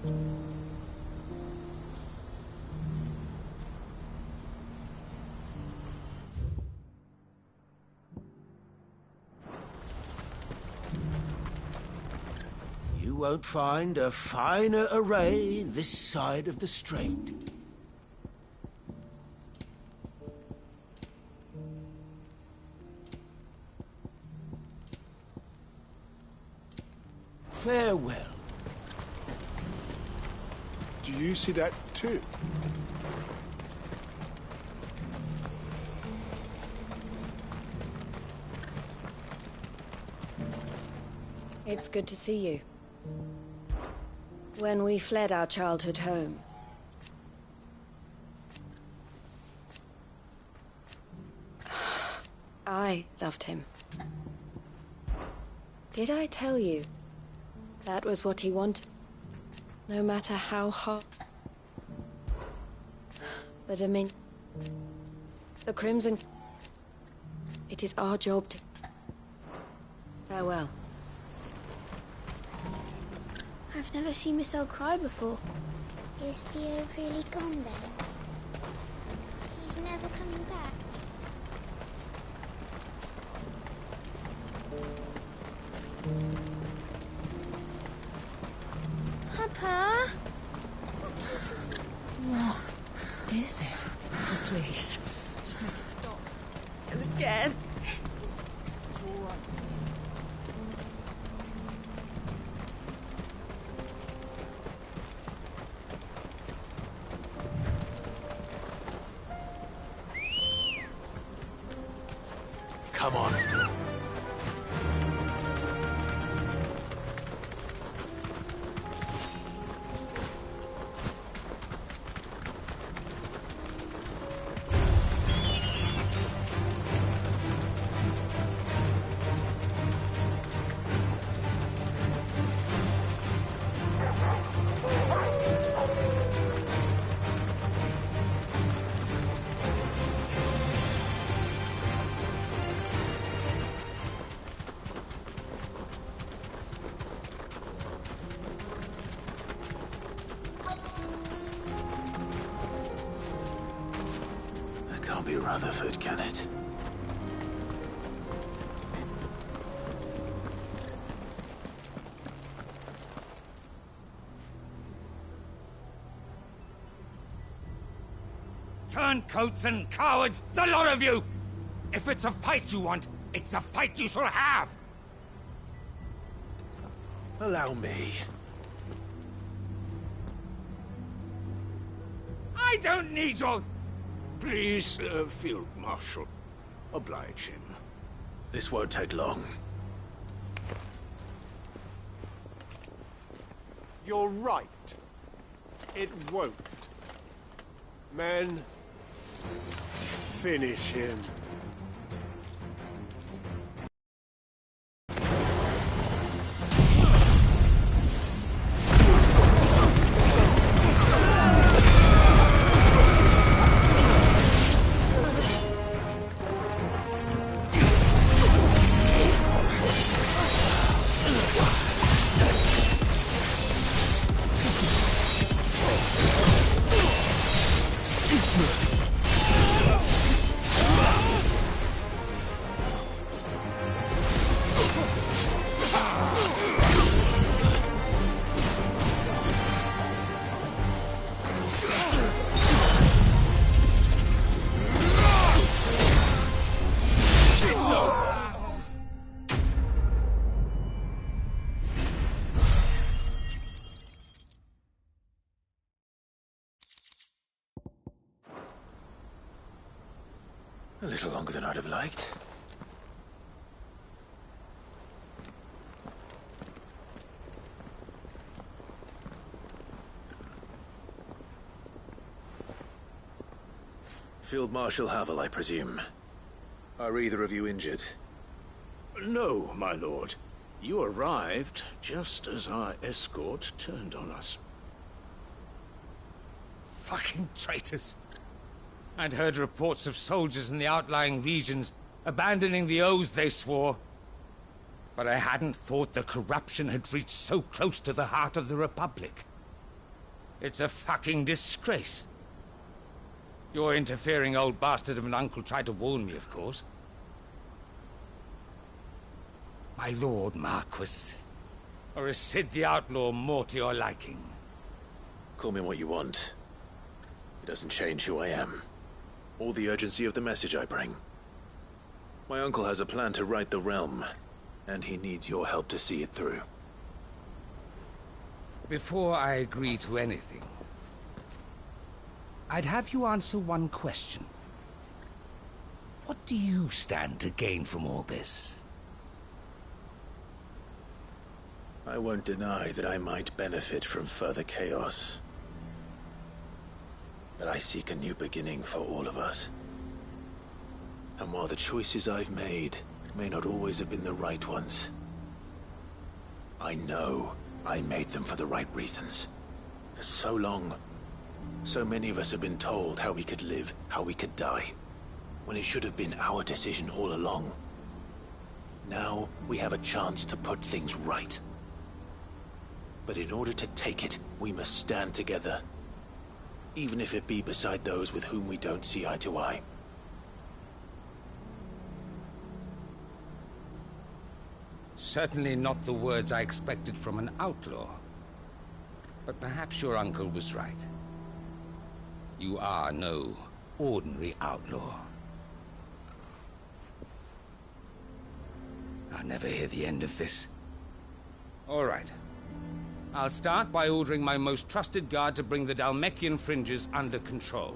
You won't find a finer array this side of the strait. Farewell. Do you see that too? It's good to see you. When we fled our childhood home, I loved him. Did I tell you that was what he wanted? No matter how hard the Dominion, the Crimson, it is our job to... Farewell. I've never seen Miss L cry before. Is Theo really gone then? He's never coming back. Papa? What is it? Oh, please, just make it stop. I'm scared. It's all right. Come on. Can't be Rutherford, can it? Turncoats and cowards, the lot of you! If it's a fight you want, it's a fight you shall have! Allow me. I don't need your... Please, Field Marshal, oblige him. This won't take long. You're right. It won't. Men, finish him. A little longer than I'd have liked. Field Marshal Havel, I presume. Are either of you injured? No, my lord. You arrived just as our escort turned on us. Fucking traitors. I'd heard reports of soldiers in the outlying regions abandoning the oaths they swore. But I hadn't thought the corruption had reached so close to the heart of the Republic. It's a fucking disgrace. Your interfering old bastard of an uncle tried to warn me, of course. My lord Marquis. Or is Sid the Outlaw more to your liking? Call me what you want. It doesn't change who I am, or the urgency of the message I bring. My uncle has a plan to right the realm, and he needs your help to see it through. Before I agree to anything, I'd have you answer one question. What do you stand to gain from all this? I won't deny that I might benefit from further chaos. But I seek a new beginning for all of us. And while the choices I've made may not always have been the right ones, I know I made them for the right reasons. For so long, so many of us have been told how we could live, how we could die, when it should have been our decision all along. Now we have a chance to put things right. But in order to take it, we must stand together. Even if it be beside those with whom we don't see eye to eye. Certainly not the words I expected from an outlaw. But perhaps your uncle was right. You are no ordinary outlaw. I'll never hear the end of this. All right. I'll start by ordering my most trusted guard to bring the Dalmekian fringes under control.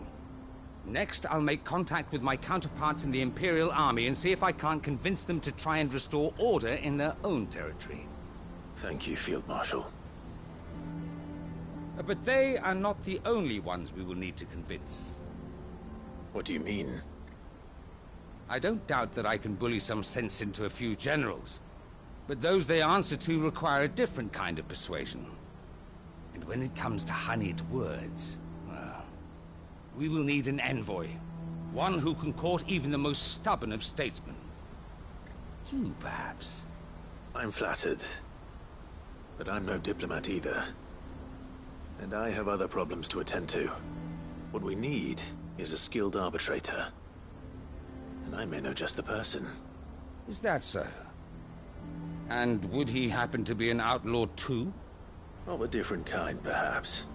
Next, I'll make contact with my counterparts in the Imperial Army and see if I can't convince them to try and restore order in their own territory. Thank you, Field Marshal. But they are not the only ones we will need to convince. What do you mean? I don't doubt that I can bully some sense into a few generals. But those they answer to require a different kind of persuasion. And when it comes to honeyed words, well, we will need an envoy. One who can court even the most stubborn of statesmen. You, perhaps. I'm flattered. But I'm no diplomat either. And I have other problems to attend to. What we need is a skilled arbitrator. And I may know just the person. Is that so? And would he happen to be an outlaw too? Of a different kind, perhaps.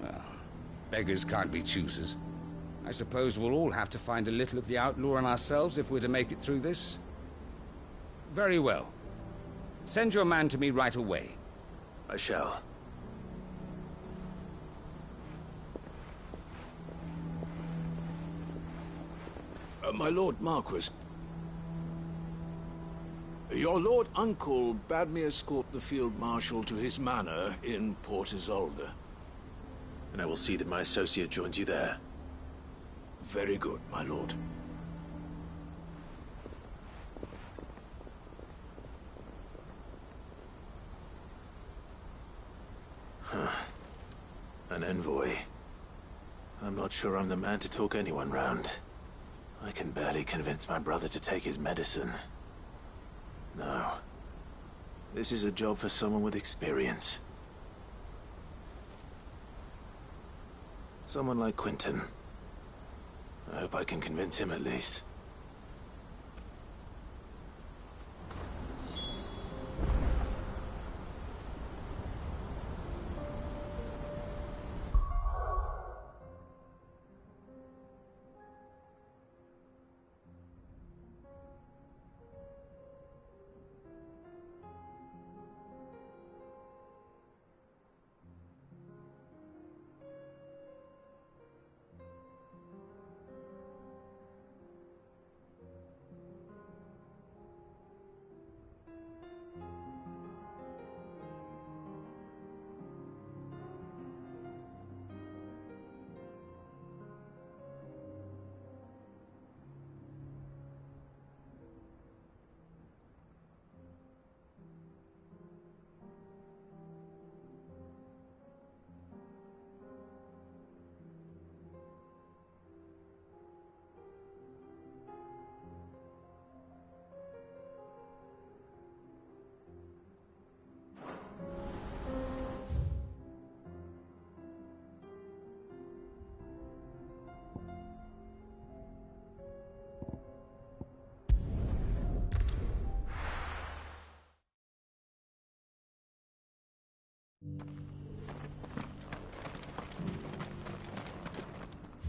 Well, beggars can't be choosers. I suppose we'll all have to find a little of the outlaw in ourselves if we're to make it through this. Very well. Send your man to me right away. I shall. My Lord Marquis. Your Lord Uncle bade me escort the Field Marshal to his manor in Port Isolde. And I will see that my associate joins you there. Very good, my lord. An envoy. I'm not sure I'm the man to talk anyone round. I can barely convince my brother to take his medicine. No. This is a job for someone with experience. Someone like Quentin. I hope I can convince him at least.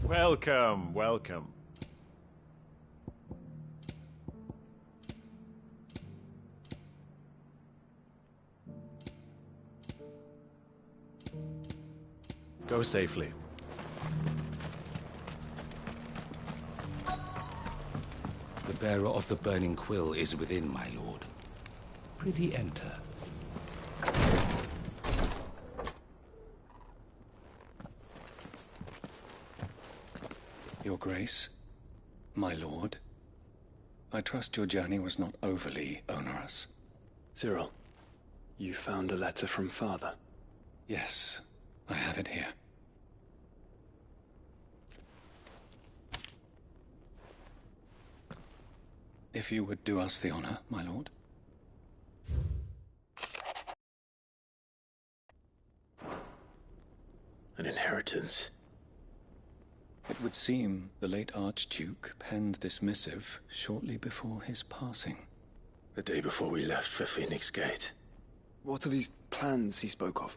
Welcome, welcome. Go safely. The bearer of the burning quill is within, my lord. Prithee enter. Your Grace, my lord, I trust your journey was not overly onerous. Cyril, you found a letter from Father? Yes, I have it here. If you would do us the honor, my lord. An inheritance. It would seem the late Archduke penned this missive shortly before his passing. The day before we left for Phoenix Gate. What are these plans he spoke of?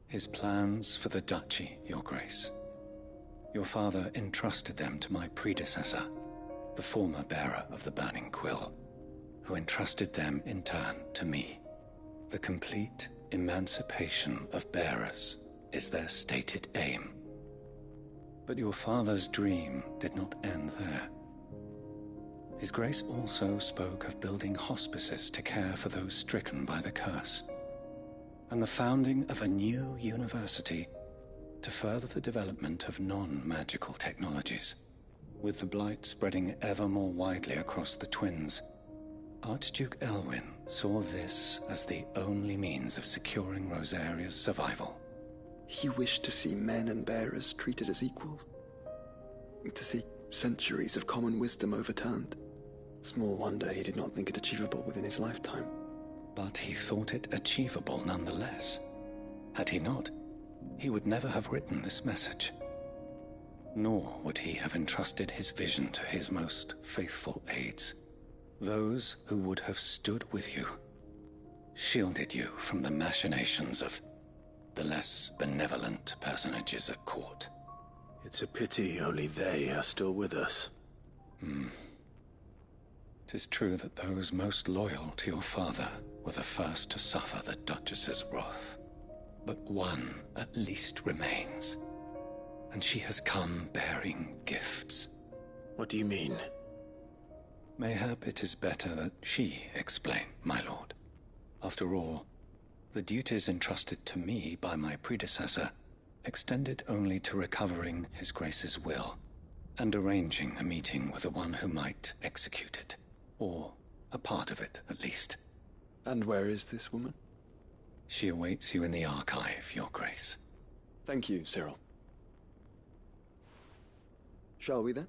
His plans for the duchy, Your Grace. Your father entrusted them to my predecessor, the former bearer of the Burning Quill, who entrusted them in turn to me. The complete emancipation of bearers is their stated aim. But your father's dream did not end there. His Grace also spoke of building hospices to care for those stricken by the curse, and the founding of a new university to further the development of non-magical technologies. With the blight spreading ever more widely across the twins, Archduke Elwyn saw this as the only means of securing Rosaria's survival. He wished to see men and bearers treated as equals. To see centuries of common wisdom overturned. Small wonder he did not think it achievable within his lifetime. But he thought it achievable nonetheless. Had he not, he would never have written this message. Nor would he have entrusted his vision to his most faithful aides, those who would have stood with you, shielded you from the machinations of the less benevolent personages at court. It's a pity only they are still with us. 'Tis true that those most loyal to your father were the first to suffer the Duchess's wrath. But one at least remains, and she has come bearing gifts. What do you mean? Mayhap it is better that she explain, my lord. After all, the duties entrusted to me by my predecessor extended only to recovering His Grace's will and arranging a meeting with the one who might execute it, or a part of it at least. And where is this woman? She awaits you in the archive, Your Grace. Thank you, Cyril. Shall we then?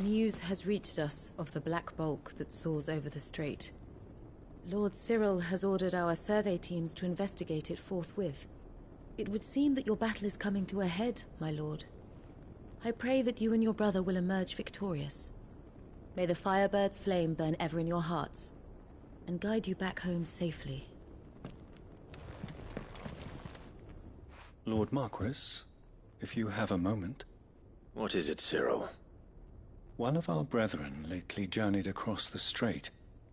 News has reached us of the black bulk that soars over the strait. Lord Cyril has ordered our survey teams to investigate it forthwith. It would seem that your battle is coming to a head, my lord. I pray that you and your brother will emerge victorious. May the Firebird's flame burn ever in your hearts, and guide you back home safely. Lord Marquis, if you have a moment. What is it, Cyril? One of our brethren lately journeyed across the strait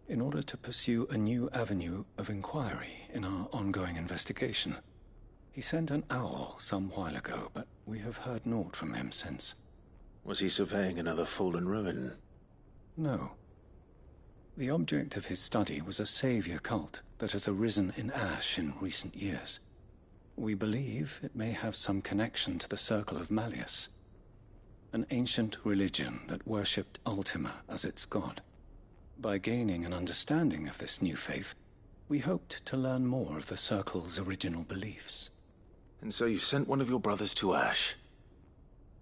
in order to pursue a new avenue of inquiry in our ongoing investigation. He sent an owl some while ago, but we have heard naught from him since. Was he surveying another fallen ruin? No. The object of his study was a savior cult that has arisen in Ash in recent years. We believe it may have some connection to the Circle of Malleus, an ancient religion that worshipped Ultima as its god. By gaining an understanding of this new faith, we hoped to learn more of the Circle's original beliefs. And so you sent one of your brothers to Ash.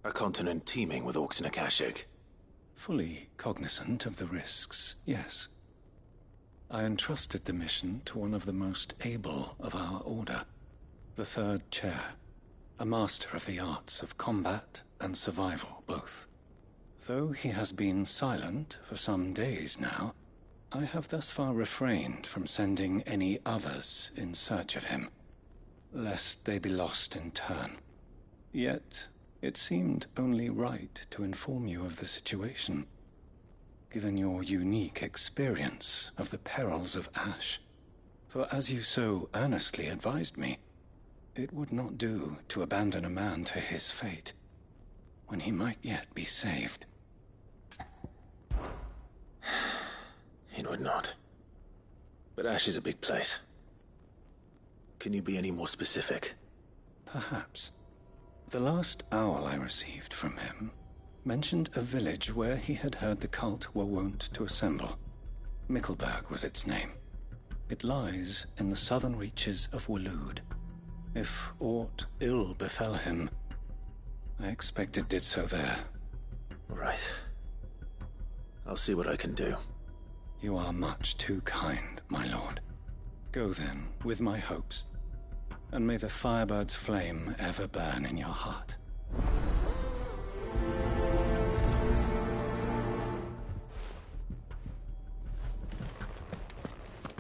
A continent teeming with orcs and Akashic. Fully cognizant of the risks, yes. I entrusted the mission to one of the most able of our order, the Third Chair, a master of the arts of combat and survival both. Though he has been silent for some days now, I have thus far refrained from sending any others in search of him, lest they be lost in turn. Yet, it seemed only right to inform you of the situation, given your unique experience of the perils of Ash. For as you so earnestly advised me, it would not do to abandon a man to his fate, when he might yet be saved. It would not. But Ash is a big place. Can you be any more specific? Perhaps. The last owl I received from him mentioned a village where he had heard the cult were wont to assemble. Mickleburg was its name. It lies in the southern reaches of Waloed. If aught ill befell him, I expect it did so there. Right. I'll see what I can do. You are much too kind, my lord. Go then, with my hopes, and may the Firebird's flame ever burn in your heart.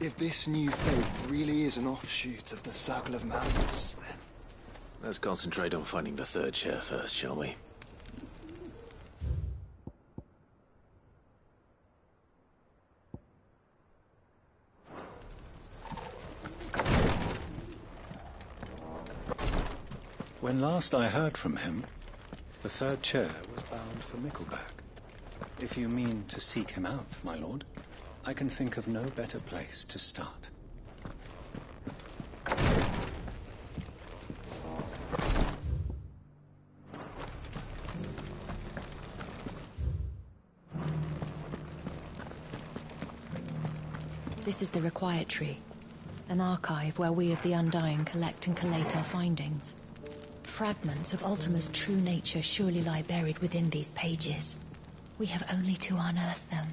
If this new faith really is an offshoot of the Circle of Madness, then... Let's concentrate on finding the Third Chair first, shall we? When last I heard from him, the Third Chair was bound for Mickleburg. If you mean to seek him out, my lord, I can think of no better place to start. This is the Required Tree, an archive where we of the Undying collect and collate our findings. Fragments of Ultima's true nature surely lie buried within these pages. We have only to unearth them.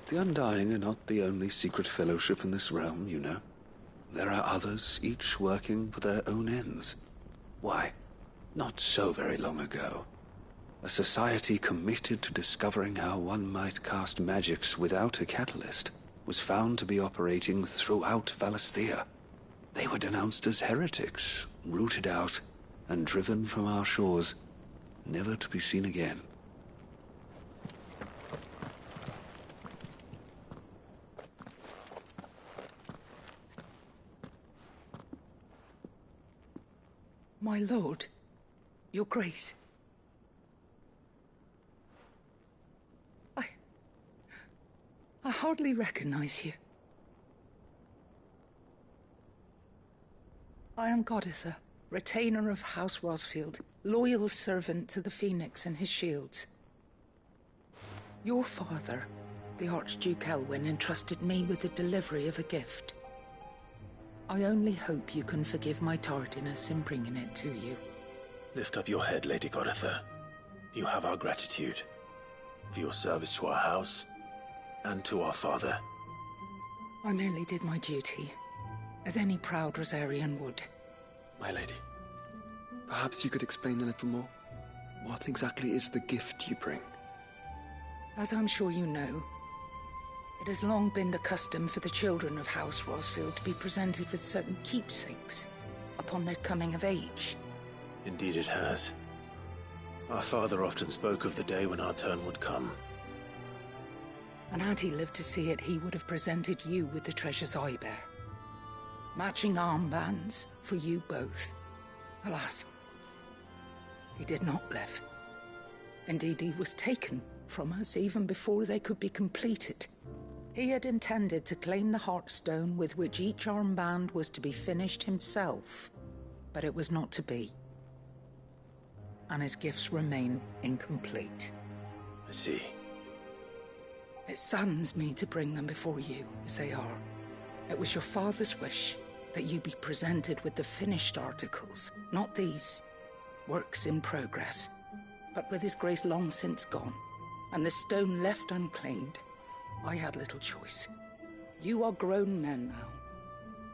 The Undying are not the only secret fellowship in this realm, you know. There are others, each working for their own ends. Why, not so very long ago, a society committed to discovering how one might cast magics without a catalyst was found to be operating throughout Valisthea. They were denounced as heretics, rooted out, and driven from our shores, never to be seen again. My lord, your grace. I hardly recognize you. I am Goditha, retainer of House Rosfield, loyal servant to the Phoenix and his shields. Your father, the Archduke Elwyn, entrusted me with the delivery of a gift. I only hope you can forgive my tardiness in bringing it to you. Lift up your head, Lady Goditha. You have our gratitude for your service to our house and to our father. I merely did my duty, as any proud Rosarian would. My lady, perhaps you could explain a little more? What exactly is the gift you bring? As I'm sure you know, it has long been the custom for the children of House Rosfield to be presented with certain keepsakes upon their coming of age. Indeed it has. Our father often spoke of the day when our turn would come. And had he lived to see it, he would have presented you with the treasures I bear. Matching armbands for you both. Alas, he did not live. Indeed, he was taken from us even before they could be completed. He had intended to claim the Heartstone with which each armband was to be finished himself, but it was not to be. And his gifts remain incomplete. I see. It saddens me to bring them before you as they are. It was your father's wish that you be presented with the finished articles, not these works in progress. But with his grace long since gone, and the stone left unclaimed, I had little choice. You are grown men now,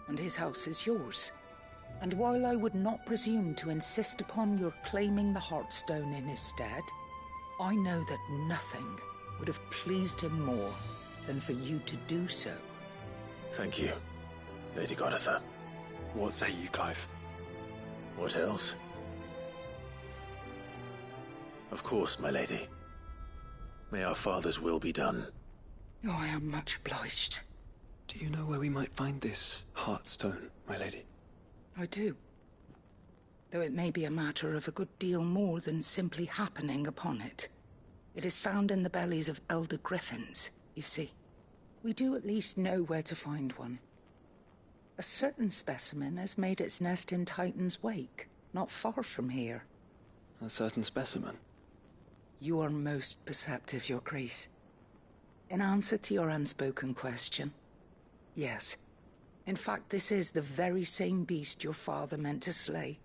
and his house is yours. And while I would not presume to insist upon your claiming the Heartstone in his stead, I know that nothing would have pleased him more than for you to do so. Thank you, Lady Goditha. What say you, Clive? What else? Of course, my lady. May our father's will be done. Oh, I am much obliged. Do you know where we might find this Heartstone, my lady? I do. Though it may be a matter of a good deal more than simply happening upon it. It is found in the bellies of elder griffins, you see. We do at least know where to find one. A certain specimen has made its nest in Titan's Wake, not far from here. A certain specimen? You are most perceptive, Your Grace. In answer to your unspoken question, yes. In fact, this is the very same beast your father meant to slay.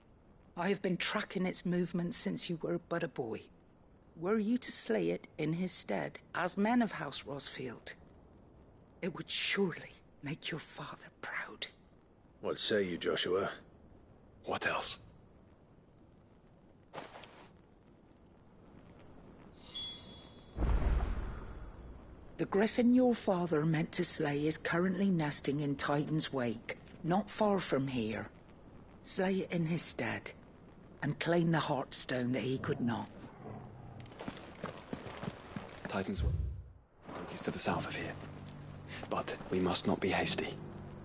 I have been tracking its movements since you were but a boy. Were you to slay it in his stead, as men of House Rosfield, it would surely make your father proud. What say you, Joshua? What else? The griffin your father meant to slay is currently nesting in Titan's Wake, not far from here. Slay it in his stead, and claim the Heartstone that he could not. Titan's Wake is to the south of here. But we must not be hasty.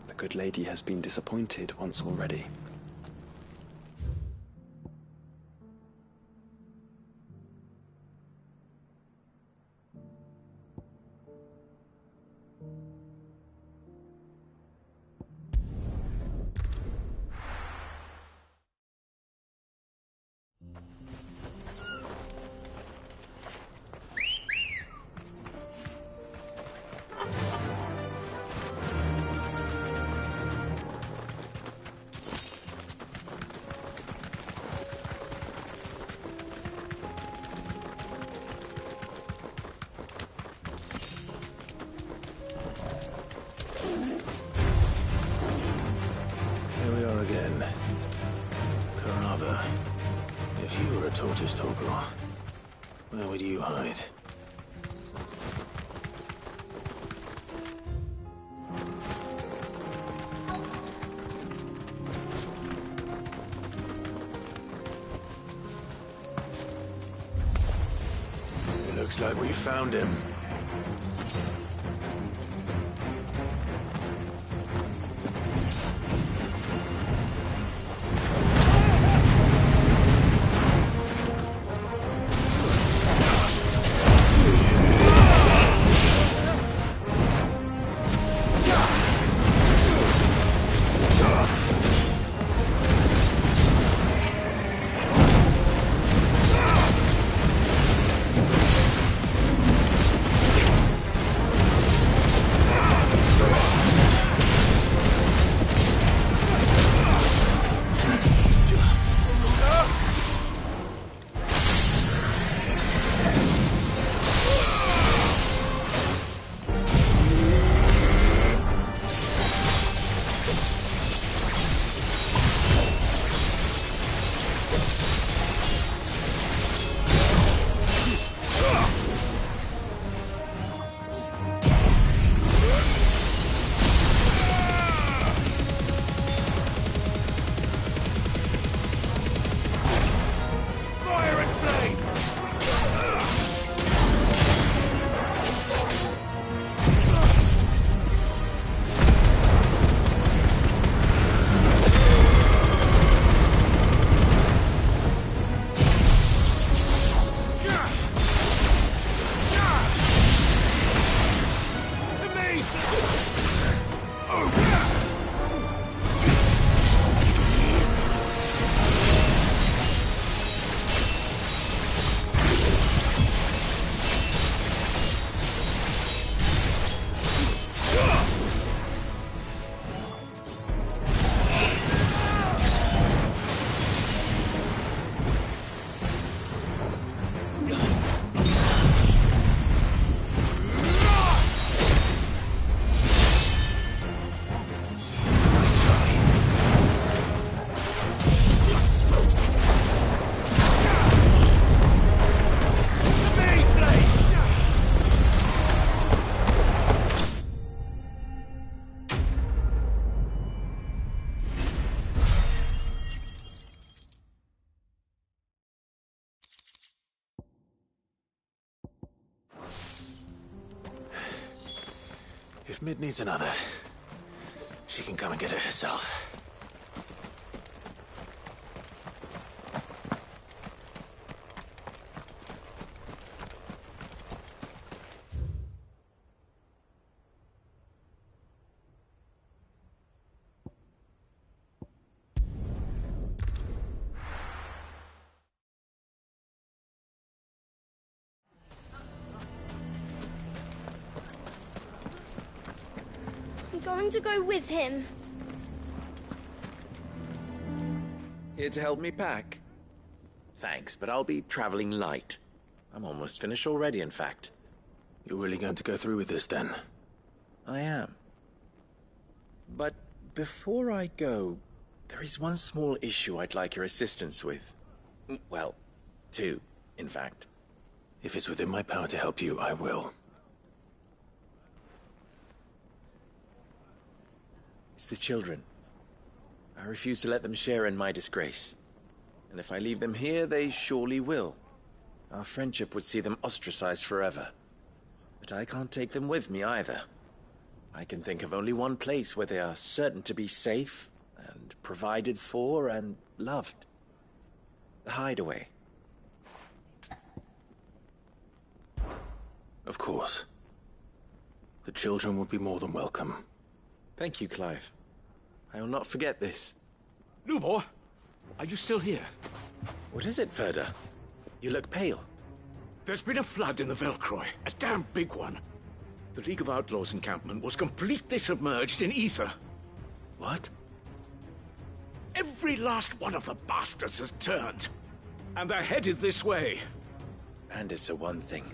The good lady has been disappointed once already. Tortoise Toggle, where would you hide? It looks like we found him. If Mid needs another, she can come and get it herself. I'm going to go with him. Here to help me pack? Thanks, but I'll be traveling light. I'm almost finished already, in fact. You're really going to go through with this, then? I am. But before I go, there is one small issue I'd like your assistance with. Well, two, in fact. If it's within my power to help you, I will. It's the children. I refuse to let them share in my disgrace. And if I leave them here, they surely will. Our friendship would see them ostracized forever. But I can't take them with me either. I can think of only one place where they are certain to be safe, and provided for, and loved. The Hideaway. Of course. The children would be more than welcome. Thank you, Clive. I will not forget this. Lubor, are you still here? What is it, Ferda? You look pale. There's been a flood in the Velcroy, a damn big one. The League of Outlaws encampment was completely submerged in ether. What? Every last one of the bastards has turned. And they're headed this way. Bandits are one thing,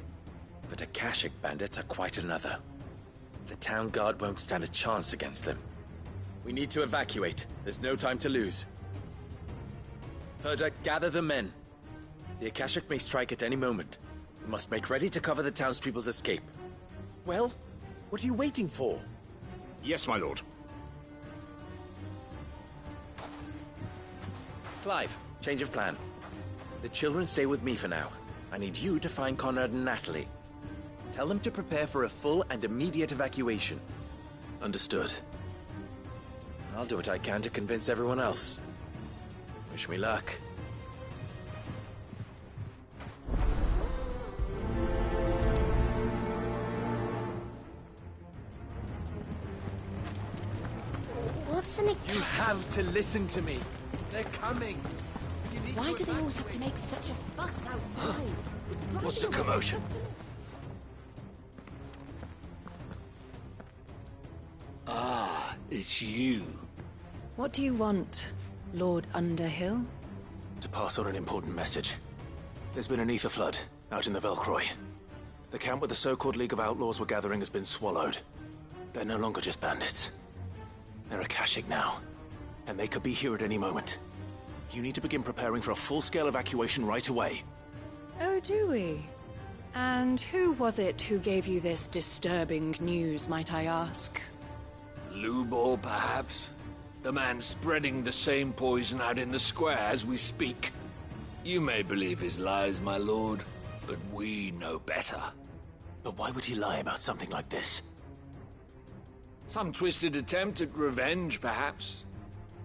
but Akashic bandits are quite another. The town guard won't stand a chance against them. We need to evacuate. There's no time to lose. Ferda, gather the men. The Akashic may strike at any moment. We must make ready to cover the townspeople's escape. Well, what are you waiting for? Yes, my lord. Clive, change of plan. The children stay with me for now. I need you to find Conrad and Natalie. Tell them to prepare for a full and immediate evacuation. Understood. I'll do what I can to convince everyone else. Wish me luck. What's an You have to listen to me. They're coming. Why do they always have to make such a fuss outside? What's the commotion? Ah, it's you. What do you want, Lord Underhill? To pass on an important message. There's been an ether flood out in the Velcroy. The camp where the so-called League of Outlaws were gathering has been swallowed. They're no longer just bandits. They're Akashic now, and they could be here at any moment. You need to begin preparing for a full-scale evacuation right away. Oh, do we? And who was it who gave you this disturbing news, might I ask? Lubor, perhaps? The man spreading the same poison out in the square as we speak. You may believe his lies, my lord, but we know better. But why would he lie about something like this? Some twisted attempt at revenge, perhaps.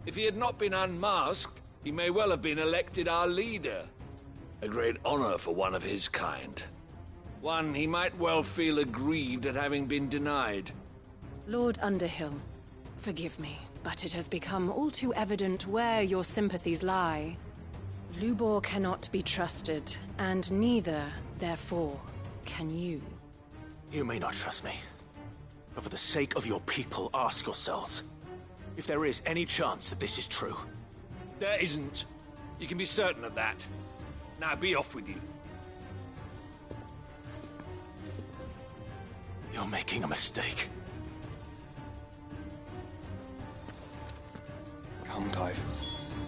If he had not been unmasked, he may well have been elected our leader. A great honor for one of his kind. One he might well feel aggrieved at having been denied. Lord Underhill, forgive me, but it has become all too evident where your sympathies lie. Lubor cannot be trusted, and neither, therefore, can you. You may not trust me, but for the sake of your people, ask yourselves if there is any chance that this is true. There isn't. You can be certain of that. Now be off with you. You're making a mistake. Come, Clive.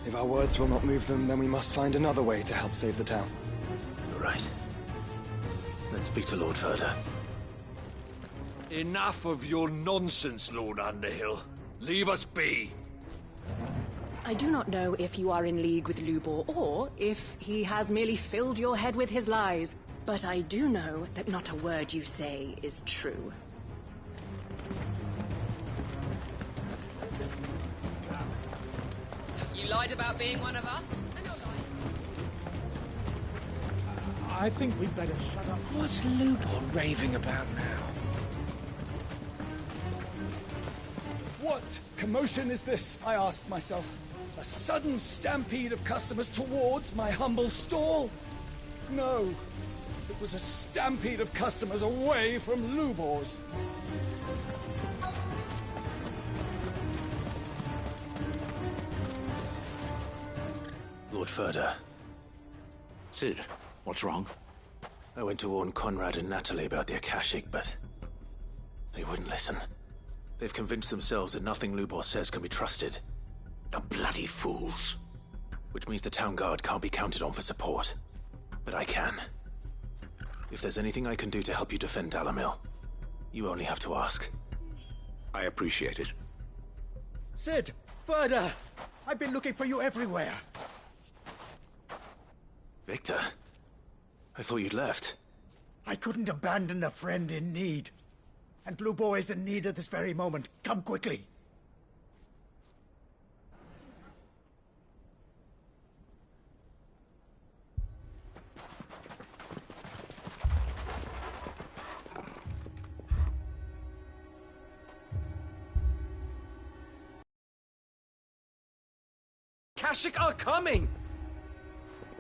If our words will not move them, then we must find another way to help save the town. You're right. Let's speak to Lord Ferda. Enough of your nonsense, Lord Underhill. Leave us be. I do not know if you are in league with Lubor, or if he has merely filled your head with his lies, but I do know that not a word you say is true. You lied about being one of us, and you're lying. I think we'd better shut up. What's Lubor raving about now? What commotion is this? I asked myself. A sudden stampede of customers towards my humble stall? No, it was a stampede of customers away from Lubor's. Lord Furder. Sid, what's wrong? I went to warn Conrad and Natalie about the Akashic, but they wouldn't listen. They've convinced themselves that nothing Lubor says can be trusted. The bloody fools. Which means the town guard can't be counted on for support. But I can. If there's anything I can do to help you defend Dalamil, you only have to ask. I appreciate it. Sid! Further! I've been looking for you everywhere. Victor? I thought you'd left. I couldn't abandon a friend in need. And Lubor is in need at this very moment. Come quickly. Akashic are coming!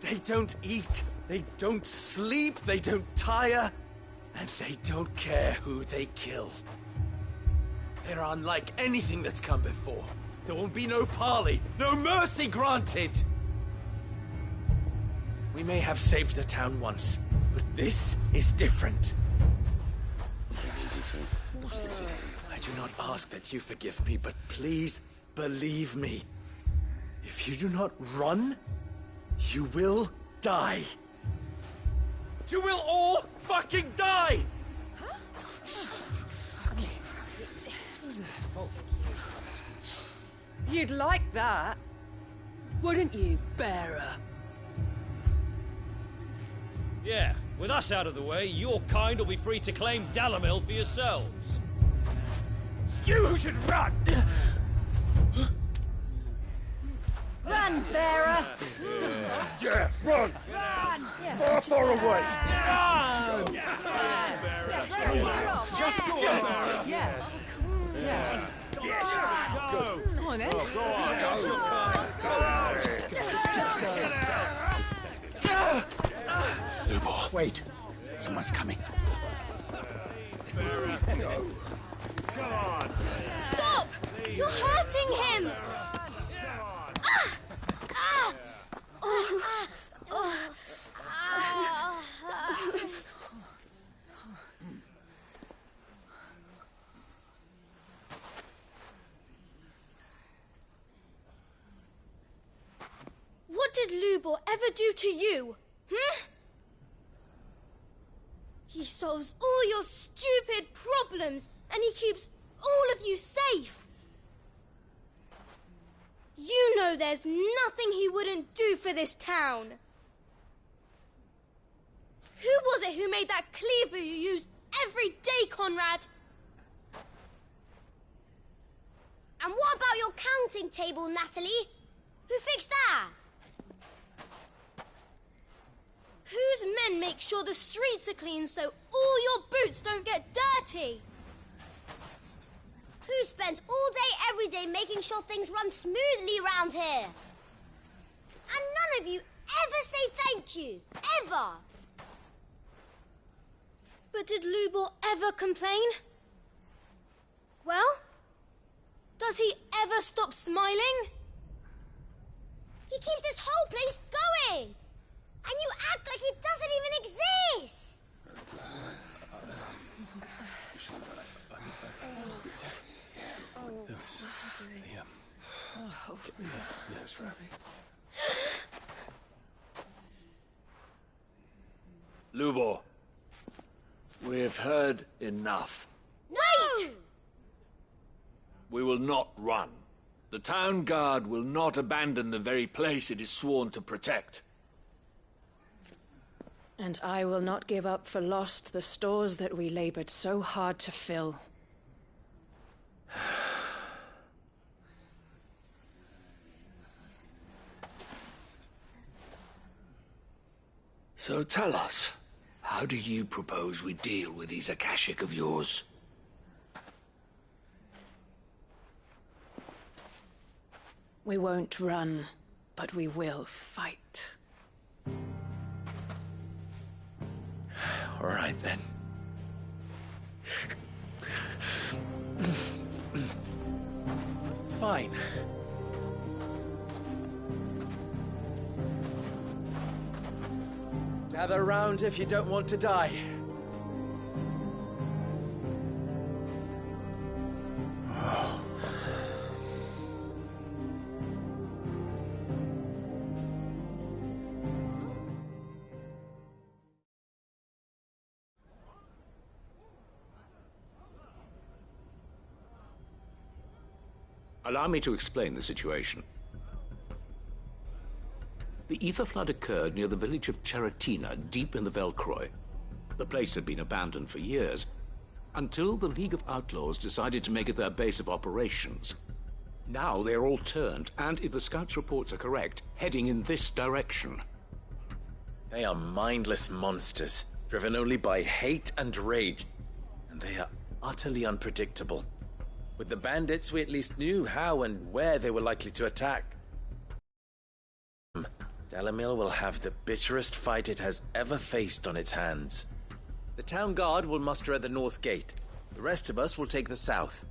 They don't eat, they don't sleep, they don't tire, and they don't care who they kill. They're unlike anything that's come before. There won't be no parley, no mercy granted! We may have saved the town once, but this is different. I do not ask that you forgive me, but please believe me. If you do not run, you will die. You will all fucking die! You'd like that, wouldn't you, bearer? Yeah, with us out of the way, your kind will be free to claim Dalamil for yourselves. You should run! Run, bearer! Yeah, run! Run! Far, far away! Run! Just go on! Yeah. Yeah. Yes! Go! Come on, then. Go on! Go! Just go! Lubor. Wait. Someone's coming. Go. Come on! Stop! You're hurting him! Ah! Ah! Oh. Oh. Ah. What did Lubor ever do to you? He solves all your stupid problems, and he keeps all of you safe. You know there's nothing he wouldn't do for this town. Who was it who made that cleaver you use every day, Conrad? And what about your counting table, Natalie? Who fixed that? Whose men make sure the streets are clean so all your boots don't get dirty? Who spends all day, every day making sure things run smoothly round here? And none of you ever say thank you. Ever. But did Lubor ever complain? Well, does he ever stop smiling? He keeps this whole place going. And you act like it doesn't even exist! Lubor, we've heard enough. Wait! We will not run. The town guard will not abandon the very place it is sworn to protect. And I will not give up for lost the stores that we labored so hard to fill. So tell us, how do you propose we deal with these Akashic of yours? We won't run, but we will fight. All right, then. Fine. Gather round if you don't want to die. Allow me to explain the situation. The ether flood occurred near the village of Cheratina, deep in the Velcroy. The place had been abandoned for years, until the League of Outlaws decided to make it their base of operations. Now they're all turned, and if the scouts' reports are correct, heading in this direction. They are mindless monsters, driven only by hate and rage, and they are utterly unpredictable. With the bandits, we at least knew how and where they were likely to attack. Dalimil will have the bitterest fight it has ever faced on its hands. The town guard will muster at the north gate. The rest of us will take the south.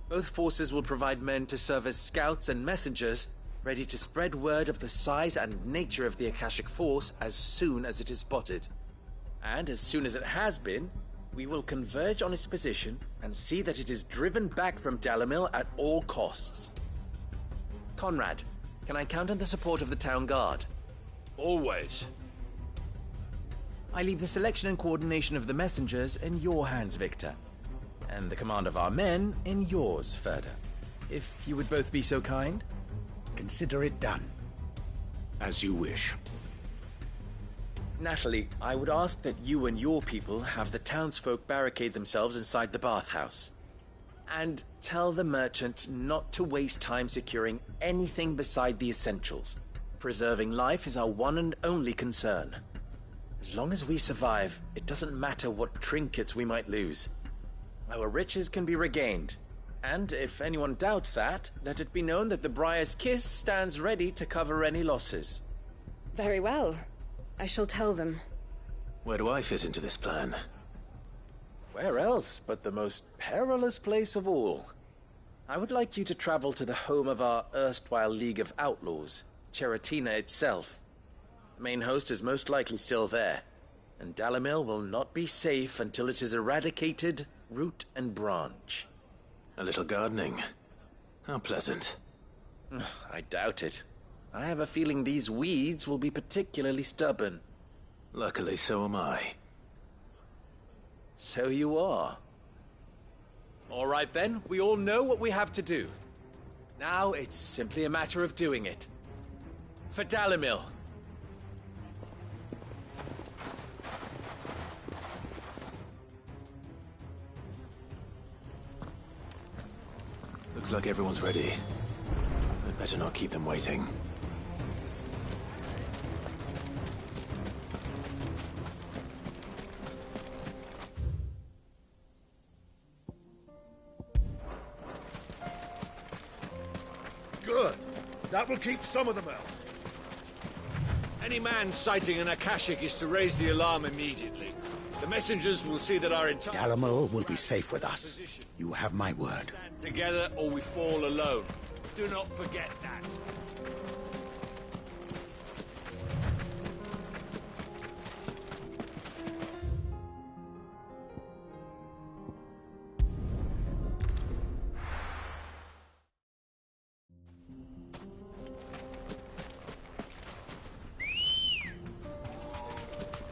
Both forces will provide men to serve as scouts and messengers, ready to spread word of the size and nature of the Akashic force as soon as it is spotted. And as soon as it has been, we will converge on its position and see that it is driven back from Dalimil at all costs. Conrad, can I count on the support of the town guard? Always. I leave the selection and coordination of the messengers in your hands, Victor. And the command of our men in yours, Ferda. If you would both be so kind. Consider it done. As you wish. Natalie, I would ask that you and your people have the townsfolk barricade themselves inside the bathhouse. And tell the merchant not to waste time securing anything beside the essentials. Preserving life is our one and only concern. As long as we survive, it doesn't matter what trinkets we might lose. Our riches can be regained. And if anyone doubts that, let it be known that the Briar's Kiss stands ready to cover any losses. Very well. I shall tell them. Where do I fit into this plan? Where else but the most perilous place of all? I would like you to travel to the home of our erstwhile League of Outlaws, Cheratina itself. The main host is most likely still there, and Dalimil will not be safe until it is eradicated, root and branch. A little gardening. How pleasant. I doubt it. I have a feeling these weeds will be particularly stubborn. Luckily, so am I. So you are. All right then, we all know what we have to do. Now it's simply a matter of doing it. For Dalimil. Looks like everyone's ready. I'd better not keep them waiting. Good. That will keep some of them out. Any man sighting an Akashic is to raise the alarm immediately. The messengers will see that our entire... Dalimil will be safe with us. You have my word. Stand together or we fall alone. Do not forget that.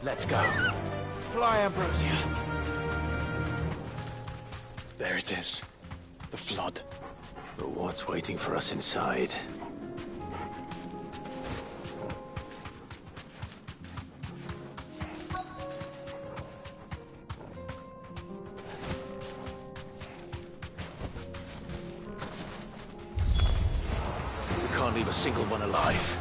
Let's go. Fly, Ambrosia. There it is. The flood. But what's waiting for us inside? We can't leave a single one alive.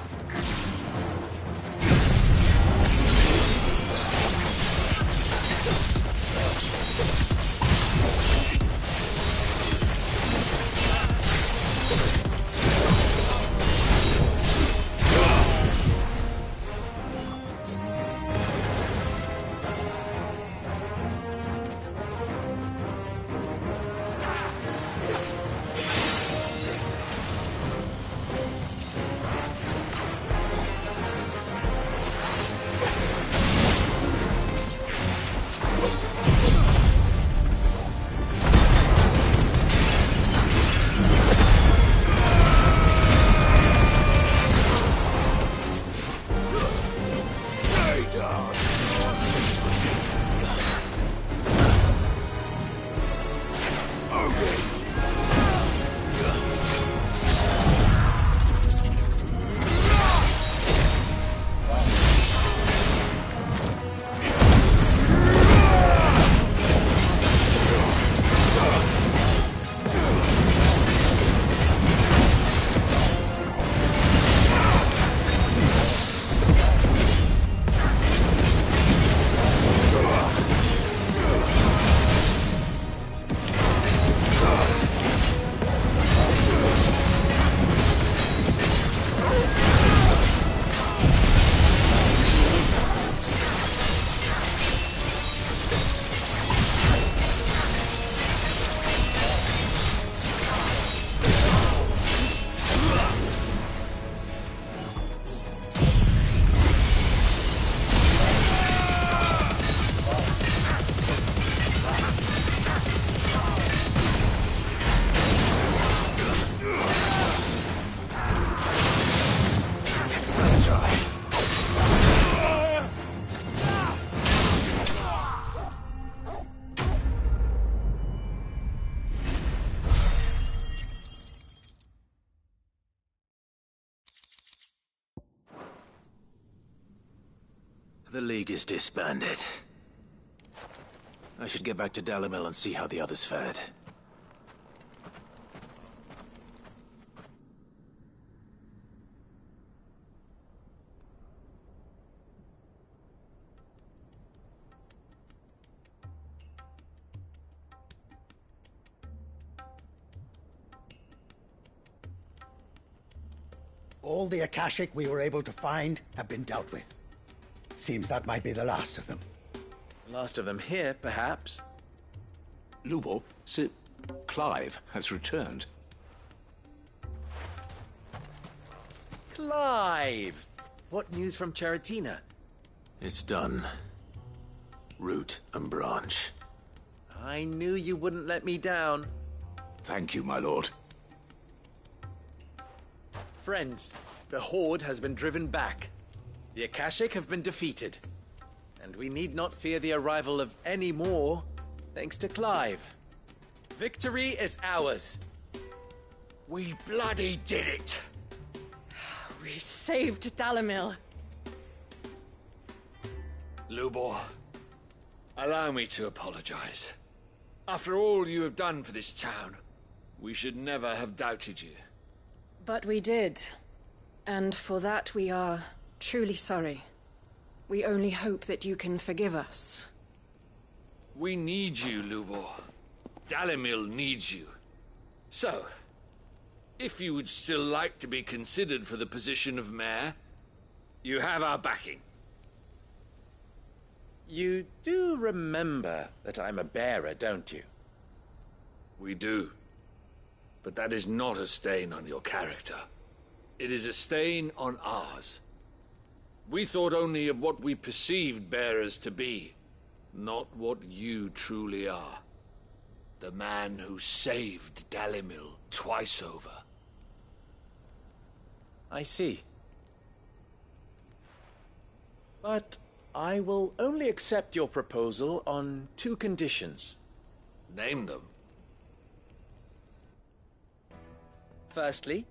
League is disbanded. I should get back to Dalimil and see how the others fared. All the Akashic we were able to find have been dealt with. Seems that might be the last of them. Last of them here, perhaps. Lubor, Sir Clive has returned. Clive! What news from Charatina? It's done. Root and branch. I knew you wouldn't let me down. Thank you, my lord. Friends, the Horde has been driven back. The Akashic have been defeated. And we need not fear the arrival of any more, thanks to Clive. Victory is ours. We bloody did it! We saved Dalimil. Lubor, allow me to apologize. After all you have done for this town, we should never have doubted you. But we did. And for that we are truly sorry. We only hope that you can forgive us. We need you, Lubor. Dalimil needs you. So, if you would still like to be considered for the position of mayor, you have our backing. You do remember that I'm a bearer, don't you? We do. But that is not a stain on your character. It is a stain on ours. We thought only of what we perceived bearers to be, not what you truly are. The man who saved Dalimil twice over. I see. But I will only accept your proposal on 2 conditions. Name them. Firstly,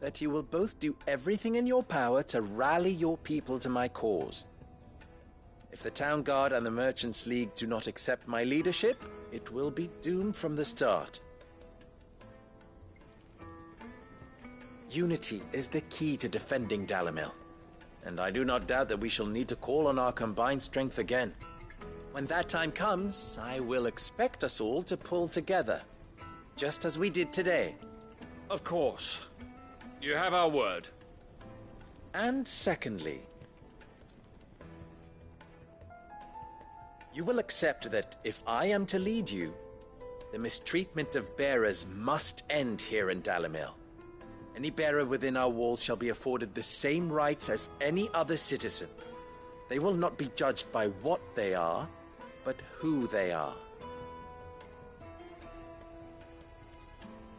that you will both do everything in your power to rally your people to my cause. If the Town Guard and the Merchants League do not accept my leadership, it will be doomed from the start. Unity is the key to defending Dalimil, and I do not doubt that we shall need to call on our combined strength again. When that time comes, I will expect us all to pull together, just as we did today. Of course. You have our word. And secondly, you will accept that if I am to lead you, the mistreatment of bearers must end here in Dalimil. Any bearer within our walls shall be afforded the same rights as any other citizen. They will not be judged by what they are, but who they are.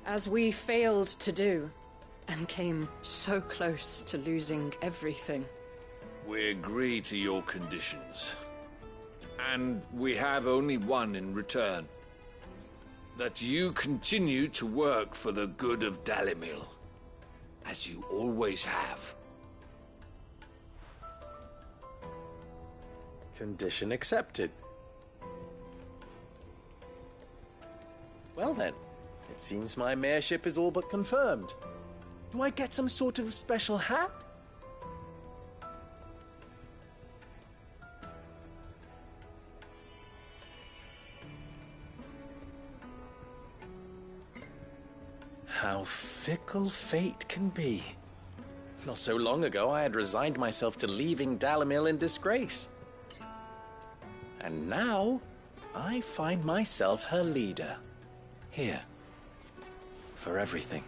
As we failed to do, and came so close to losing everything. We agree to your conditions. And we have only one in return. That you continue to work for the good of Dalimil, as you always have. Condition accepted. Well then, it seems my mayorship is all but confirmed. Do I get some sort of special hat? How fickle fate can be. Not so long ago, I had resigned myself to leaving Dalimil in disgrace. And now, I find myself her leader. Here. For everything.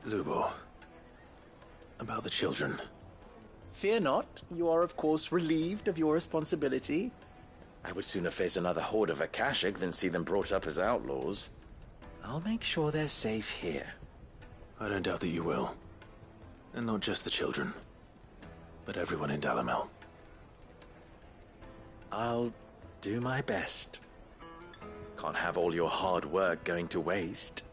Lubor. About the children. Fear not. You are, of course, relieved of your responsibility. I would sooner face another horde of Akashic than see them brought up as outlaws. I'll make sure they're safe here. I don't doubt that you will. And not just the children, but everyone in Dalimil. I'll do my best. Can't have all your hard work going to waste.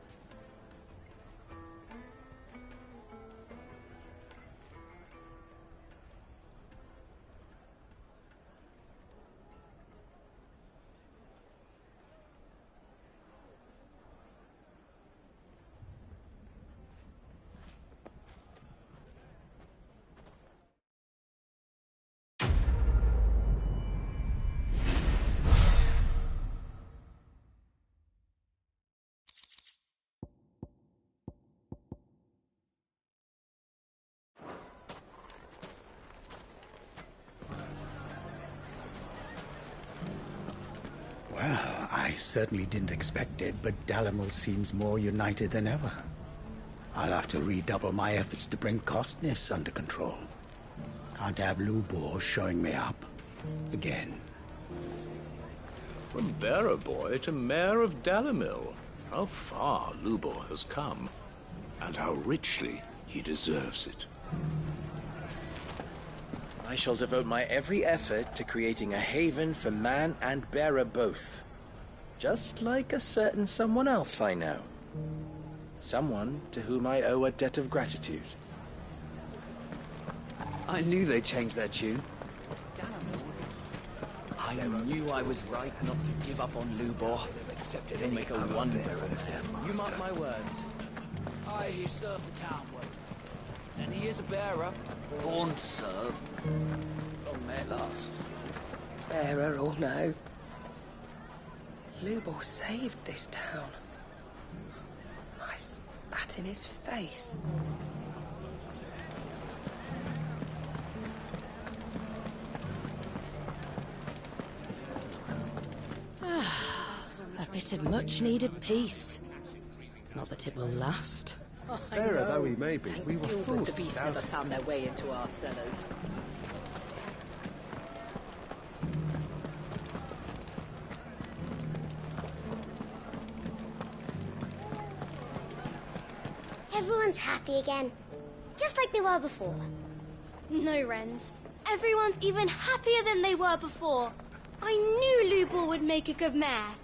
Well, I certainly didn't expect it, but Dalimil seems more united than ever. I'll have to redouble my efforts to bring Costness under control. Can't have Lubor showing me up again. From bearer boy to mayor of Dalimil, how far Lubor has come, and how richly he deserves it. I shall devote my every effort to creating a haven for man and bearer both. Just like a certain someone else I know. Someone to whom I owe a debt of gratitude. I knew they'd change their tune. I knew I was right not to give up on Lubor. He'll make a wonder of them. You mark my words. Aye, he served the town well. And he is a bearer, born to serve. Long may it last. Bearer or no, Lubor saved this town. I spat in his face. A bit of much-needed peace. Not that it will last. Bearer though we may be, we were Gilbert forced the beast out. never found their way into our cellars. Everyone's happy again. Just like they were before. No, Wrens. Everyone's even happier than they were before. I knew Lubor would make a good mayor.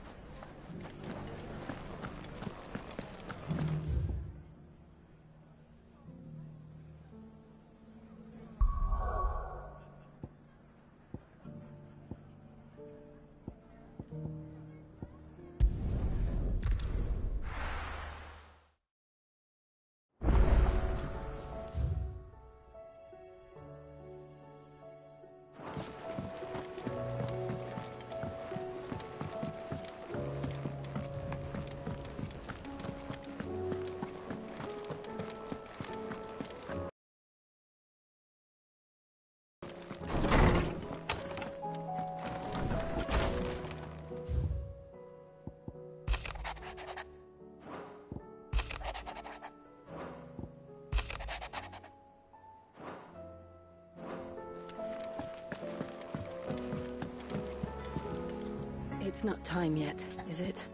It's not time yet, is it?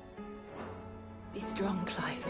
Be strong, Clive.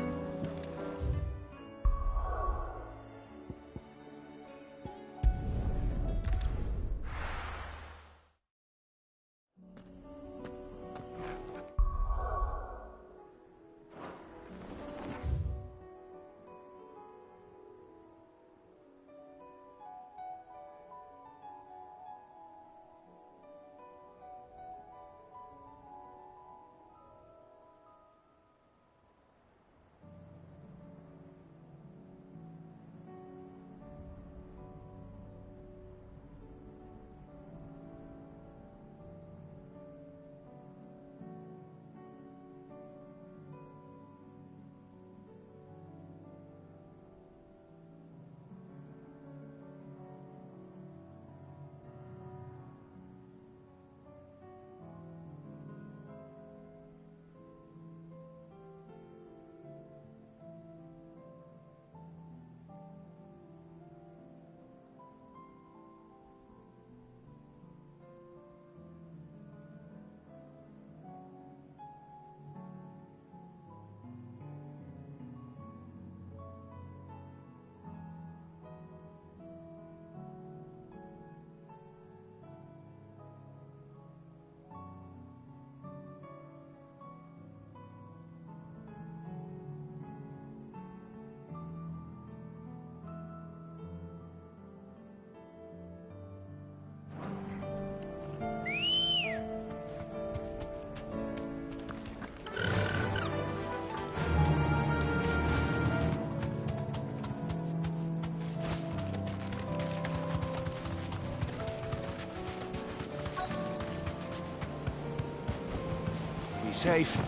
Be safe.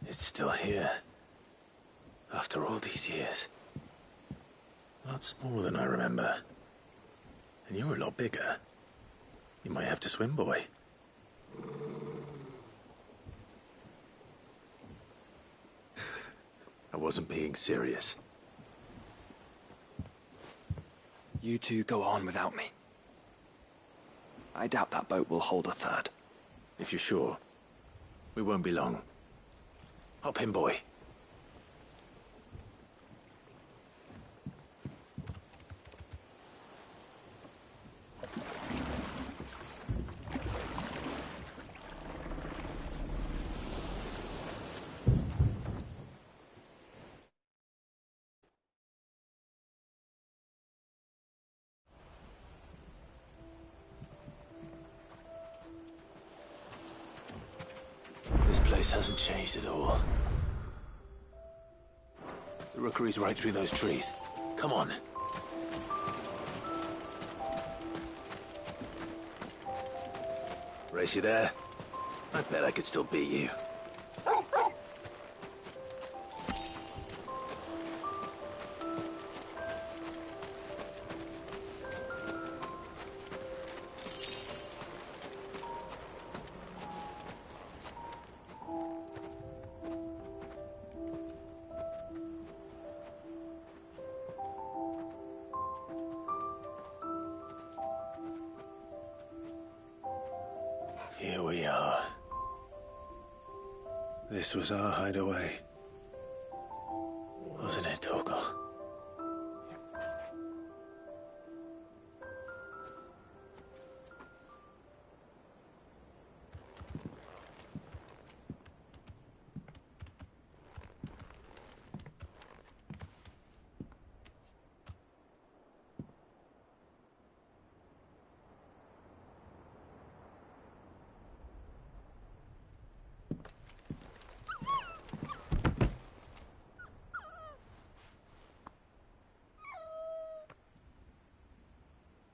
It's still here. After all these years. A lot smaller than I remember. And you're a lot bigger. You might have to swim, boy. I wasn't being serious. You two go on without me. I doubt that boat will hold a third. If you're sure, we won't be long. Hop in, boy. This place hasn't changed at all. The rookery's right through those trees. Come on. Race you there? I bet I could still beat you. Here we are. This was our hideaway. Wasn't it, Torgal?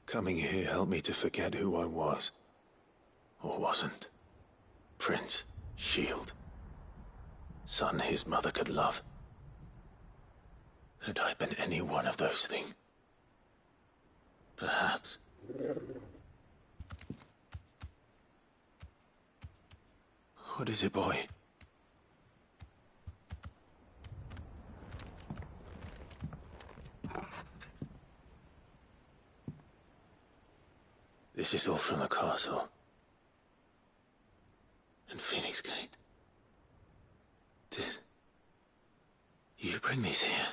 Coming here helped me to forget who I was. Or wasn't. Prince, shield. Son his mother could love. Had I been any one of those things? Perhaps. What is it, boy? This is all from the castle. And Phoenix Gate. Did you bring these here?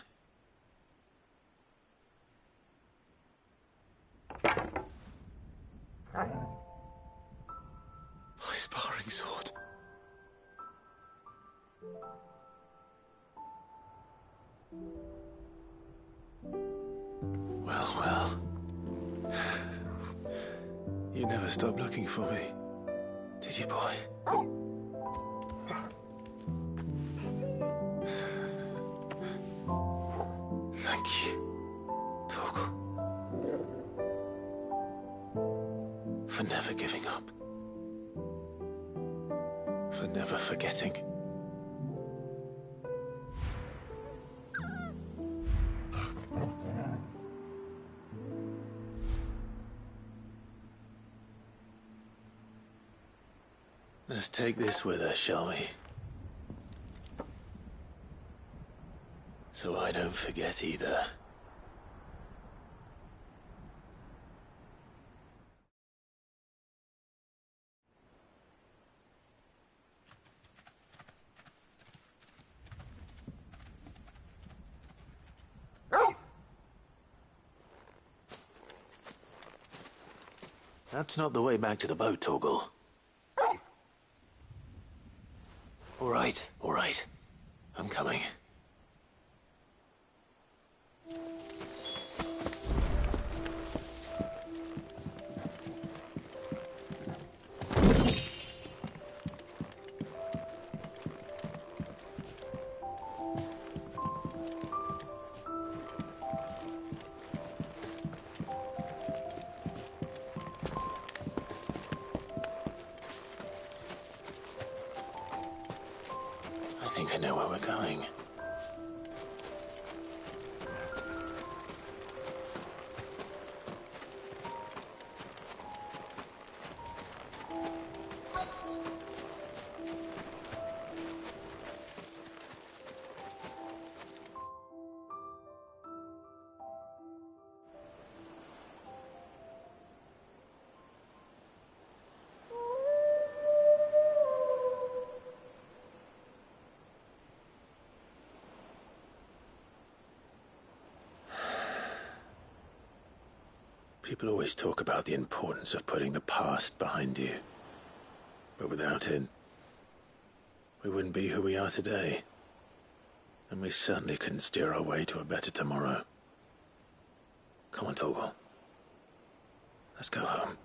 My sparring sword. Well, well. You never stopped looking for me, did you, boy? Thank you, Torgal. For never giving up. For never forgetting. Let's take this with us, shall we? So I don't forget either. That's not the way back to the boat, Torgal. All right. I'm coming. I think I know where we're going. People always talk about the importance of putting the past behind you. But without it, we wouldn't be who we are today. And we certainly couldn't steer our way to a better tomorrow. Come on, Torgal. Let's go home.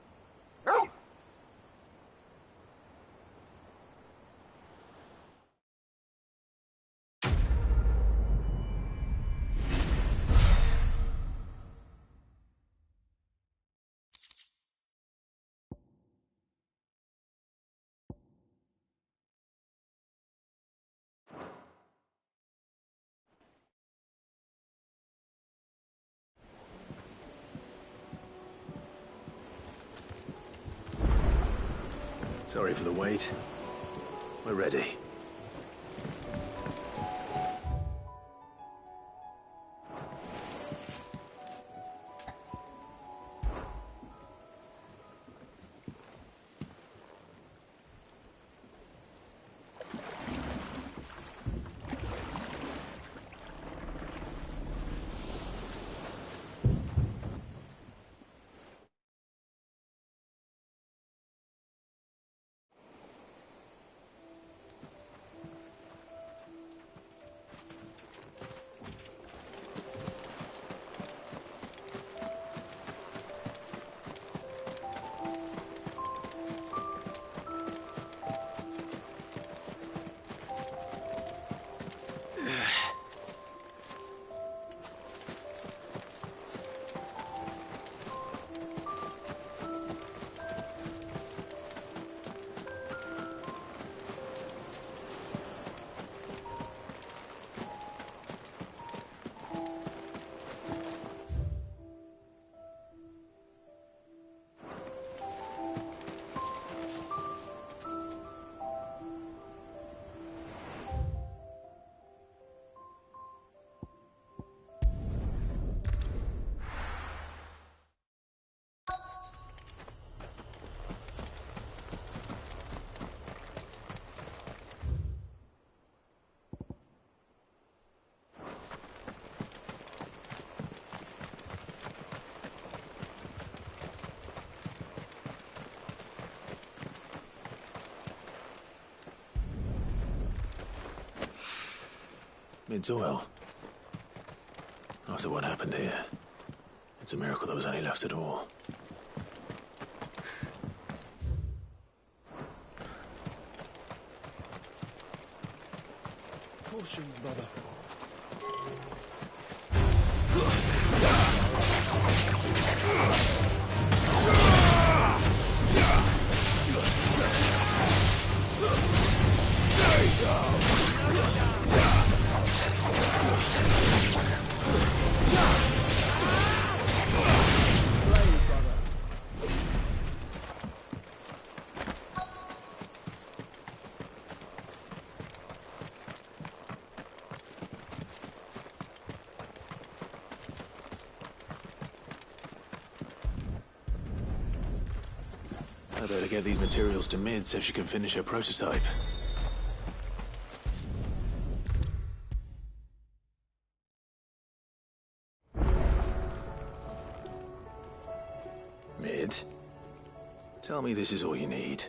Sorry for the wait. We're ready. Mid's oil. After what happened here, it's a miracle there was any left at all. Caution, brother. I better get these materials to Mid so she can finish her prototype. Mid, tell me this is all you need.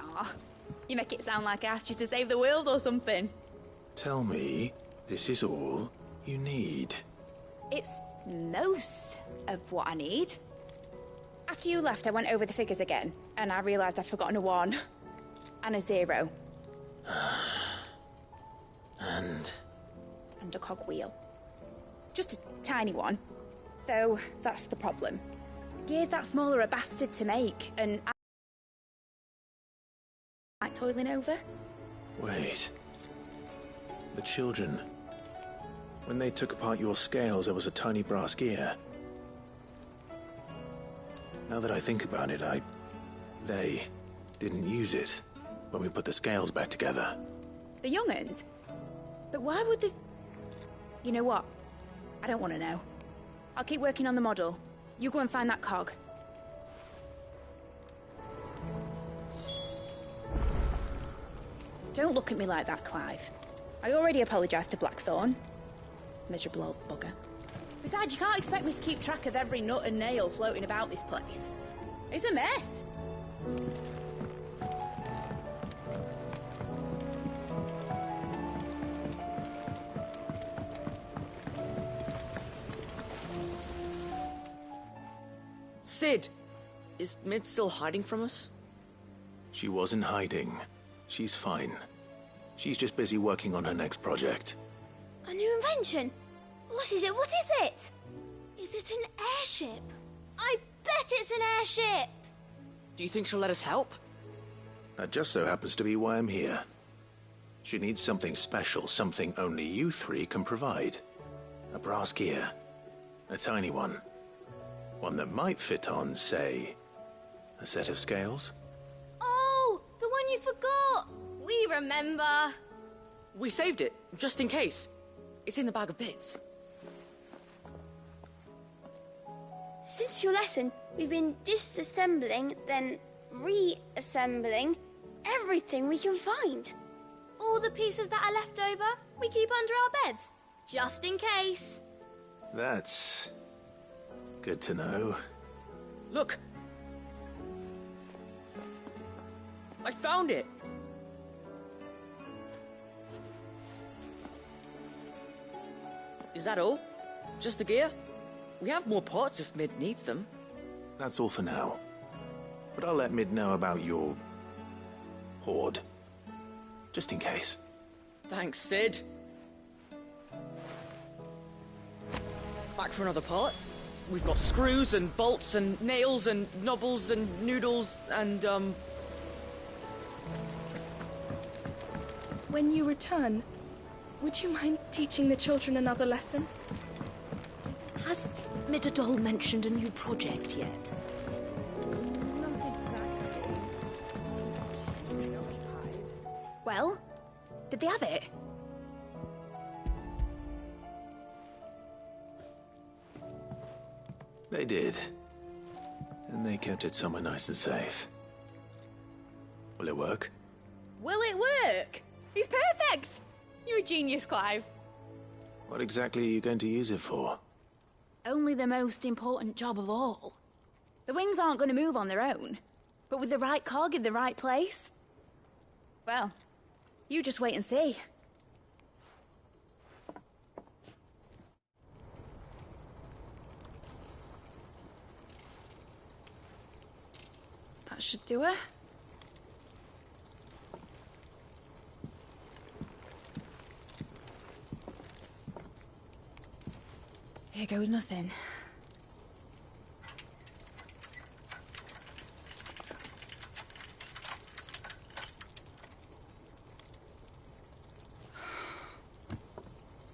Aw, you make it sound like I asked you to save the world or something. Tell me this is all you need. It's most of what I need. After you left, I went over the figures again, and I realized I'd forgotten a 1 and a 0. And a cogwheel. Just a tiny one. Though, that's the problem. Gears that small are a bastard to make, and I like toiling over. wait. The children. When they took apart your scales, there was a tiny brass gear. Now that I think about it, they didn't use it when we put the scales back together. The young'uns? But why would they... You know what? I don't want to know. I'll keep working on the model. You go and find that cog. Don't look at me like that, Clive. I already apologised to Blackthorn. Miserable old bugger. Besides, you can't expect me to keep track of every nut and nail floating about this place. It's a mess. Sid! Is Mid still hiding from us? She wasn't hiding. She's fine. She's just busy working on her next project. A new invention? What is it? What is it? Is it an airship? I bet it's an airship! Do you think she'll let us help? That just so happens to be why I'm here. She needs something special, something only you three can provide. A brass gear. A tiny one. One that might fit on, say, a set of scales? Oh, the one you forgot! We remember! We saved it, just in case. It's in the bag of bits. Since your lesson, we've been disassembling, then reassembling everything we can find. All the pieces that are left over, we keep under our beds, just in case. That's good to know. Look! I found it! Is that all? Just the gear? We have more parts if Mid needs them. That's all for now. But I'll let Mid know about your hoard. Just in case. Thanks, Sid. Back for another part? We've got screws and bolts and nails and knobbles and noodles and, When you return, would you mind teaching the children another lesson? Has Midadol mentioned a new project yet? Not exactly. She seems preoccupied. Well, did they have it? They did. And they kept it somewhere nice and safe. Will it work? Will it work? He's perfect! You're a genius, Clive. What exactly are you going to use it for? Only the most important job of all. The wings aren't going to move on their own. But with the right cog in the right place... Well, you just wait and see. That should do it. Here goes nothing.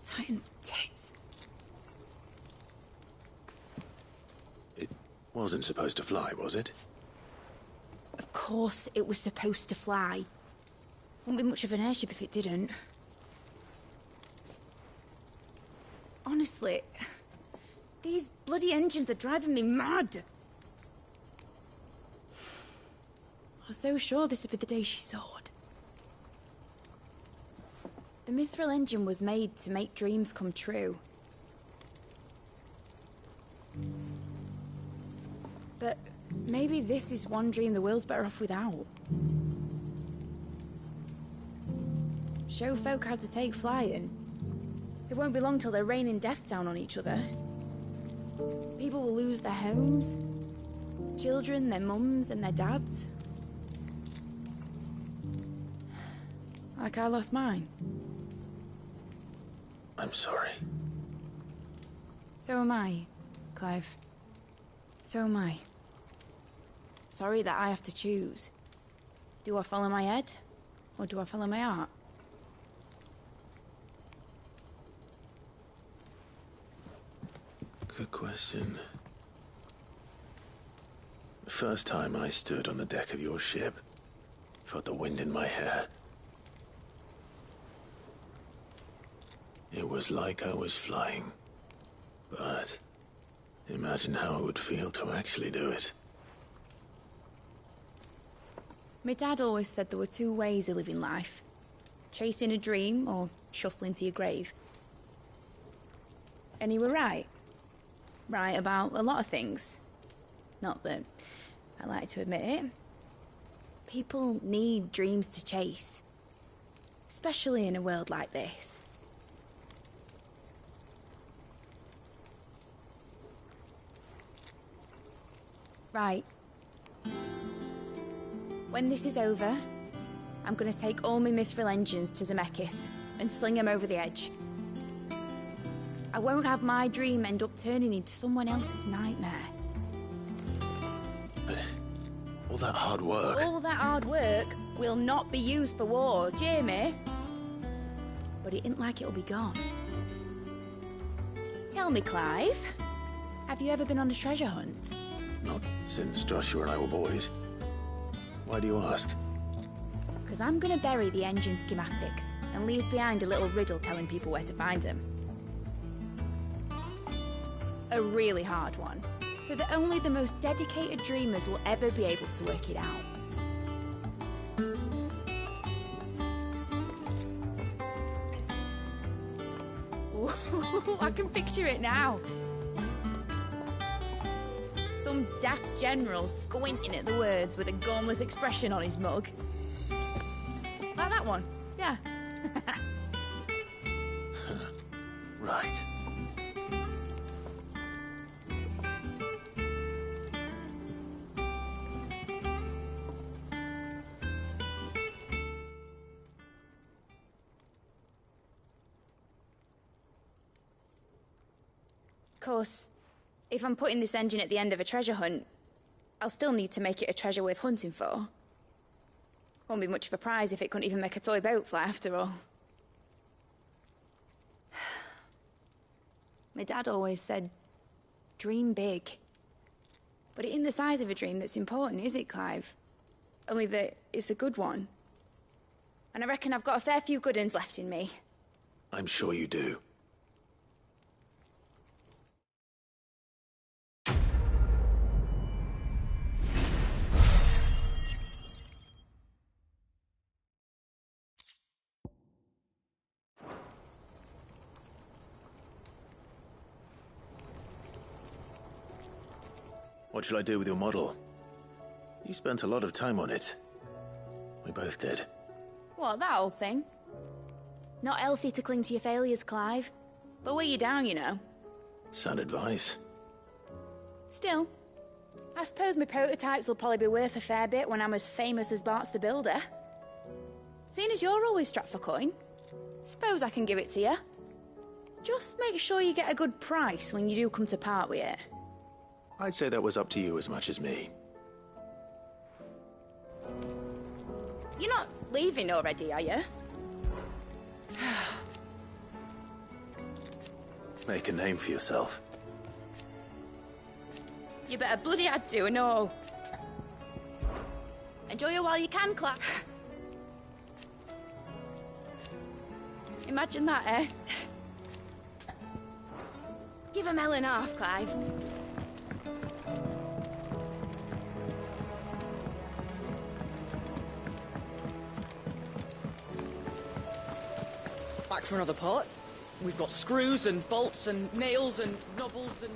Titan's tits. It wasn't supposed to fly, was it? Of course it was supposed to fly. Wouldn't be much of an airship if it didn't. Honestly, these bloody engines are driving me mad. I was so sure this would be the day she soared. The Mithril engine was made to make dreams come true. But maybe this is one dream the world's better off without. Show folk how to take flying. It won't be long till they're raining death down on each other. People will lose their homes, children, their mums and their dads. Like I lost mine. I'm sorry. So am I, Clive. So am I. Sorry that I have to choose. Do I follow my head, or do I follow my heart? Good question. The first time I stood on the deck of your ship, felt the wind in my hair. It was like I was flying. But imagine how it would feel to actually do it. My dad always said there were two ways of living life. chasing a dream or shuffling to your grave. And he were right. Right about a lot of things. Not that I like to admit it. People need dreams to chase. Especially in a world like this. Right. When this is over, I'm gonna take all my mithril engines to Zemeckis and sling them over the edge. I won't have my dream end up turning into someone else's nightmare. But all that hard work... All that hard work will not be used for war, Jamie. But it ain't like it'll be gone. Tell me, Clive, have you ever been on a treasure hunt? Not since Joshua and I were boys. Why do you ask? Because I'm gonna bury the engine schematics and leave behind a little riddle telling people where to find them. A really hard one, so that only the most dedicated dreamers will ever be able to work it out. Ooh, I can picture it now. Some daft general squinting at the words with a gormless expression on his mug. Like that one, yeah. Right. Of course, if I'm putting this engine at the end of a treasure hunt, I'll still need to make it a treasure worth hunting for. Won't be much of a prize if it couldn't even make a toy boat fly after all. My dad always said, dream big. But it ain't the size of a dream that's important, is it, Clive? Only that it's a good one. And I reckon I've got a fair few good uns left in me. I'm sure you do. What shall I do with your model? You spent a lot of time on it. We both did. What, that old thing? Not healthy to cling to your failures, Clive. They'll weigh you down, you know. Sound advice. Still, I suppose my prototypes will probably be worth a fair bit when I'm as famous as Bart's the Builder. Seeing as you're always strapped for coin, suppose I can give it to you. Just make sure you get a good price when you do come to part with it. I'd say that was up to you as much as me. You're not leaving already, are you? Make a name for yourself. You better bloody had to and all. Enjoy it while you can, Clive. Imagine that, eh? Give a melon half, Clive. Back for another part? We've got screws and bolts and nails and knobbles and...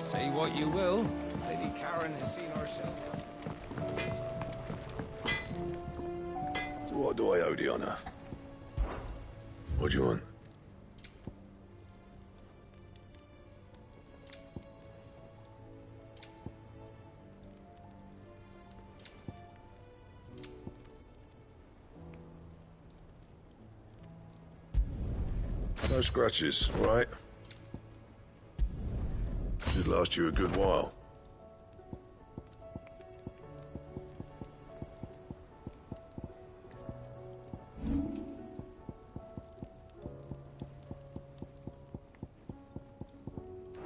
Say what you will, Lady Karen has seen herself. To what do I owe the honor? What do you want? No scratches, all right? Should last you a good while.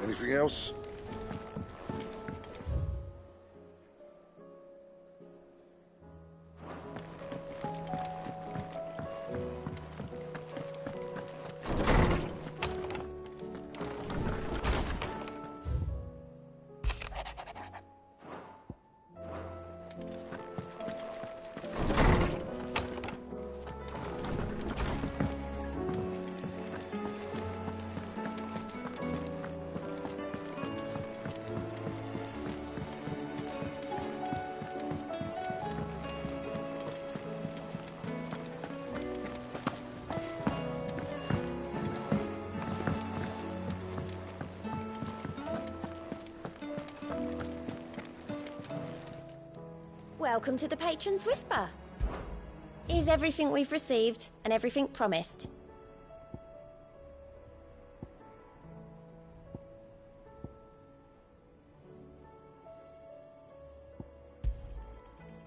Anything else? Welcome to the Patron's Whisper. Here's everything we've received and everything promised.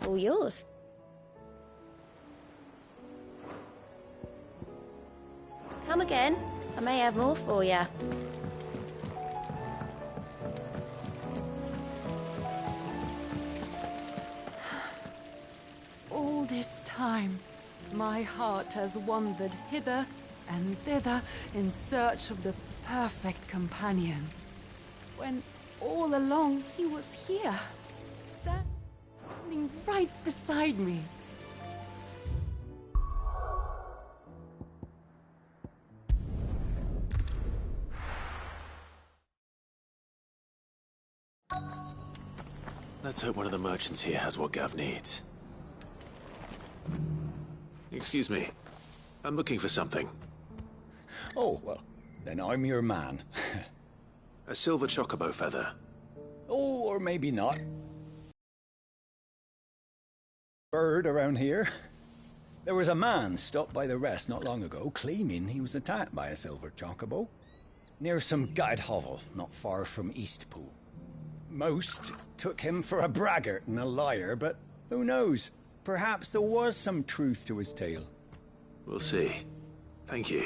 All yours. Come again. I may have more for you. All this time, my heart has wandered hither and thither in search of the perfect companion. When all along he was here, standing right beside me. Let's hope one of the merchants here has what Gav needs. Excuse me. I'm looking for something. Oh, well, then I'm your man. A silver chocobo feather. Oh, or maybe not. Bird around here. There was a man stopped by the rest not long ago, claiming he was attacked by a silver chocobo. Near some gutted hovel, not far from Eastpool. Most took him for a braggart and a liar, but who knows? Perhaps there was some truth to his tale. We'll see. Thank you.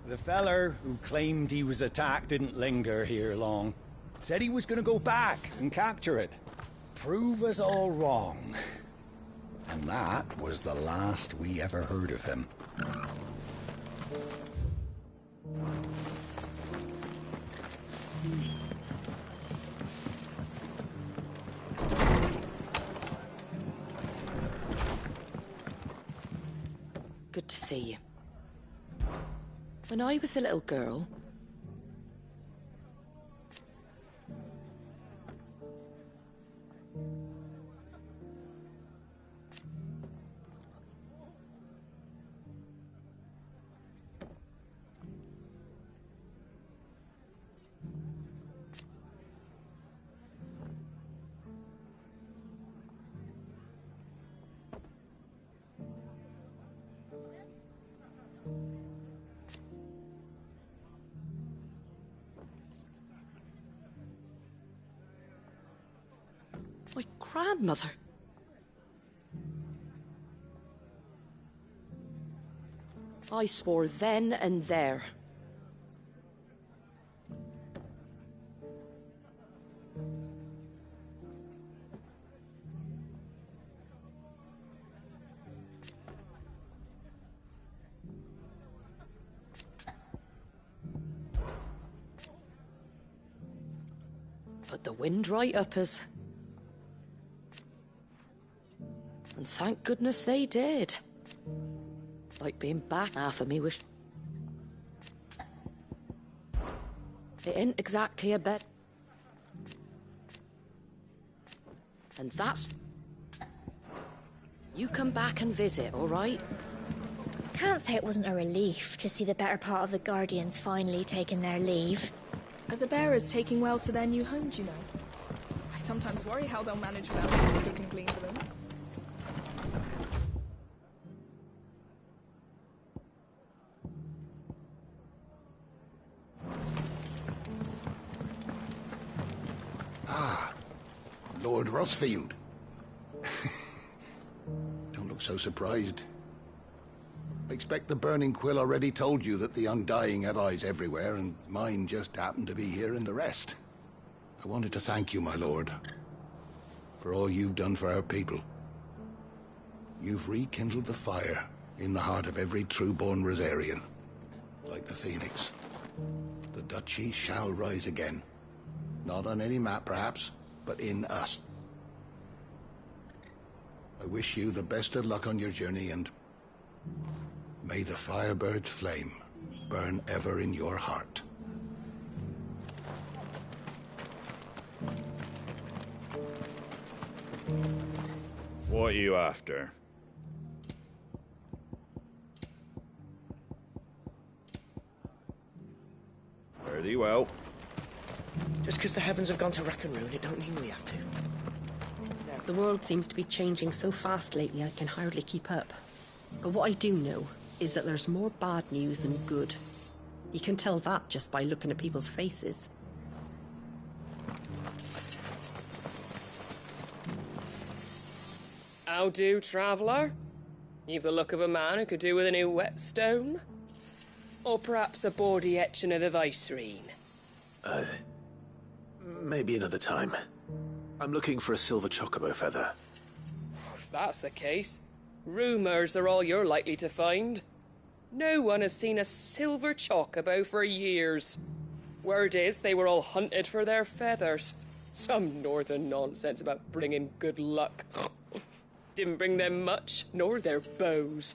The feller who claimed he was attacked didn't linger here long. Said he was gonna go back and capture it. Prove us all wrong. And that was the last we ever heard of him. Good to see you. When I was a little girl... My grandmother. I swore then and there. Put the wind right up us. And thank goodness they did. Like being back half of me wish. It ain't exactly a bed. And that's... You come back and visit, all right? Can't say it wasn't a relief to see the better part of the Guardians finally taking their leave. Are the bearers taking well to their new homes, you know? I sometimes worry how they'll manage without me to cook and clean for them. Ah, Lord Rossfield. Don't look so surprised. I expect the Burning Quill already told you that the Undying have eyes everywhere, and mine just happened to be here in the rest. I wanted to thank you, my lord, for all you've done for our people. You've rekindled the fire in the heart of every true-born Rosarian, like the Phoenix. The Duchy shall rise again. Not on any map, perhaps, but in us. I wish you the best of luck on your journey, and may the Firebird's flame burn ever in your heart. What are you after? Very well. Just because the heavens have gone to rack and ruin, it don't mean we have to. The world seems to be changing so fast lately I can hardly keep up. But what I do know is that there's more bad news than good. You can tell that just by looking at people's faces. How do, traveller? You've the look of a man who could do with a new whetstone. Or perhaps a bawdy etching of the Vicereine. Maybe another time. I'm looking for a silver chocobo feather. If that's the case, rumours are all you're likely to find. No one has seen a silver chocobo for years. Word is they were all hunted for their feathers. Some northern nonsense about bringing good luck. Didn't bring them much, nor their bows.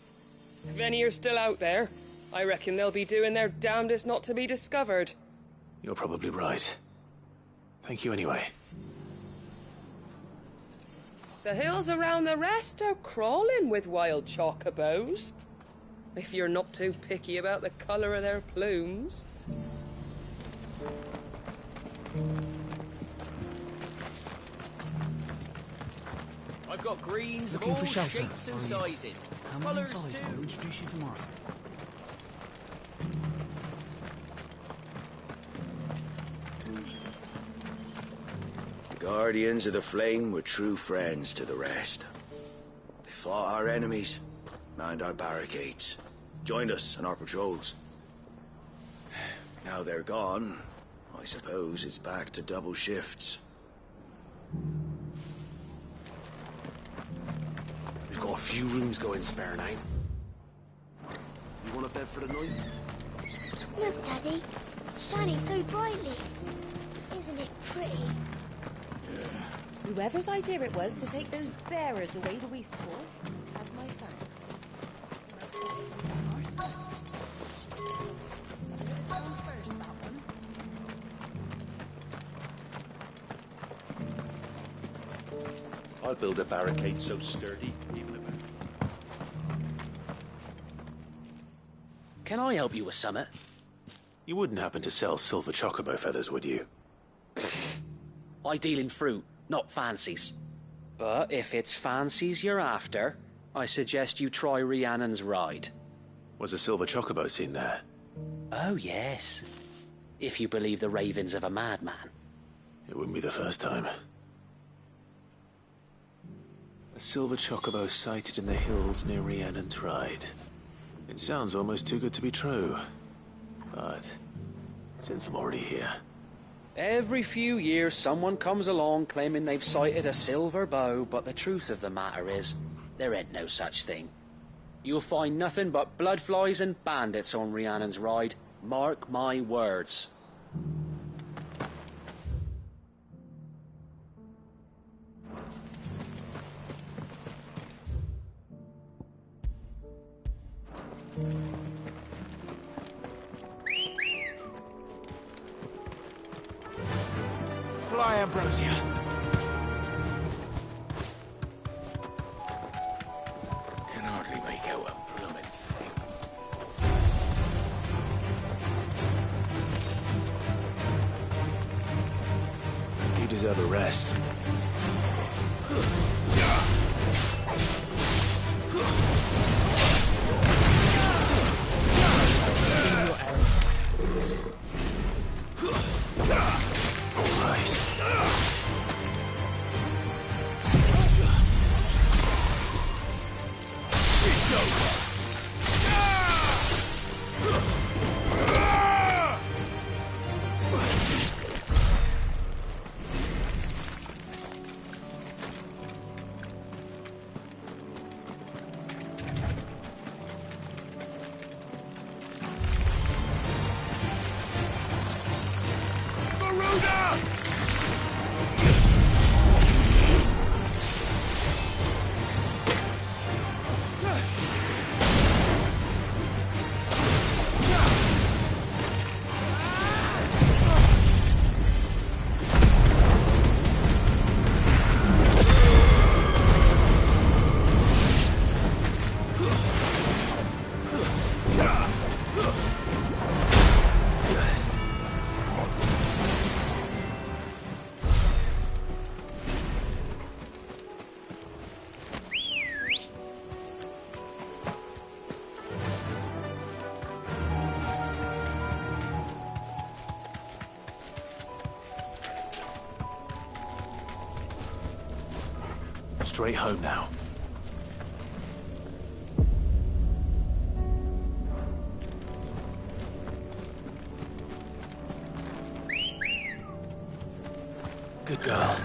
If any are still out there, I reckon they'll be doing their damnedest not to be discovered. You're probably right. Thank you anyway. The hills around the rest are crawling with wild chocobos. If you're not too picky about the colour of their plumes. I've got greens Looking of for all shelter, shapes and are you? sizes. Come Colours inside, too. I'll introduce you tomorrow. The Guardians of the Flame were true friends to the rest. They fought our enemies, manned our barricades, joined us on our patrols. Now they're gone, I suppose it's back to double shifts. We've got a few rooms going spare now. You want a bed for the night? Look, Daddy. Shining so brightly. Isn't it pretty? Whoever's idea it was to take those bearers away to Eastport has my thanks. I'll build a barricade so sturdy, even a... Can I help you with summit? You wouldn't happen to sell silver chocobo feathers, would you? I deal in fruit, not fancies. But if it's fancies you're after, I suggest you try Rhiannon's ride. Was a silver chocobo seen there? Oh, yes. If you believe the ravings of a madman. It wouldn't be the first time. A silver chocobo sighted in the hills near Rhiannon's ride. It sounds almost too good to be true. But since I'm already here... Every few years someone comes along claiming they've sighted a silver bow, but the truth of the matter is, there ain't no such thing. You'll find nothing but bloodflies and bandits on Rhiannon's ride. Mark my words. Fly, Ambrosia. Can hardly make out a blooming thing. You deserve a rest. straight home now. Good girl.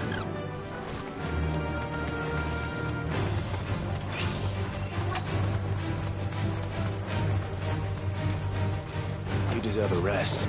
You deserve a rest.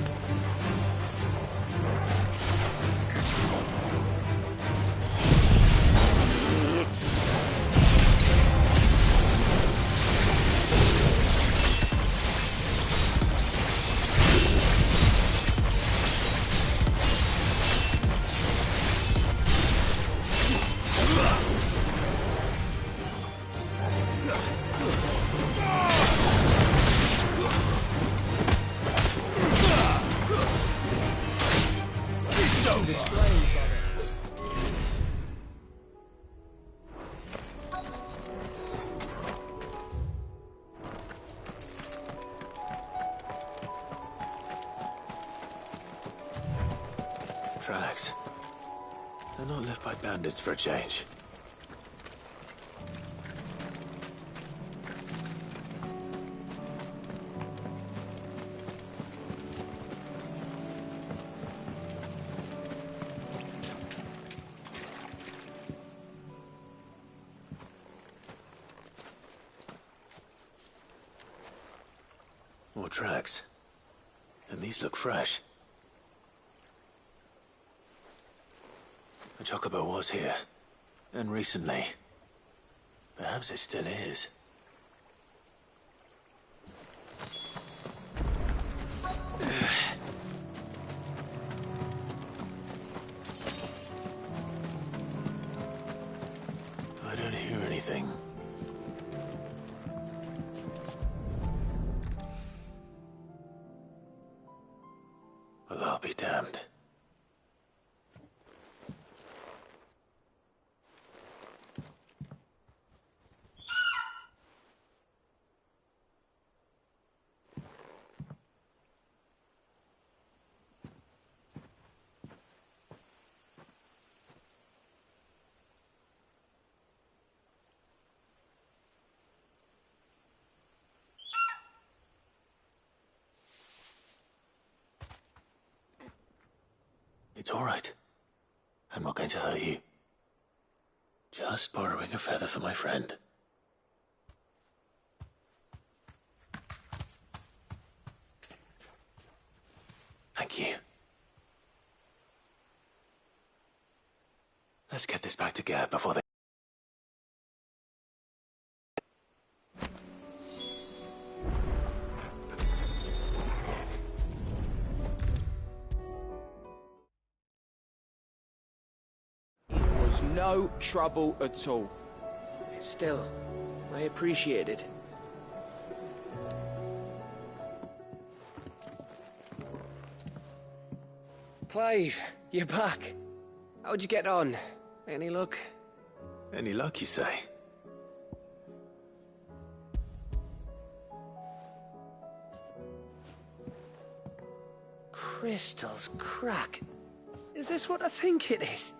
Tracks. They're not left by bandits for a change. More tracks. And these look fresh. The Chocobo was here. And recently. Perhaps it still is. I don't hear anything. Well, I'll be damned. It's all right. I'm not going to hurt you. Just borrowing a feather for my friend. Thank you. Let's get this back to Gav before they... No trouble at all. Still, I appreciate it. Clive, you're back. How'd you get on? Any luck? Any luck, you say? Crystal's crack. Is this what I think it is?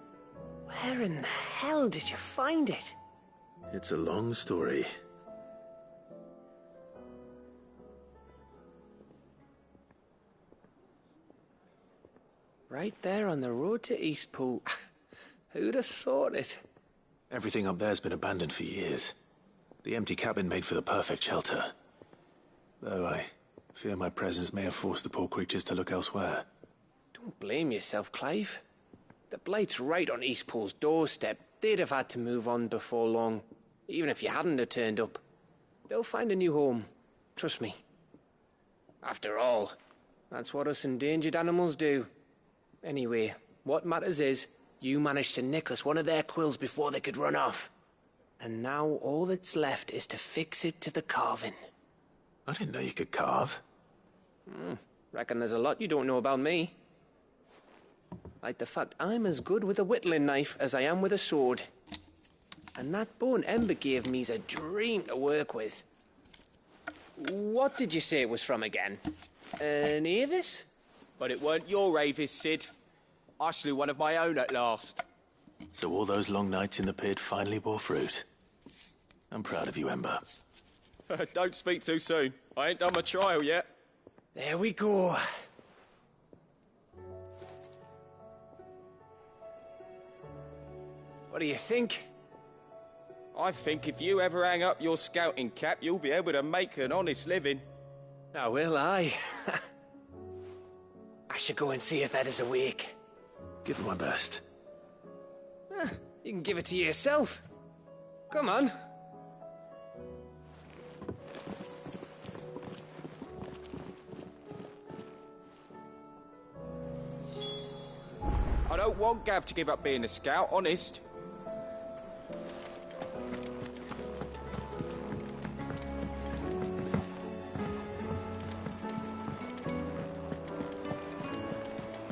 Where in the hell did you find it? It's a long story. Right there on the road to Eastpool. Who'd have thought it? Everything up there's been abandoned for years. The empty cabin made for the perfect shelter. Though I fear my presence may have forced the poor creatures to look elsewhere. Don't blame yourself, Clive. The Blight's right on Eastpool's doorstep. They'd have had to move on before long, even if you hadn't have turned up. They'll find a new home. Trust me. After all, that's what us endangered animals do. Anyway, what matters is, you managed to nick us one of their quills before they could run off. And now all that's left is to fix it to the carving. I didn't know you could carve. Reckon there's a lot you don't know about me. Like the fact I'm as good with a whittling knife as I am with a sword. And that bone Ember gave me's a dream to work with. What did you say it was from again? An Avis? But it weren't your Avis, Sid. I slew one of my own at last. So all those long nights in the pit finally bore fruit. I'm proud of you, Ember. Don't speak too soon. I ain't done my trial yet. There we go. What do you think? I think if you ever hang up your scouting cap, you'll be able to make an honest living. Oh, will I? I should go and see if Ed is awake. Give it my best. You can give it to yourself. Come on. I don't want Gav to give up being a scout, honest.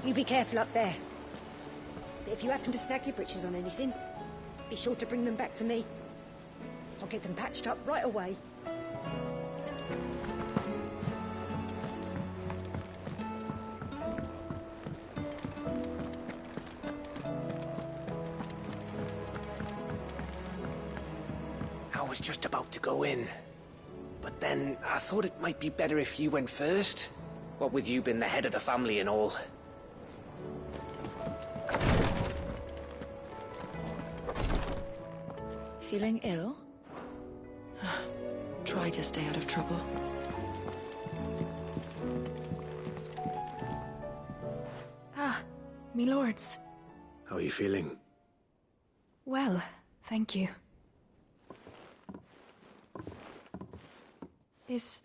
You be careful up there. But if you happen to snag your britches on anything, be sure to bring them back to me. I'll get them patched up right away. I was just about to go in. But then I thought it might be better if you went first. What with you being the head of the family and all. Feeling ill? Try to stay out of trouble. Ah, me lords. How are you feeling? Well, thank you. Is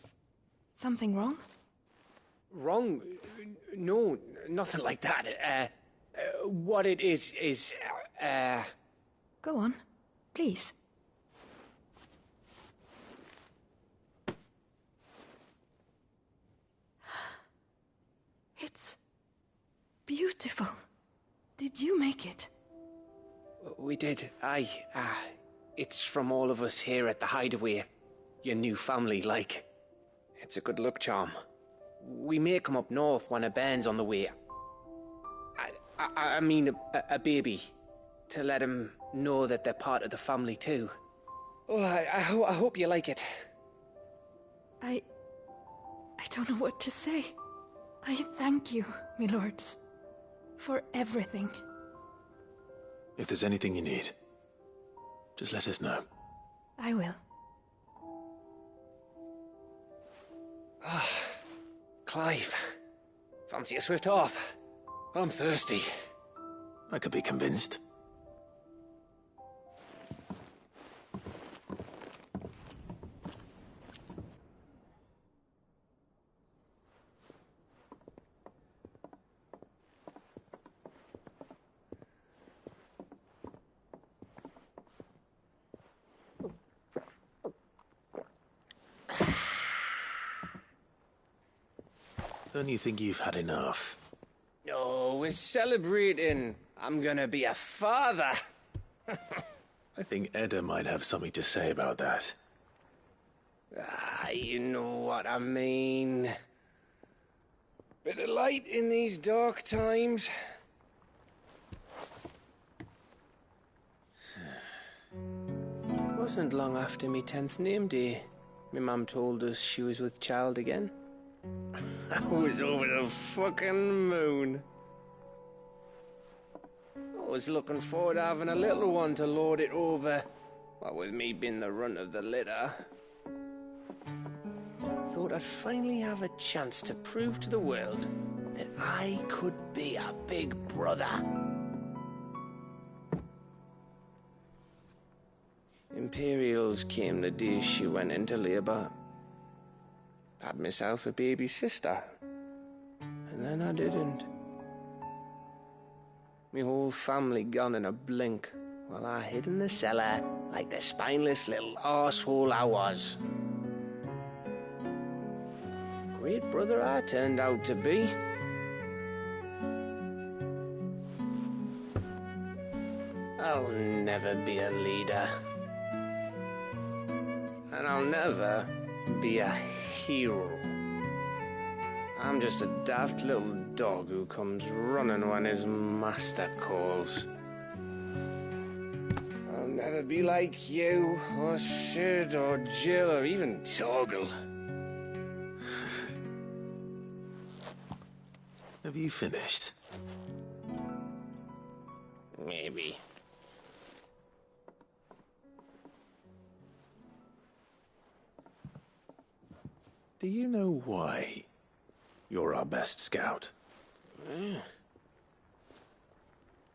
something wrong? Wrong? No, nothing like that. What it is, Go on, please. It's beautiful. Did you make it? We did. Aye. It's from all of us here at the Hideaway. Your new family, like. It's a good luck charm. We may come up north when a band's on the way. I mean a baby. To let him know that they're part of the family too. Oh, I hope you like it. I don't know what to say. I thank you, my lords, for everything. If there's anything you need, just let us know. I will. Clive, fancy a swift off? I'm thirsty. I could be convinced. Don't you think you've had enough? No, we're celebrating. I'm gonna be a father. I think Edda might have something to say about that. You know what I mean. Bit of light in these dark times. Wasn't long after me 10th name day. My mum told us she was with child again. I was over the fucking moon. I was looking forward to having a little one to lord it over. What with me being the runt of the litter. Thought I'd finally have a chance to prove to the world that I could be a big brother. Imperials came the day she went into labour. Had myself a baby sister. And then I didn't. Me whole family gone in a blink, while I hid in the cellar like the spineless little arsehole I was. Great brother I turned out to be. I'll never be a leader. And I'll never be a hero. I'm just a daft little dog who comes running when his master calls. never be like you, or Sid, or Jill, or even Torgal. Have you finished? Maybe. Do you know why you're our best scout?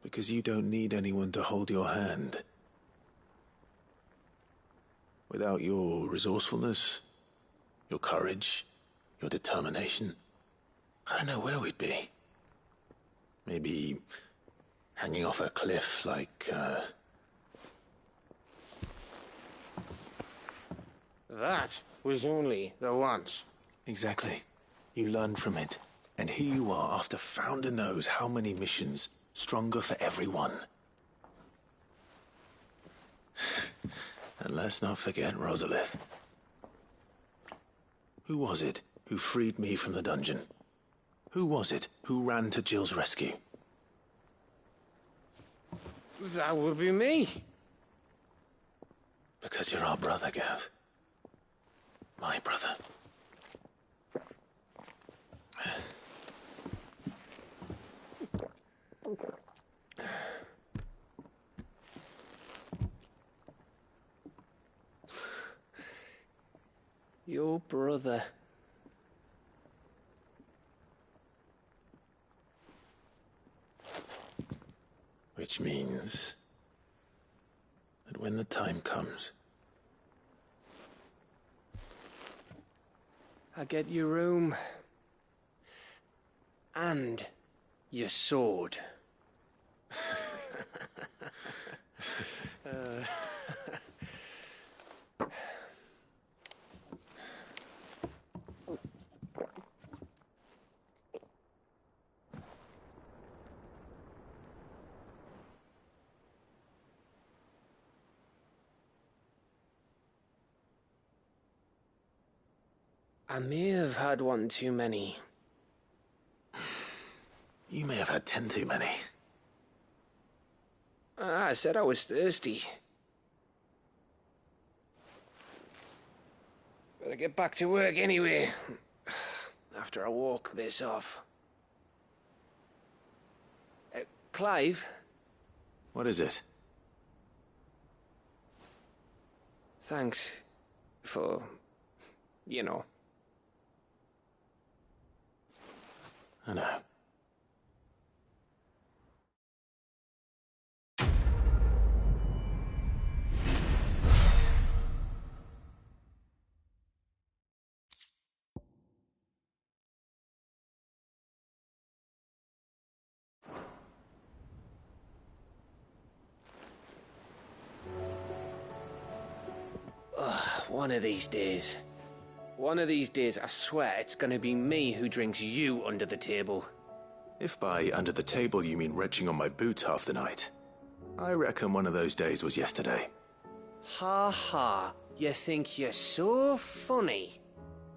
Because you don't need anyone to hold your hand. Without your resourcefulness, your courage, your determination, I don't know where we'd be. Maybe hanging off a cliff like, That was only the once. Exactly. You learned from it. And here you are, after Founder knows how many missions, stronger for everyone. And let's not forget Rosalith. Who was it who freed me from the dungeon? Who was it who ran to Jill's rescue? That would be me. Because you're our brother, Gav. My brother. Your brother. Which means that when the time comes, I get your room. And your sword. I may have had one too many. you may have had 10 too many. I said I was thirsty. Better get back to work anyway. After I walk this off. Clive? What is it? Thanks for, you know. I know. One of these days. One of these days, I swear, it's gonna be me who drinks you under the table. If by under the table you mean retching on my boots half the night, I reckon one of those days was yesterday. Ha ha, you think you're so funny.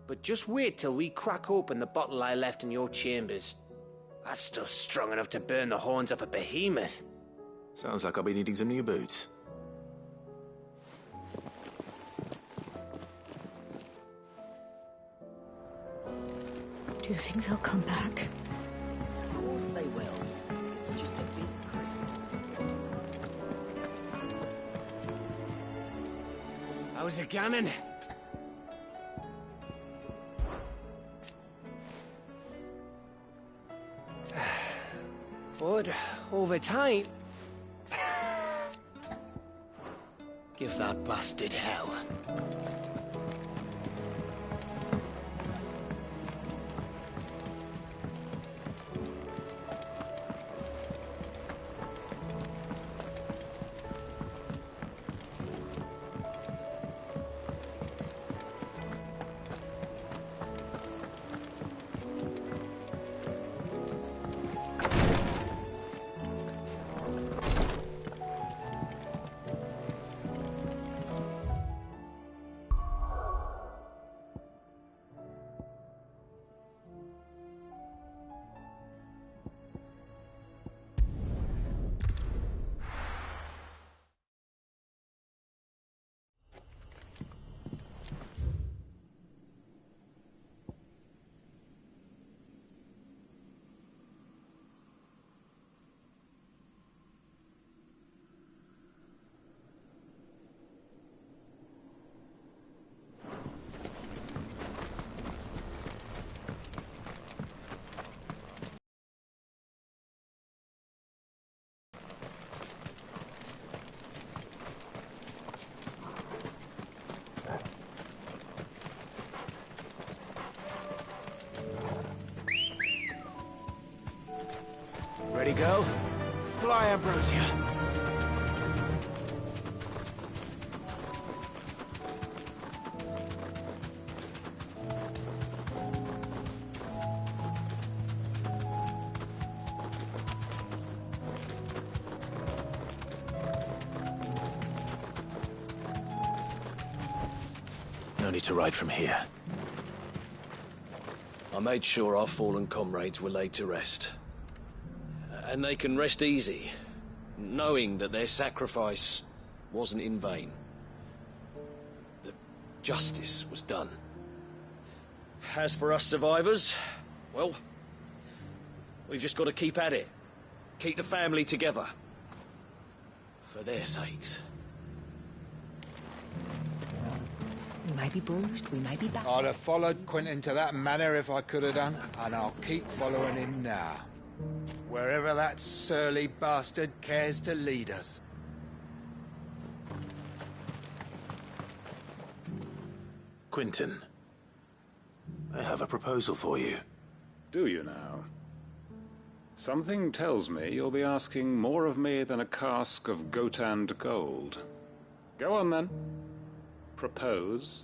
But just wait till we crack open the bottle I left in your chambers. That stuff's strong enough to burn the horns off a behemoth. Sounds like I'll be needing some new boots. Do you think they'll come back? Of course they will. It's just a big crystal. How's it going? But over time... Give that bastard hell. Ready, girl? Fly, Ambrosia. No need to ride from here. I made sure our fallen comrades were laid to rest. And they can rest easy, knowing that their sacrifice wasn't in vain. That justice was done. As for us survivors, well, we've just got to keep at it. Keep the family together. For their sakes. We may be bruised, we may be battered. I'd have followed Quentin to that manor if I could have done, and I'll keep following him now. Wherever that surly bastard cares to lead us. Quentin, I have a proposal for you. Do you now? Something tells me you'll be asking more of me than a cask of Gotand gold. Go on, then. Propose.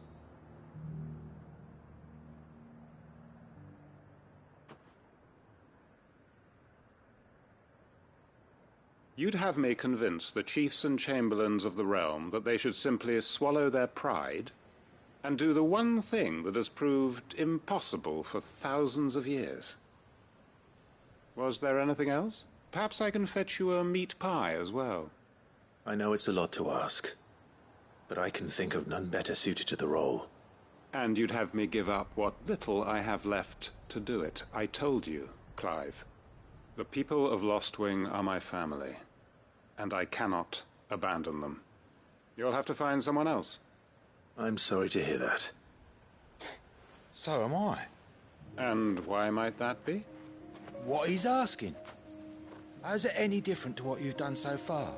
You'd have me convince the chiefs and chamberlains of the realm that they should simply swallow their pride and do the one thing that has proved impossible for thousands of years. Was there anything else? Perhaps I can fetch you a meat pie as well. I know it's a lot to ask, but I can think of none better suited to the role. And you'd have me give up what little I have left to do it. I told you, Clive. The people of Lostwing are my family, and I cannot abandon them. You'll have to find someone else. I'm sorry to hear that. So am I. And why might that be? What he's asking. How's it any different to what you've done so far?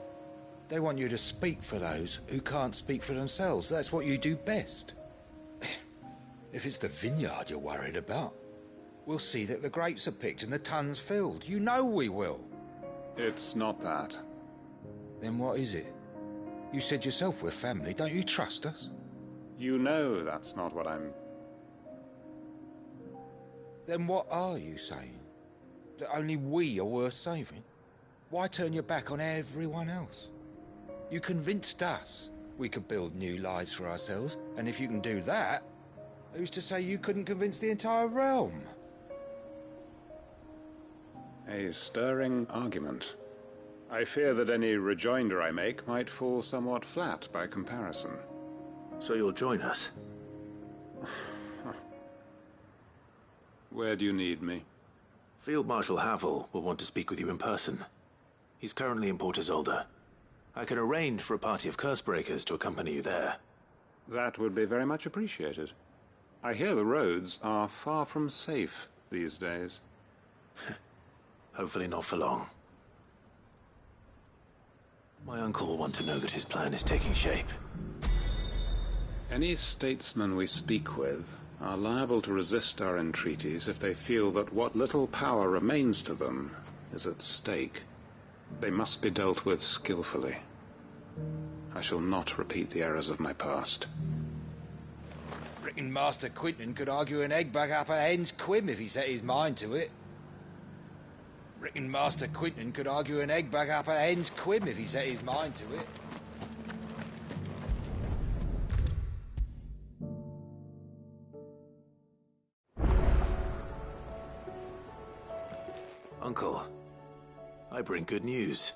They want you to speak for those who can't speak for themselves. That's what you do best. If it's the vineyard you're worried about, we'll see that the grapes are picked and the tons filled. You know we will. It's not that. Then what is it? You said yourself we're family. Don't you trust us? You know that's not what I'm... Then what are you saying? That only we are worth saving? Why turn your back on everyone else? You convinced us we could build new lives for ourselves, and if you can do that, who's to say you couldn't convince the entire realm? A stirring argument. I fear that any rejoinder I make might fall somewhat flat by comparison. So you'll join us? Where do you need me? Field Marshal Havel will want to speak with you in person. He's currently in Port Isolde. I can arrange for a party of Cursebreakers to accompany you there. That would be very much appreciated. I hear the roads are far from safe these days. Hopefully not for long. My uncle will want to know that his plan is taking shape. Any statesmen we speak with are liable to resist our entreaties if they feel that what little power remains to them is at stake. They must be dealt with skillfully. I shall not repeat the errors of my past. Reckon Master Quentin could argue an egg back up a hen's quim if he set his mind to it. Reckon Master Quentin could argue an egg back up a hen's quim if he set his mind to it. Uncle, I bring good news.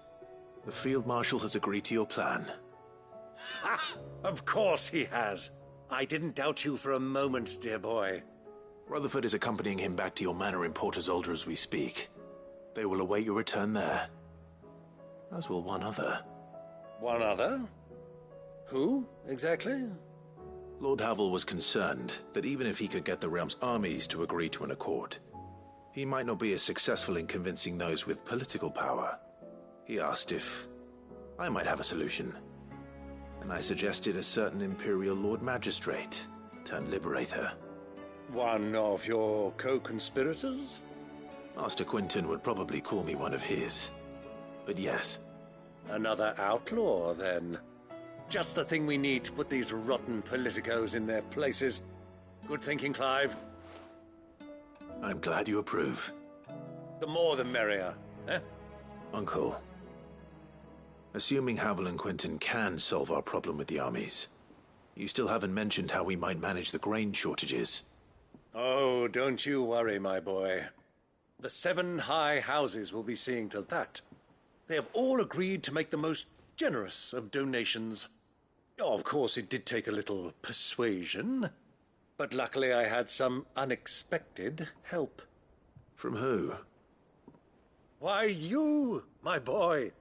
The Field Marshal has agreed to your plan. Ha! Of course he has. I didn't doubt you for a moment, dear boy. Rutherford is accompanying him back to your manor in Port Isolde as we speak. They will await your return there. As will one other. One other? Who, exactly? Lord Havel was concerned that even if he could get the realm's armies to agree to an accord, he might not be as successful in convincing those with political power. He asked if I might have a solution, and I suggested a certain Imperial Lord Magistrate turned Liberator. One of your co-conspirators? Master Quinton would probably call me one of his. But yes. Another outlaw, then. Just the thing we need to put these rotten politicos in their places. Good thinking, Clive. I'm glad you approve. The more the merrier, eh? Uncle, assuming Havel and Quinton can solve our problem with the armies, you still haven't mentioned how we might manage the grain shortages. Oh, don't you worry, my boy. The 7 high houses will be seeing to that. They have all agreed to make the most generous of donations. Oh, of course, it did take a little persuasion, but luckily I had some unexpected help. From who? Why, you, my boy.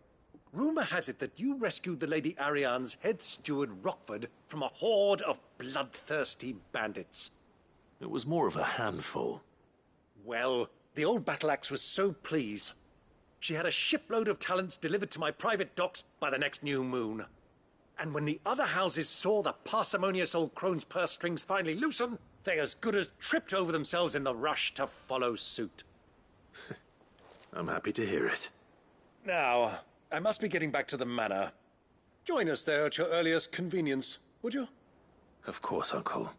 Rumor has it that you rescued the Lady Ariane's head steward Rockford from a horde of bloodthirsty bandits. It was more of a handful. Well, the old battle axe was so pleased. She had a shipload of talents delivered to my private docks by the next new moon. And when the other houses saw the parsimonious old crone's purse strings finally loosen, they as good as tripped over themselves in the rush to follow suit. I'm happy to hear it. Now, I must be getting back to the manor. Join us there at your earliest convenience, would you? Of course, Uncle.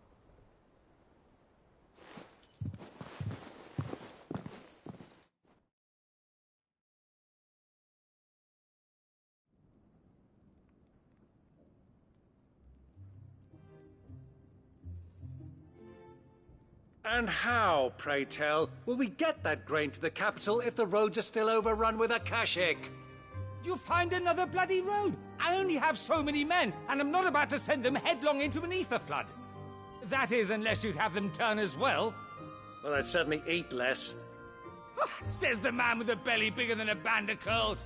And how, pray tell, will we get that grain to the capital if the roads are still overrun with Akashic? You'll find another bloody road. I only have so many men, and I'm not about to send them headlong into an ether flood. That is, unless you'd have them turn as well. Well, I'd certainly eat less. Says the man with a belly bigger than a band of curls.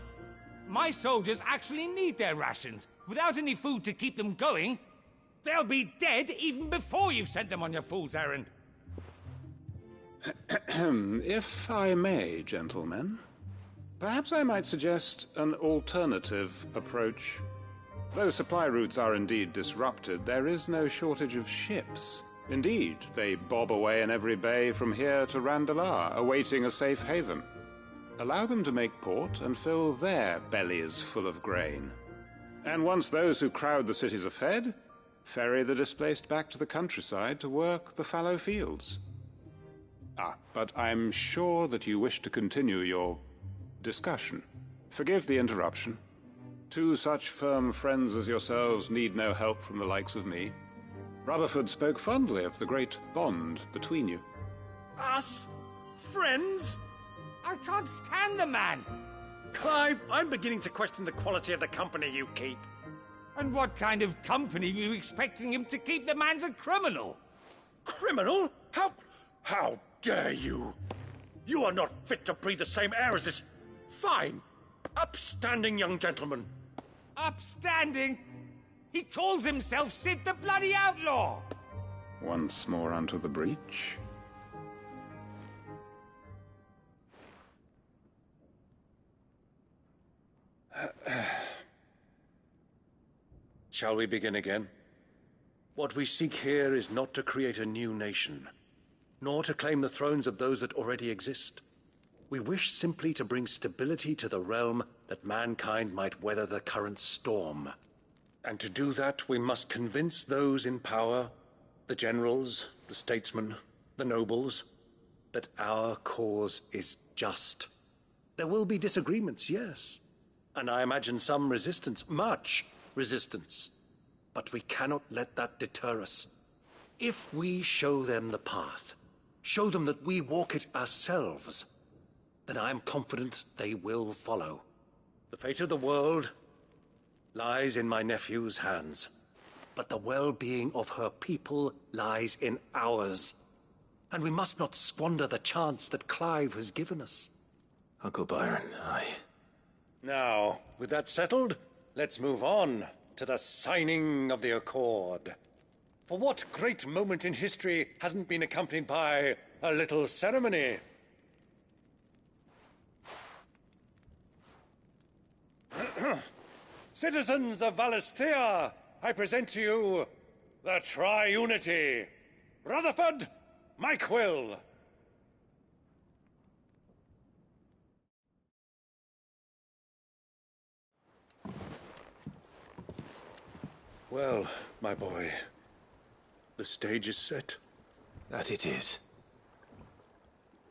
My soldiers actually need their rations. Without any food to keep them going, they'll be dead even before you've sent them on your fool's errand. If I may, gentlemen, perhaps I might suggest an alternative approach. Though supply routes are indeed disrupted, there is no shortage of ships. Indeed, they bob away in every bay from here to Randalar, awaiting a safe haven. Allow them to make port and fill their bellies full of grain. And once those who crowd the cities are fed, ferry the displaced back to the countryside to work the fallow fields. But I'm sure that you wish to continue your discussion. Forgive the interruption. 2 such firm friends as yourselves need no help from the likes of me. Rutherford spoke fondly of the great bond between you. Us? Friends? I can't stand the man! Clive, I'm beginning to question the quality of the company you keep. And what kind of company were you expecting him to keep? The man's a criminal! Criminal? How dare you? You are not fit to breathe the same air as this fine, upstanding young gentleman. Upstanding? He calls himself Sid the Bloody Outlaw! Once more onto the breach. Shall we begin again? What we seek here is not to create a new nation, nor to claim the thrones of those that already exist. We wish simply to bring stability to the realm that mankind might weather the current storm. And to do that, we must convince those in power, the generals, the statesmen, the nobles, that our cause is just. There will be disagreements, yes, and I imagine some resistance, much resistance. But we cannot let that deter us. If we show them the path, show them that we walk it ourselves, then I am confident they will follow. The fate of the world lies in my nephew's hands, but the well-being of her people lies in ours. And we must not squander the chance that Clive has given us. Uncle Byron, Now, with that settled, let's move on to the signing of the Accord. For what great moment in history hasn't been accompanied by a little ceremony? Citizens of Valisthea, I present to you the Triunity. Rutherford, Mike Will. Well, my boy, the stage is set. That it is.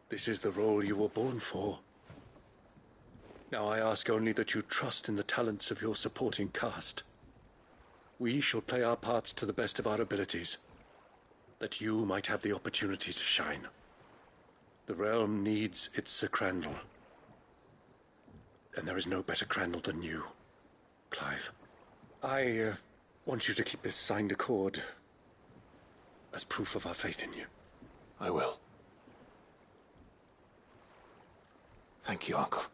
This is the role you were born for. Now I ask only that you trust in the talents of your supporting cast. We shall play our parts to the best of our abilities, that you might have the opportunity to shine. The realm needs its Sir Crandall. And there is no better Crandall than you, Clive. I want you to keep this signed accord as proof of our faith in you. I will. Thank you, Uncle.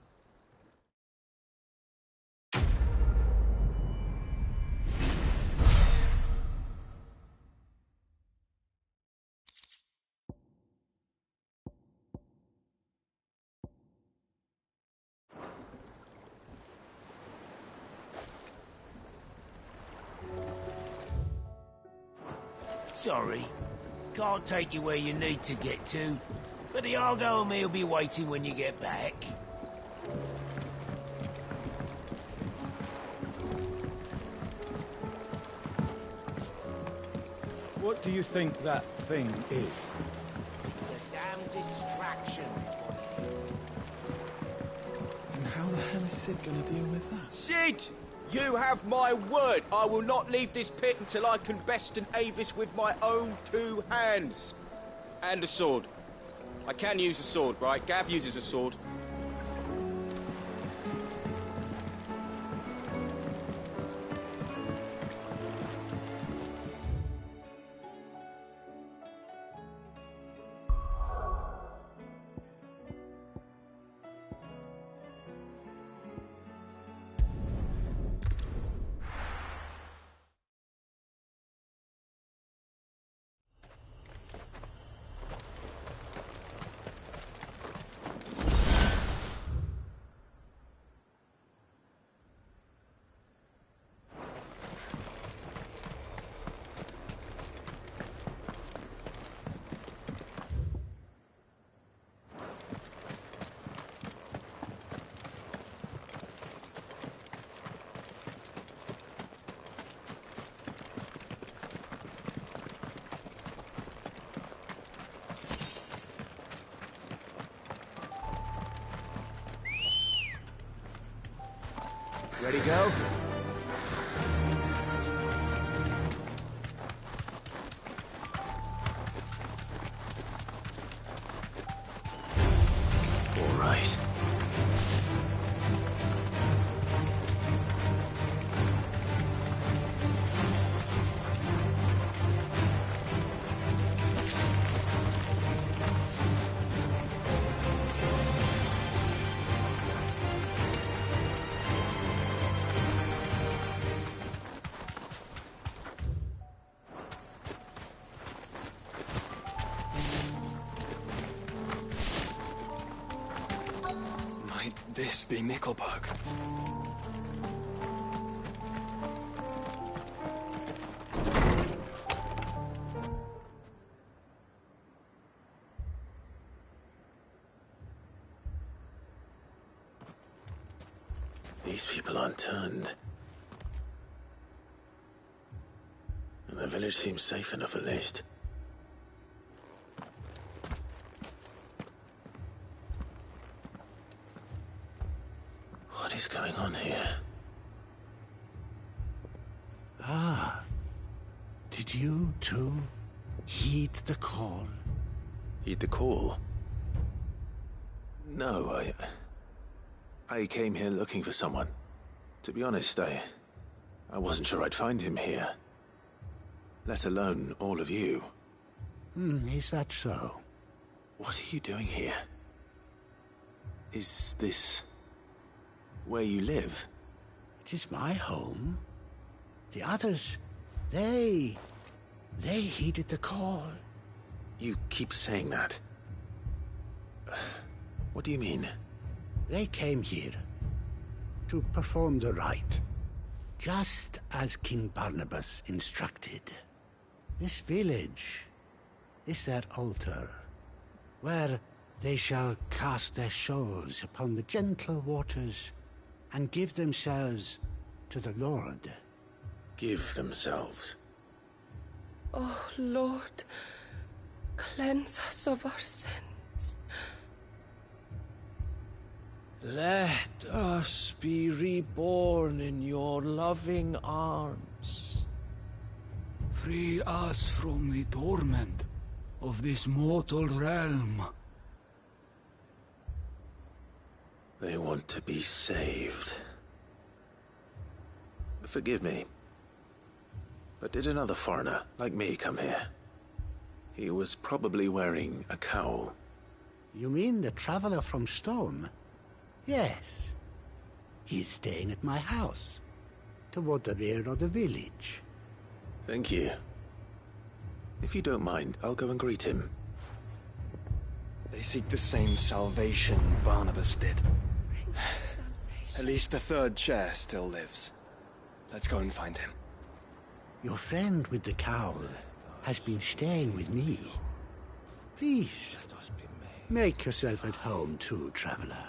Sorry, can't take you where you need to get to, but the Argo and me will be waiting when you get back. What do you think that thing is? It's a damn distraction, is what it is. And how the hell is Sid gonna deal with that? Sid! You have my word. I will not leave this pit until I can besten Avis with my own 2 hands. And a sword. I can use a sword, right? Gav uses a sword. Ready, go? All right. Might this be Nickelbug? These people aren't turned. And the village seems safe enough at least. What is going on here? Ah. Did you, too, heed the call? Heed the call? No, I came here looking for someone. To be honest, I wasn't sure I'd find him here. Let alone all of you. Is that so? What are you doing here? Is this where you live? It is my home. The others, they heeded the call. You keep saying that. What do you mean? They came here to perform the rite, just as King Barnabas instructed. This village is their altar, where they shall cast their souls upon the gentle waters and give themselves to the Lord. give themselves. Oh, Lord, cleanse us of our sins. Let us be reborn in your loving arms. Free us from the torment of this mortal realm. They want to be saved. Forgive me, but did another foreigner like me come here? He was probably wearing a cowl. You mean the traveler from Storm? Yes. He's staying at my house, toward the rear of the village. Thank you. If you don't mind, I'll go and greet him. They seek the same salvation Barnabas did. At least the third chair still lives. Let's go and find him. Your friend with the cowl has been staying with me. Please, make yourself at home too, traveler.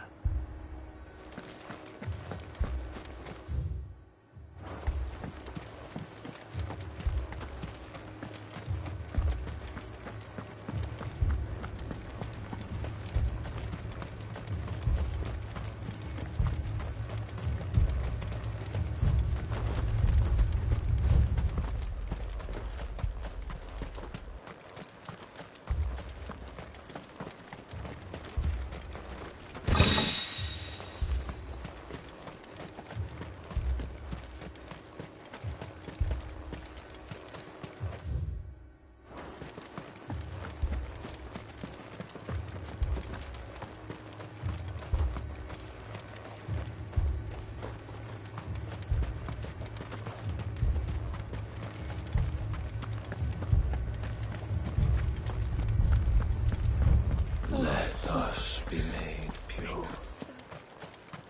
Let us be made pure.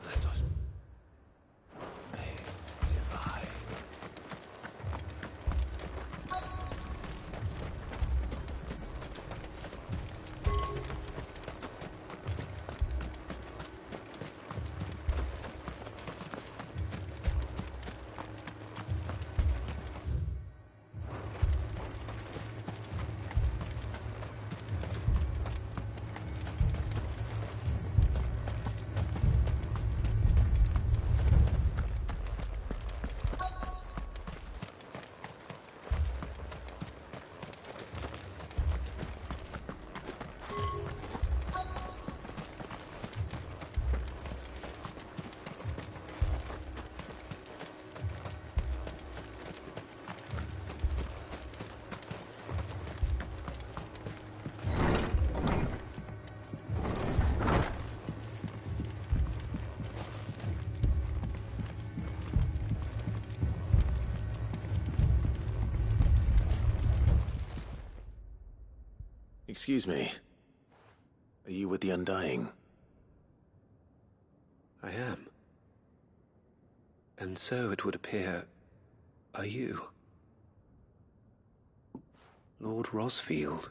Let us be made divine. Excuse me. Are you with the Undying? I am. And so it would appear, are you? Lord Rosfield,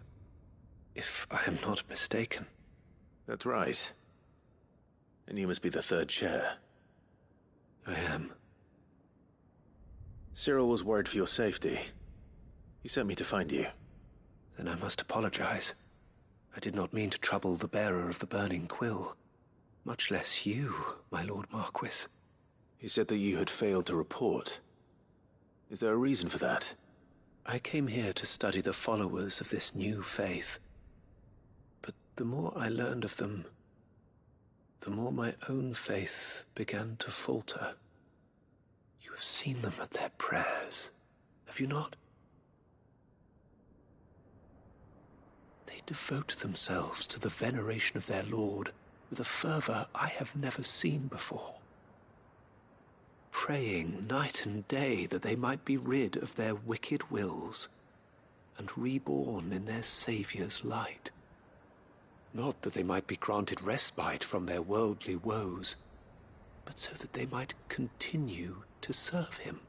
if I am not mistaken. That's right. And you must be the third chair. I am. Cyril was worried for your safety. He sent me to find you. Then I must apologize. I did not mean to trouble the bearer of the burning quill. Much less you, my Lord Marquis. He said that you had failed to report. Is there a reason for that? I came here to study the followers of this new faith. But the more I learned of them, the more my own faith began to falter. You have seen them at their prayers, have you not? They devote themselves to the veneration of their Lord with a fervor I have never seen before. Praying night and day that they might be rid of their wicked wills and reborn in their Saviour's light. Not that they might be granted respite from their worldly woes, but so that they might continue to serve him.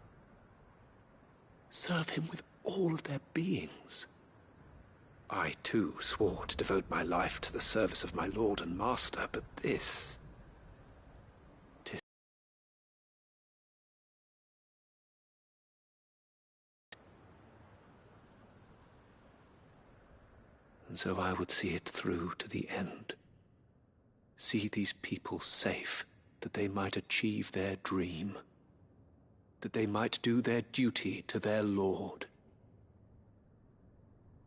Serve him with all of their beings. I, too, swore to devote my life to the service of my Lord and Master, but this... And so I would see it through to the end. See these people safe, that they might achieve their dream. That they might do their duty to their lord.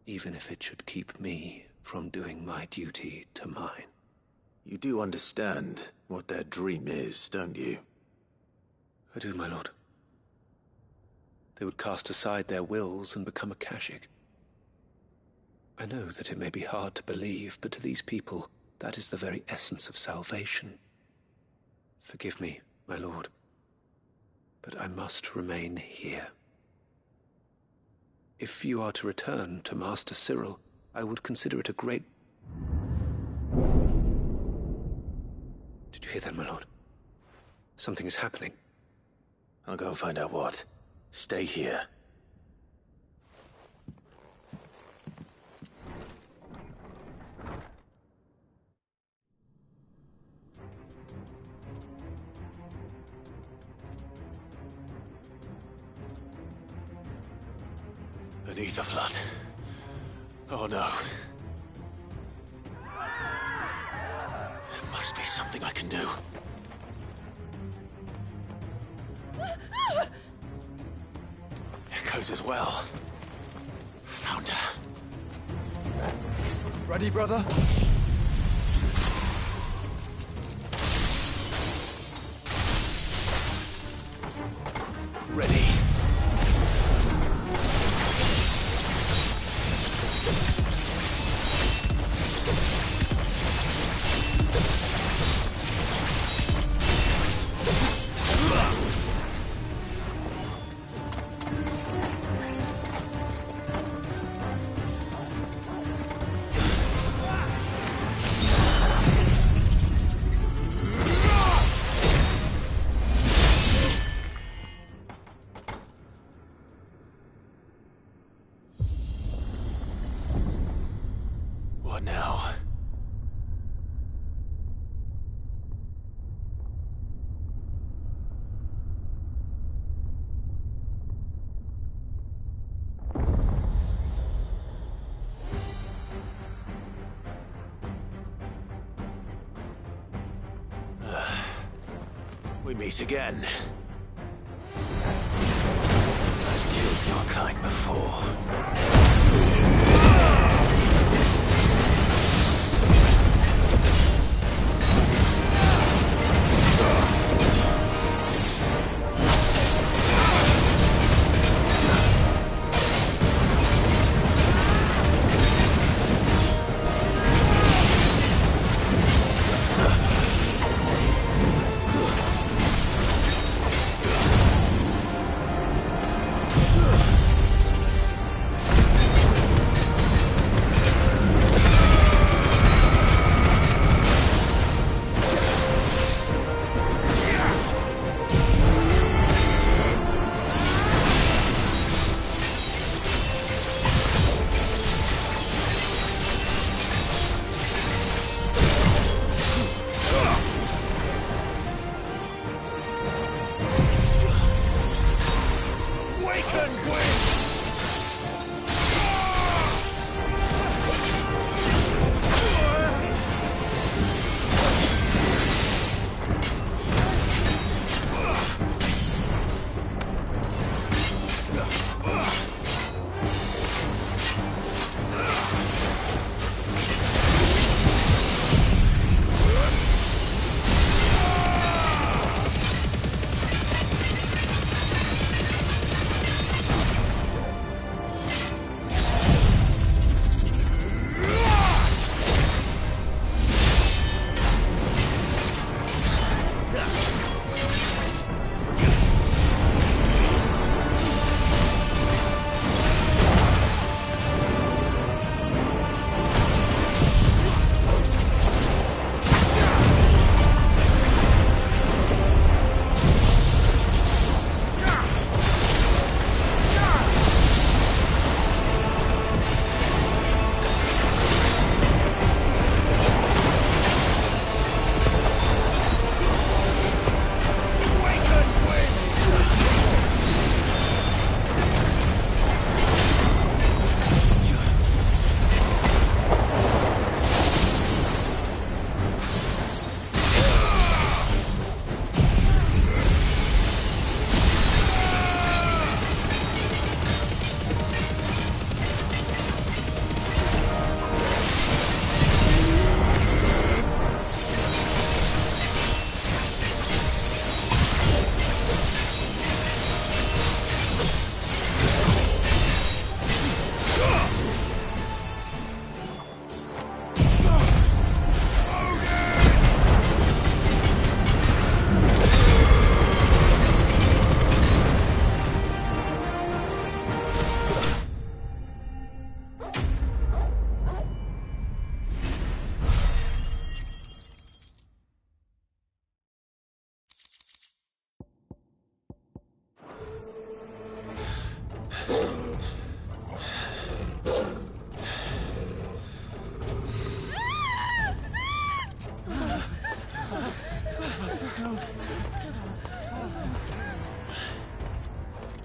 Even if it should keep me from doing my duty to mine. You do understand what their dream is, don't you? I do, my lord. They would cast aside their wills and become a Kashik. I know that it may be hard to believe, but to these people, that is the very essence of salvation. Forgive me, my lord, but I must remain here. If you are to return to Master Cyril, I would consider it a great... Did you hear that, my lord? Something is happening. I'll go and find out what. Stay here. An ether flood. Oh no. There must be something I can do. Echoes as well. Found her. Ready, brother? Ready. What now? We meet again. I've killed your kind before.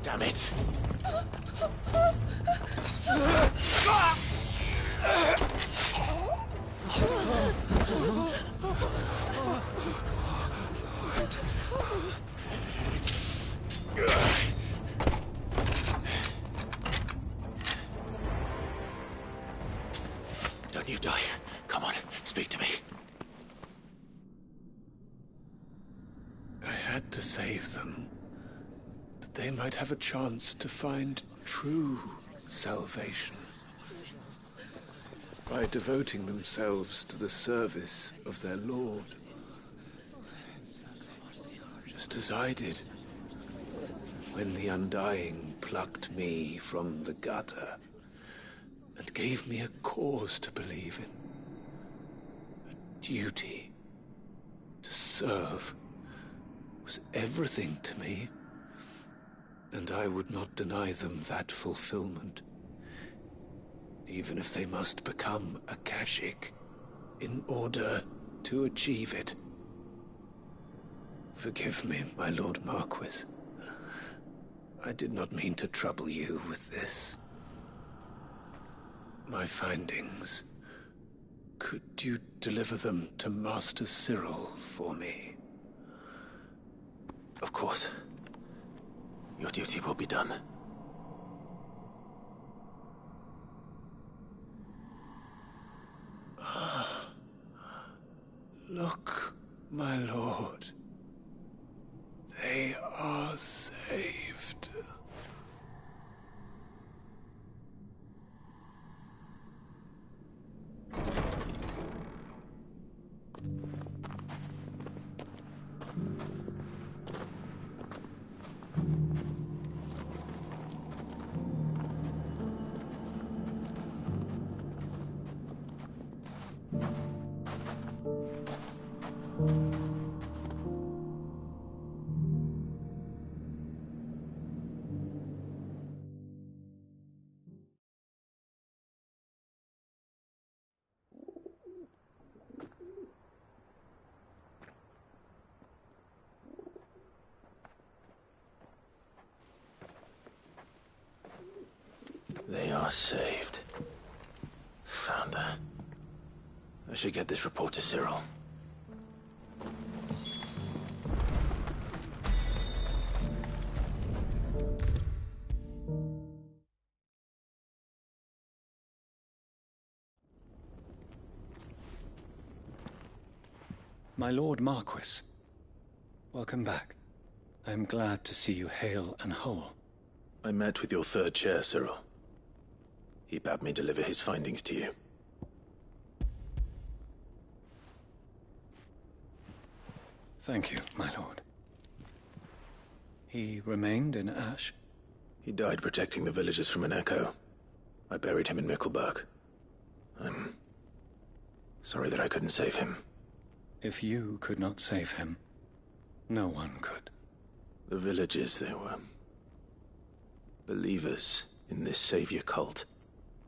Damn it. Don't you die. Come on, speak to me. I had to save them, that they might have a chance to find true salvation. By devoting themselves to the service of their Lord. Just as I did when the Undying plucked me from the gutter and gave me a cause to believe in. A duty to serve was everything to me, and I would not deny them that fulfillment, even if they must become a Kashik in order to achieve it. Forgive me, my Lord Marquis. I did not mean to trouble you with this. My findings. Could you deliver them to Master Cyril for me? Of course. Your duty will be done. Look, my lord. They are saved. They are saved. Founder. I should get this report to Cyril. My Lord Marquis, welcome back. I am glad to see you hale and whole. I met with your third chair, Cyril. He bade me deliver his findings to you. Thank you, my lord. He remained in Ash? He died protecting the villagers from an echo. I buried him in Mickleburg. I'm sorry that I couldn't save him. If you could not save him, no one could. The villagers, they were believers in this savior cult.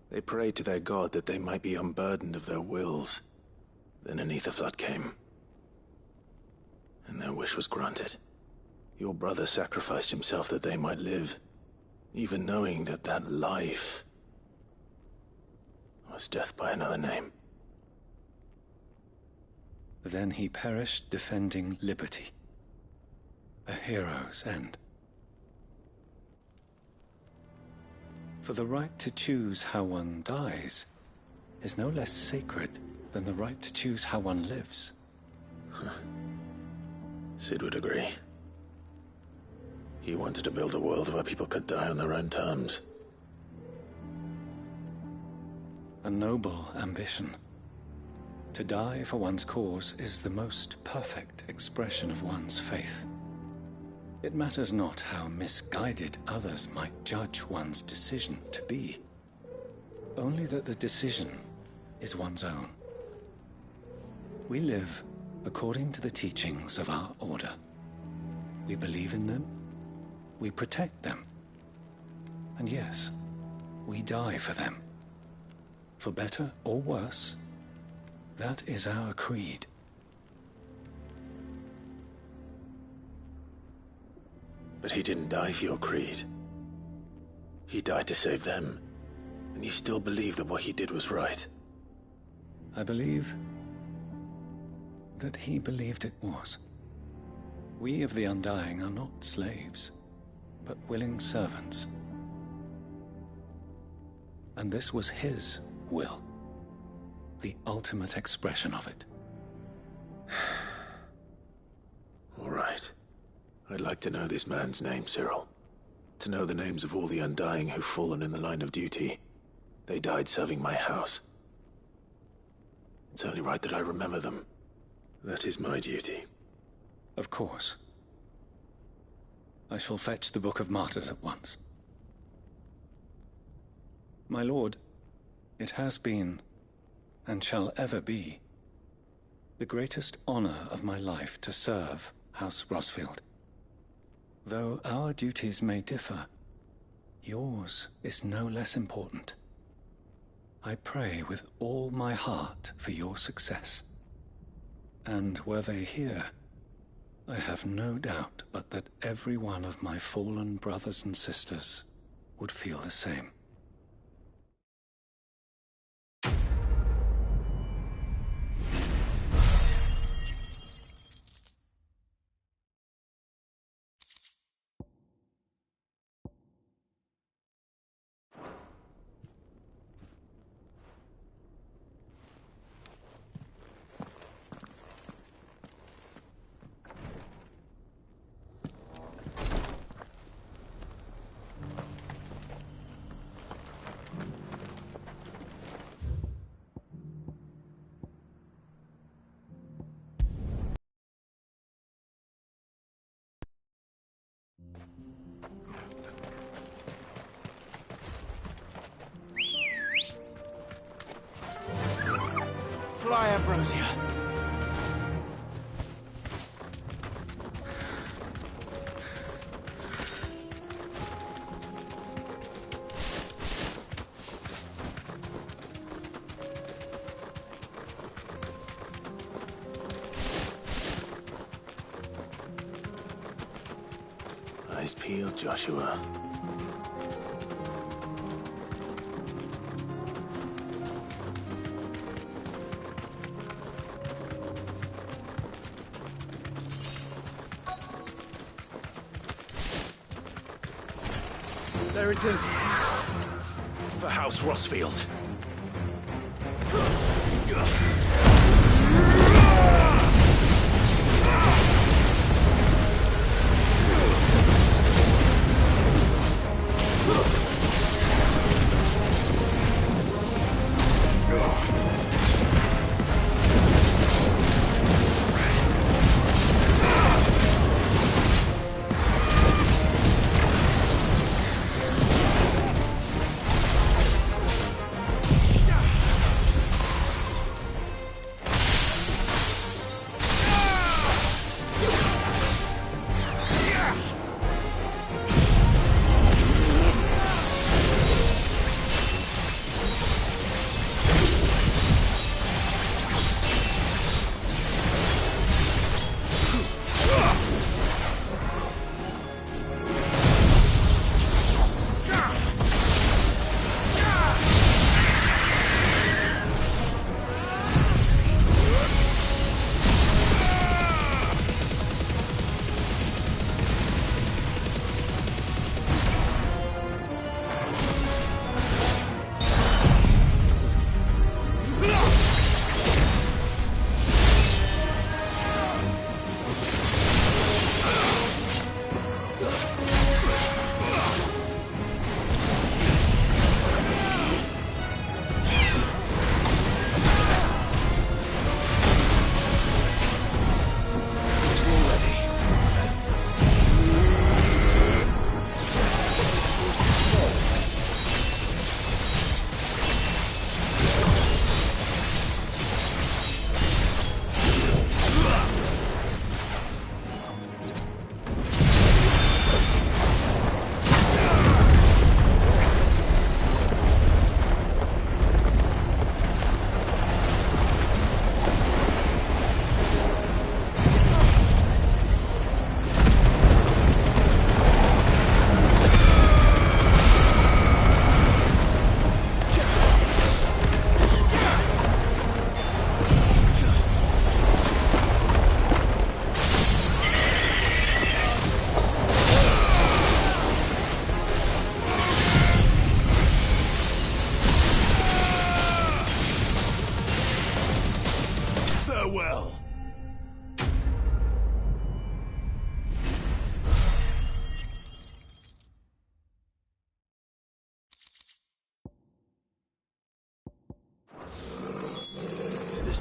They prayed to their god that they might be unburdened of their wills. Then an ether flood came, and their wish was granted. Your brother sacrificed himself that they might live, even knowing that that life was death by another name. Then he perished defending liberty. A hero's end. For the right to choose how one dies is no less sacred than the right to choose how one lives. Sid would agree. He wanted to build a world where people could die on their own terms. A noble ambition. To die for one's cause is the most perfect expression of one's faith. It matters not how misguided others might judge one's decision to be. Only that the decision is one's own. We live according to the teachings of our order. We believe in them, we protect them, and yes, we die for them. For better or worse, that is our creed. But he didn't die for your creed. He died to save them, and you still believe that what he did was right? I believe that he believed it was. We of the Undying are not slaves, but willing servants. And this was his will, the ultimate expression of it. All right. I'd like to know this man's name, Cyril. To know the names of all the Undying who've fallen in the line of duty. They died serving my house. It's only right that I remember them. That is my duty. Of course. I shall fetch the Book of Martyrs at once. My lord, it has been, and shall ever be, the greatest honor of my life to serve House Rosfield. Though our duties may differ, yours is no less important. I pray with all my heart for your success. And were they here, I have no doubt but that every one of my fallen brothers and sisters would feel the same. Fly, Ambrosia. Eyes peeled, Joshua. There it is. For House Rosfield.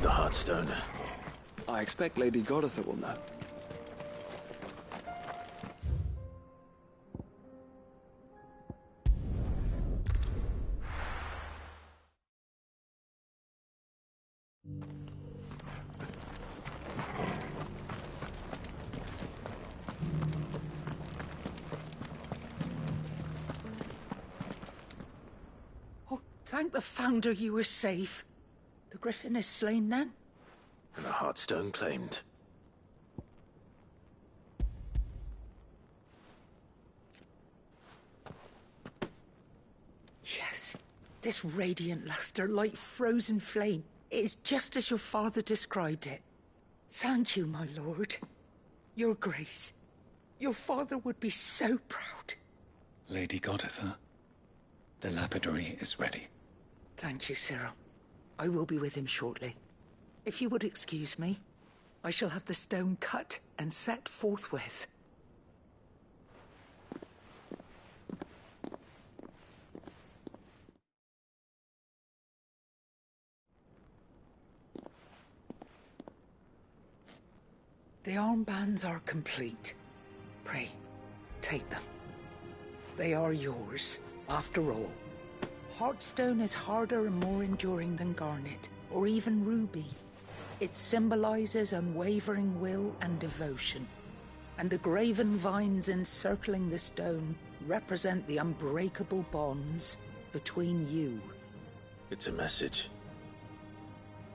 the Heartstone? I expect Lady Goditha will know. Thank the Founder you were safe. The Griffin is slain then? And the Heartstone claimed. Yes. This radiant luster, like frozen flame. It is just as your father described it. Thank you, my lord. Your grace. Your father would be so proud. Lady Goditha, the lapidary is ready. Thank you, Cyril. I will be with him shortly. If you would excuse me, I shall have the stone cut and set forthwith. The armbands are complete. Pray, take them. They are yours, after all. Heartstone is harder and more enduring than garnet, or even ruby. It symbolizes unwavering will and devotion. And the graven vines encircling the stone represent the unbreakable bonds between you. It's a message.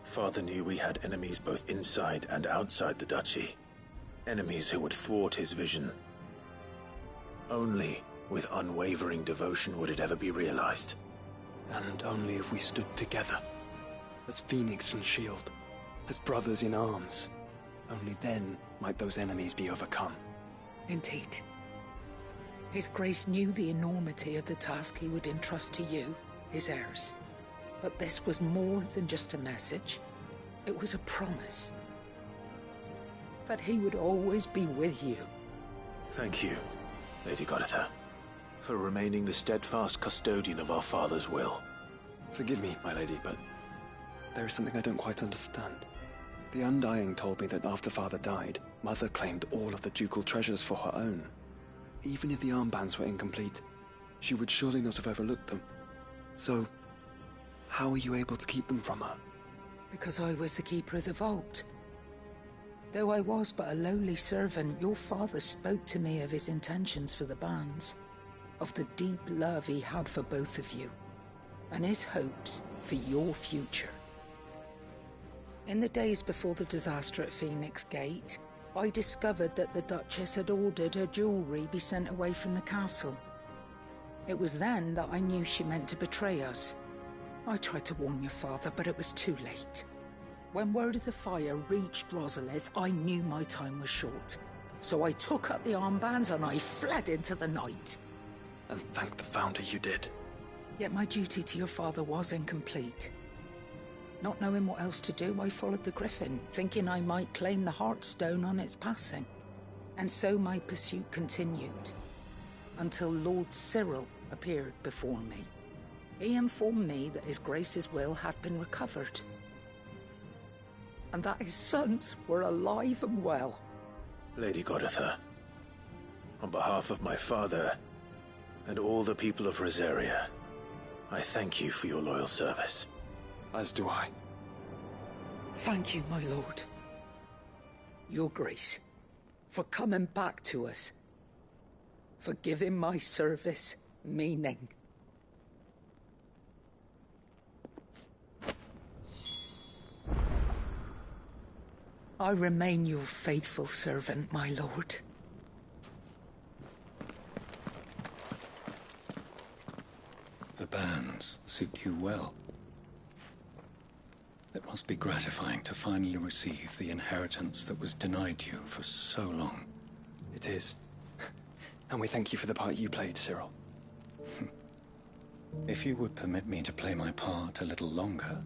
Father knew we had enemies both inside and outside the duchy. Enemies who would thwart his vision. Only with unwavering devotion would it ever be realized. And only if we stood together, as Phoenix and Shield, as brothers in arms, only then might those enemies be overcome. Indeed. His Grace knew the enormity of the task he would entrust to you, his heirs. But this was more than just a message. It was a promise. That he would always be with you. Thank you, Lady Goditha, for remaining the steadfast custodian of our father's will. Forgive me, my lady, but there is something I don't quite understand. The Undying told me that after Father died, Mother claimed all of the ducal treasures for her own. Even if the armbands were incomplete, she would surely not have overlooked them. So, how were you able to keep them from her? Because I was the keeper of the vault. Though I was but a lowly servant, your father spoke to me of his intentions for the bands, of the deep love he had for both of you, and his hopes for your future. In the days before the disaster at Phoenix Gate, I discovered that the Duchess had ordered her jewelry be sent away from the castle. It was then that I knew she meant to betray us. I tried to warn your father, but it was too late. When word of the fire reached Rosalith, I knew my time was short. So I took up the armbands and I fled into the night. And thank the Founder you did. Yet my duty to your father was incomplete. Not knowing what else to do, I followed the Griffin, thinking I might claim the Heartstone on its passing. And so my pursuit continued, until Lord Cyril appeared before me. He informed me that his Grace's will had been recovered, and that his sons were alive and well. Lady Goditha, on behalf of my father and all the people of Rosaria, I thank you for your loyal service. As do I. Thank you, my lord. Your Grace, for coming back to us, for giving my service meaning. I remain your faithful servant, my lord. The bands suit you well. It must be gratifying to finally receive the inheritance that was denied you for so long. It is. And we thank you for the part you played, Cyril. If you would permit me to play my part a little longer,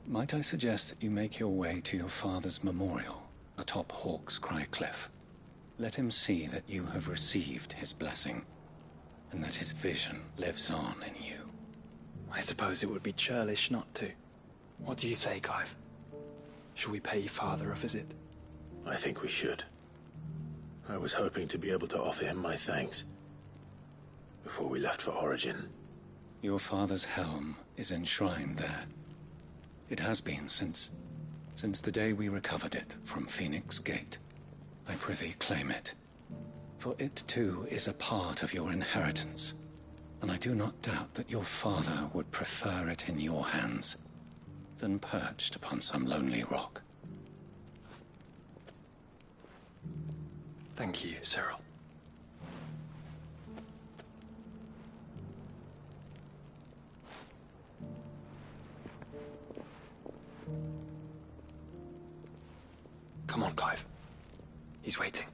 might I suggest that you make your way to your father's memorial atop Hawk's Cry Cliff? Let him see that you have received his blessing, and that his vision lives on in you. I suppose it would be churlish not to. What do you say, Clive? Shall we pay father a visit? I think we should. I was hoping to be able to offer him my thanks before we left for Origin. Your father's helm is enshrined there. It has been since the day we recovered it from Phoenix Gate. I prithee claim it. For it too is a part of your inheritance, and I do not doubt that your father would prefer it in your hands than perched upon some lonely rock. Thank you, Cyril. Come on, Clive. He's waiting.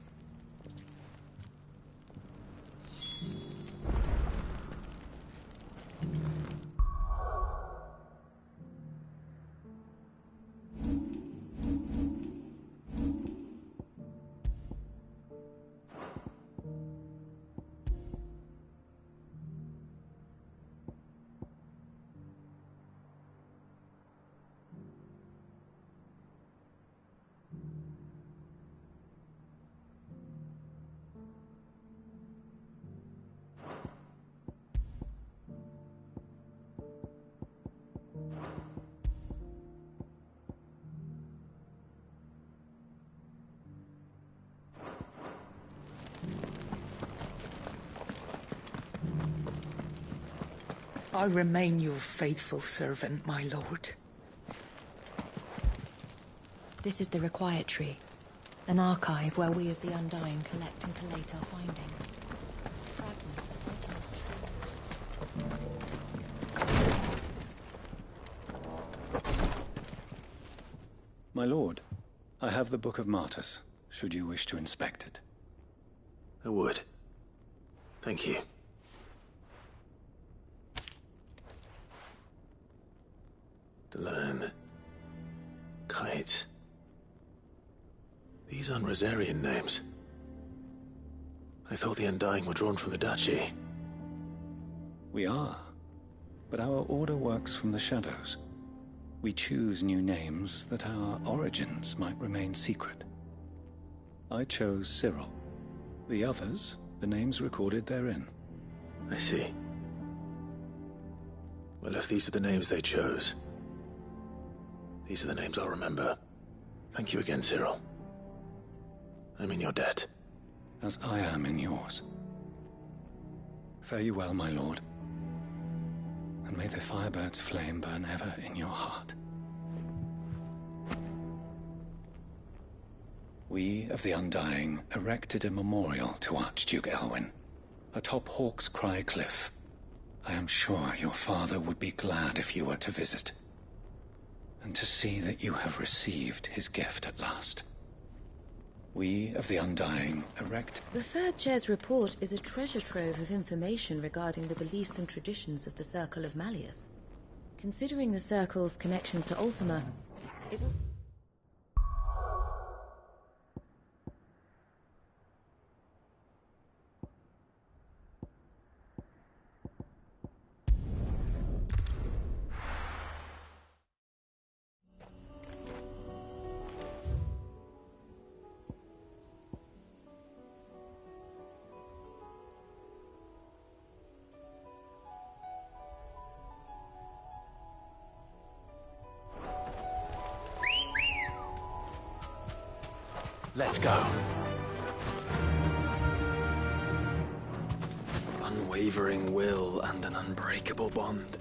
I remain your faithful servant, my lord. This is the Required Tree, an archive where we of the Undying collect and collate our findings. Fragments of My lord, I have the Book of Martyrs, should you wish to inspect it. I would. Thank you. Delan. Kite. These aren't Rosarian names. I thought the Undying were drawn from the Duchy. We are, but our order works from the shadows. We choose new names that our origins might remain secret. I chose Cyril. The others, the names recorded therein. I see. Well, if these are the names they chose, these are the names I'll remember. Thank you again, Cyril. I'm in your debt. As I am in yours. Fare you well, my lord. And may the Firebird's flame burn ever in your heart. We of the Undying erected a memorial to Archduke Elwyn atop Hawk's Cry Cliff. I am sure your father would be glad if you were to visit, and to see that you have received his gift at last. We of the Undying erect... The Third Chair's report is a treasure trove of information regarding the beliefs and traditions of the Circle of Malleus. Considering the Circle's connections to Ultima, it will... Let's go. Unwavering will and an unbreakable bond.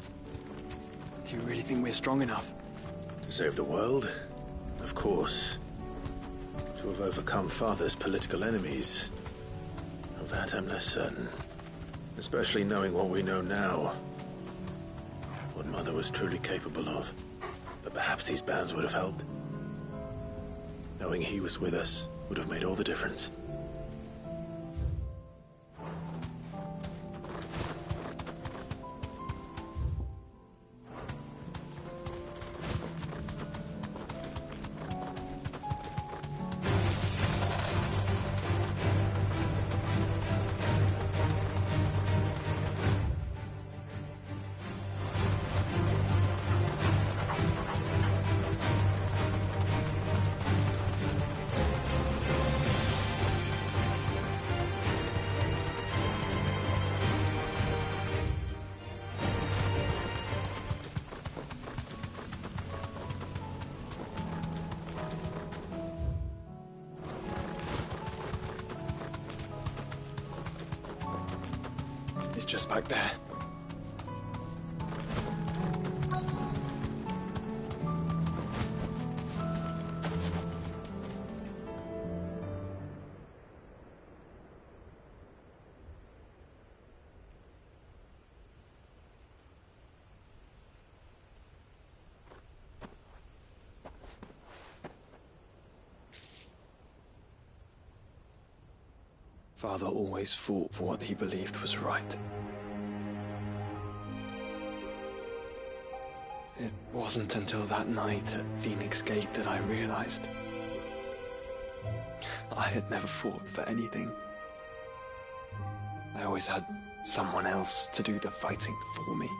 Do you really think we're strong enough? To save the world? Of course. To have overcome Father's political enemies? Of that I'm less certain. Especially knowing what we know now. What Mother was truly capable of. But perhaps these bands would have helped. Knowing he was with us would have made all the difference. It's just back there. Father always fought for what he believed was right. It wasn't until that night at Phoenix Gate that I realized I had never fought for anything. I always had someone else to do the fighting for me.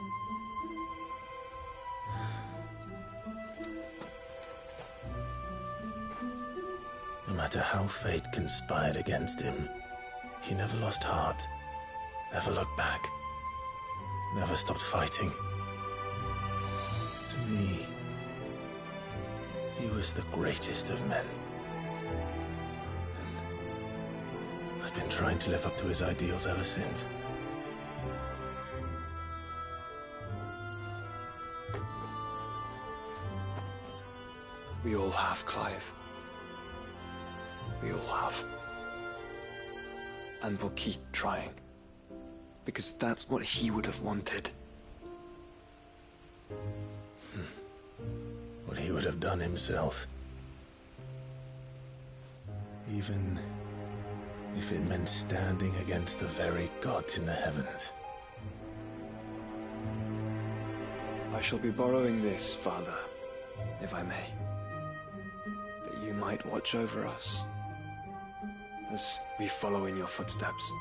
No matter how fate conspired against him, he never lost heart, never looked back, never stopped fighting. To me, he was the greatest of men. And I've been trying to live up to his ideals ever since. We all have, Clive. We all have. And we'll keep trying. Because that's what he would have wanted. What he would have done himself. Even if it meant standing against the very gods in the heavens. I shall be borrowing this, Father, if I may. That you might watch over us as we follow in your footsteps.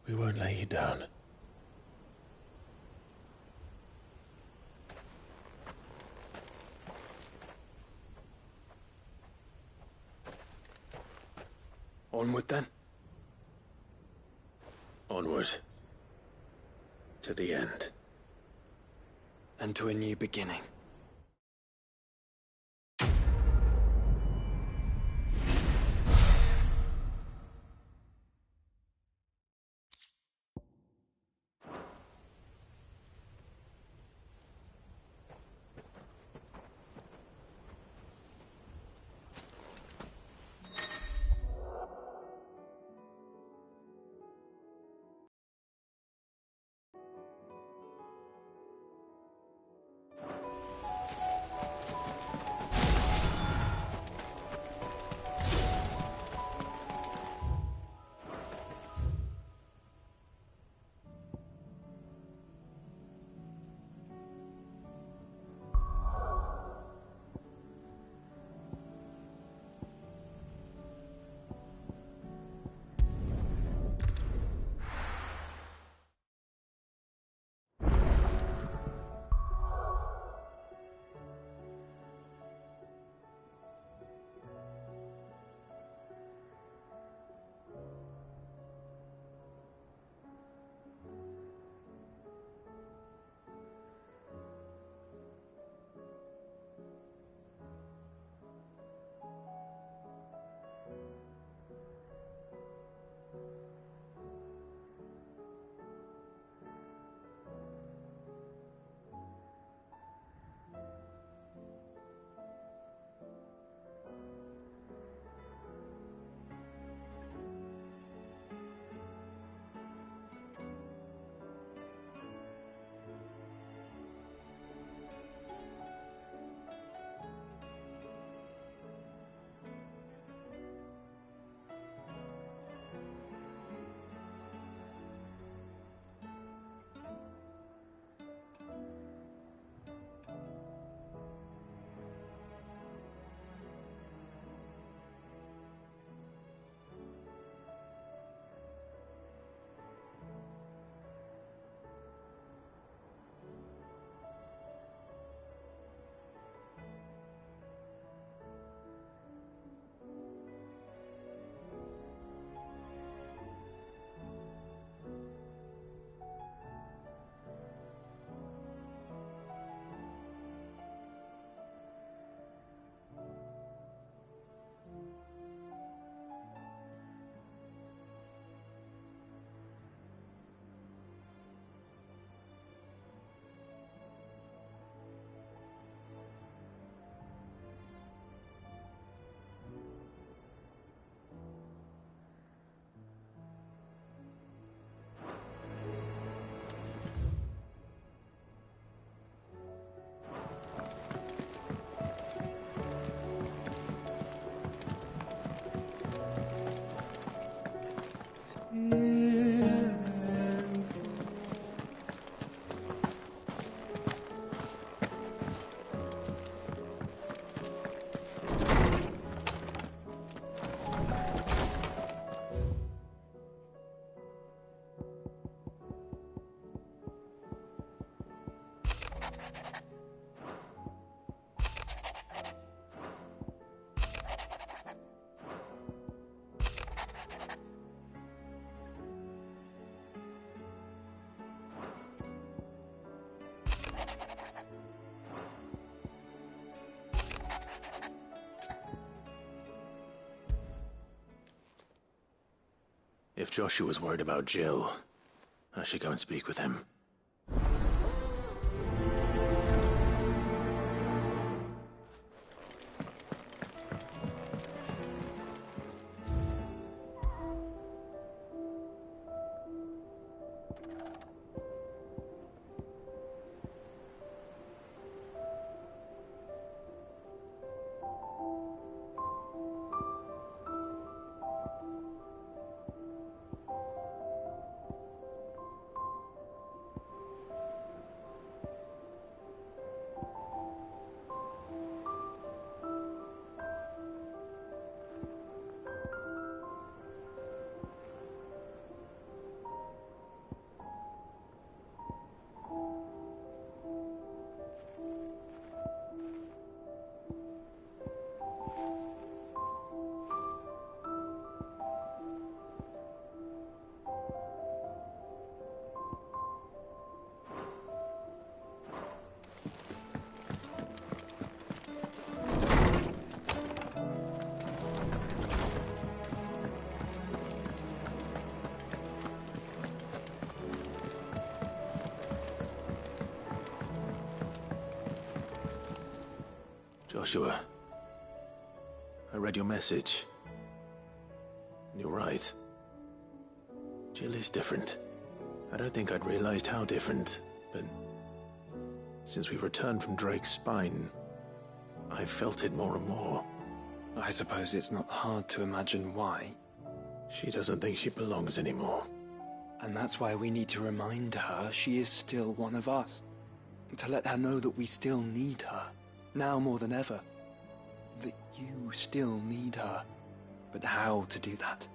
We won't lay you down. Onward then. Onward. To the end. And to a new beginning. If Joshua's worried about Jill, I should go and speak with him. Joshua, I read your message. You're right. Jill is different. I don't think I'd realized how different, but since we returned from Drake's spine, I've felt it more and more. I suppose it's not hard to imagine why. She doesn't think she belongs anymore. And that's why we need to remind her she is still one of us. To let her know that we still need her. Now more than ever. That you still need her. But how to do that?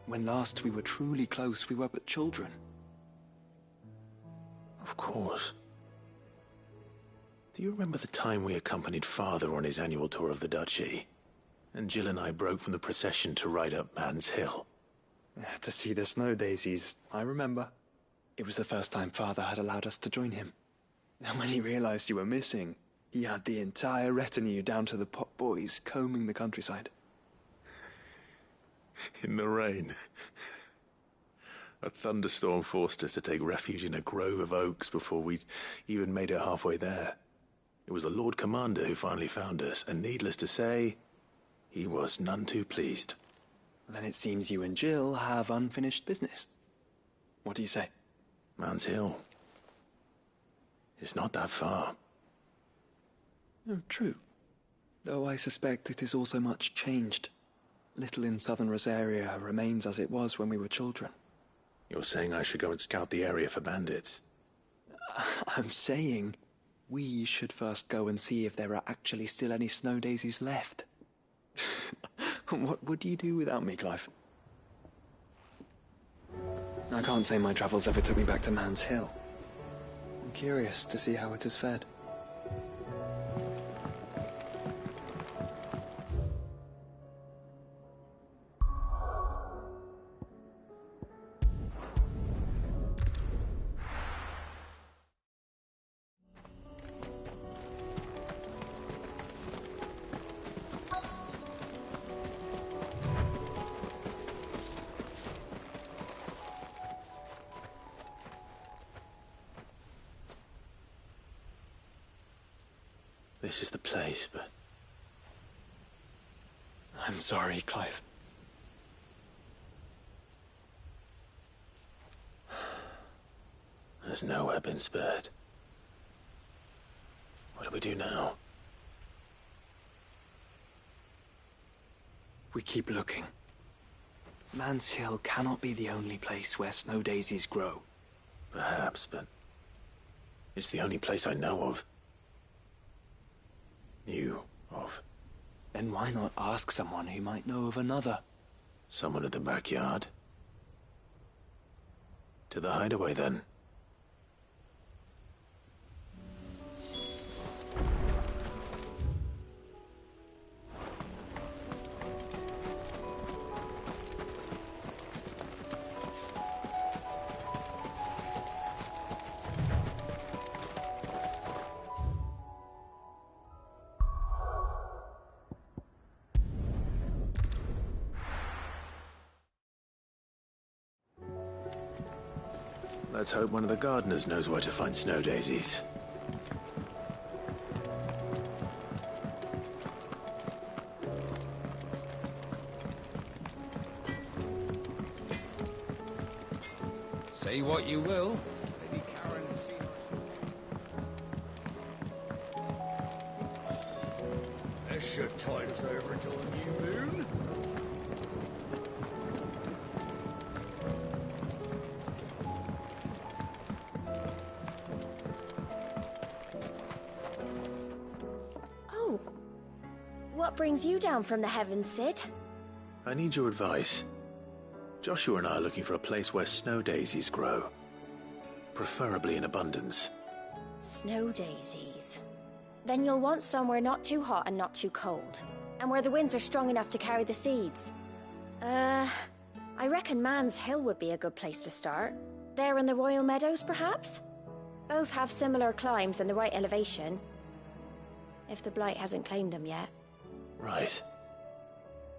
When last we were truly close, we were but children. Of course. Do you remember the time we accompanied Father on his annual tour of the Duchy? And Jill and I broke from the procession to ride up Man's Hill. To see the snow daisies, I remember. It was the first time Father had allowed us to join him. And when he realized you were missing, he had the entire retinue down to the pot boys combing the countryside. In the rain. A thunderstorm forced us to take refuge in a grove of oaks before we'd even made it halfway there. It was the Lord Commander who finally found us, and needless to say, he was none too pleased. Then it seems you and Jill have unfinished business. What do you say? Man's Hill. It's not that far. Oh, true. Though I suspect it is also much changed. Little in southern Rosaria remains as it was when we were children. You're saying I should go and scout the area for bandits? I'm saying we should first go and see if there are actually still any snow daisies left. What would you do without me, Clive? I can't say my travels ever took me back to Man's Hill. I'm curious to see how it has fared. This is the place, but... I'm sorry, Clive. There's nowhere been spared. What do we do now? We keep looking. Man's Hill cannot be the only place where snow daisies grow. Perhaps, but it's the only place I know of. Knew of. Then why not ask someone who might know of another? Someone at the backyard? To the hideaway, then. Let's hope one of the gardeners knows where to find snow daisies. Say what you will, Lady Karen has seen... This should tide us over until the new moon. What brings you down from the heavens, Sid? I need your advice. Joshua and I are looking for a place where snow daisies grow. Preferably in abundance. Snow daisies. Then you'll want somewhere not too hot and not too cold. And where the winds are strong enough to carry the seeds. I reckon Man's Hill would be a good place to start. There in the Royal Meadows, perhaps? Both have similar climbs and the right elevation. If the Blight hasn't claimed them yet. Right.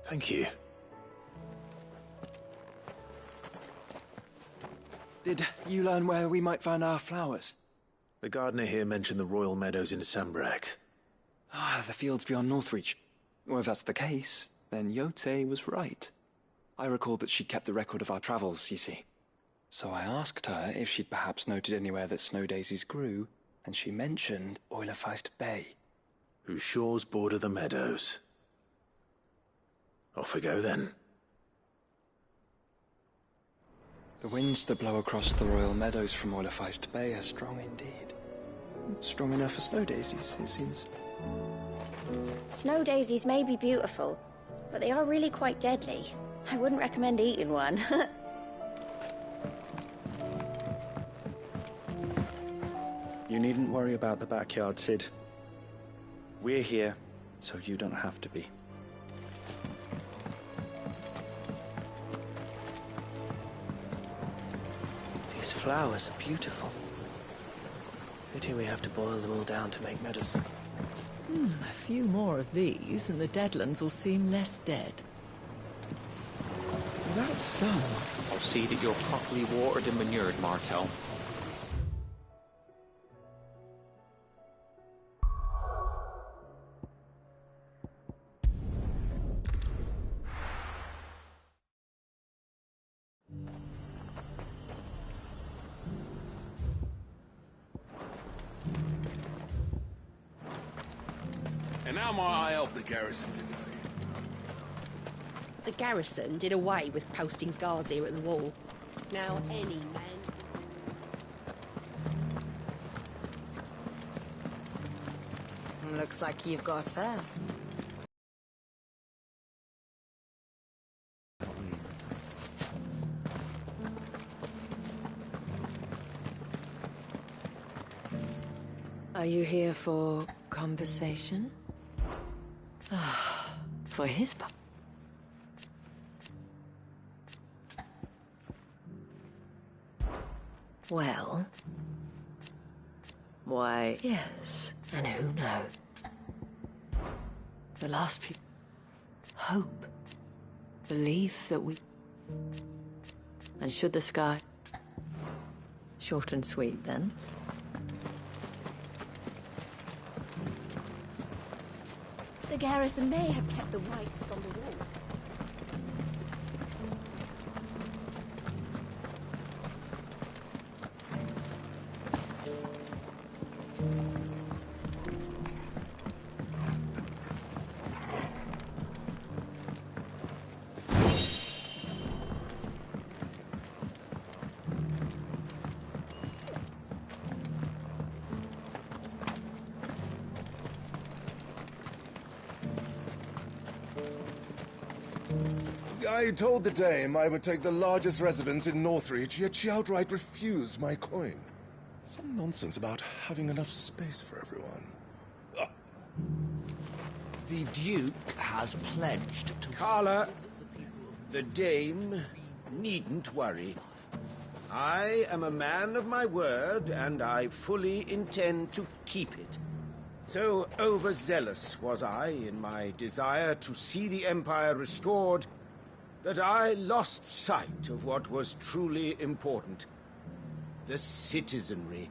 Thank you. Did you learn where we might find our flowers? The gardener here mentioned the Royal Meadows in Sambrak. The fields beyond Northreach. Well, if that's the case, then Yote was right. I recalled that she kept the record of our travels, you see. So I asked her if she'd perhaps noted anywhere that snow daisies grew, and she mentioned Oilafeist Bay. Whose shores border the meadows. Off we go, then. The winds that blow across the Royal Meadows from Oilafeist Bay are strong indeed. Strong enough for snow daisies, it seems. Snow daisies may be beautiful, but they are really quite deadly. I wouldn't recommend eating one. You needn't worry about the backyard, Sid. We're here, so you don't have to be. These flowers are beautiful. Pity we have to boil them all down to make medicine. A few more of these, and the Deadlands will seem less dead. Without sun, I'll see that you're properly watered and manured, Martel. And how might I help the garrison today? The garrison did away with posting guards here at the wall. Now any man... Looks like you've got first. Are you here for conversation? For his part. Well, why, yes, and who knows? The last few... Hope. Belief that we... And should the sky... Short and sweet, then? The garrison may have kept the whites from the walls. I told the dame I would take the largest residence in Northreach, yet she outright refused my coin. Some nonsense about having enough space for everyone. The Duke has pledged to... Carla, the dame needn't worry. I am a man of my word, and I fully intend to keep it. So overzealous was I in my desire to see the Empire restored that I lost sight of what was truly important. The citizenry.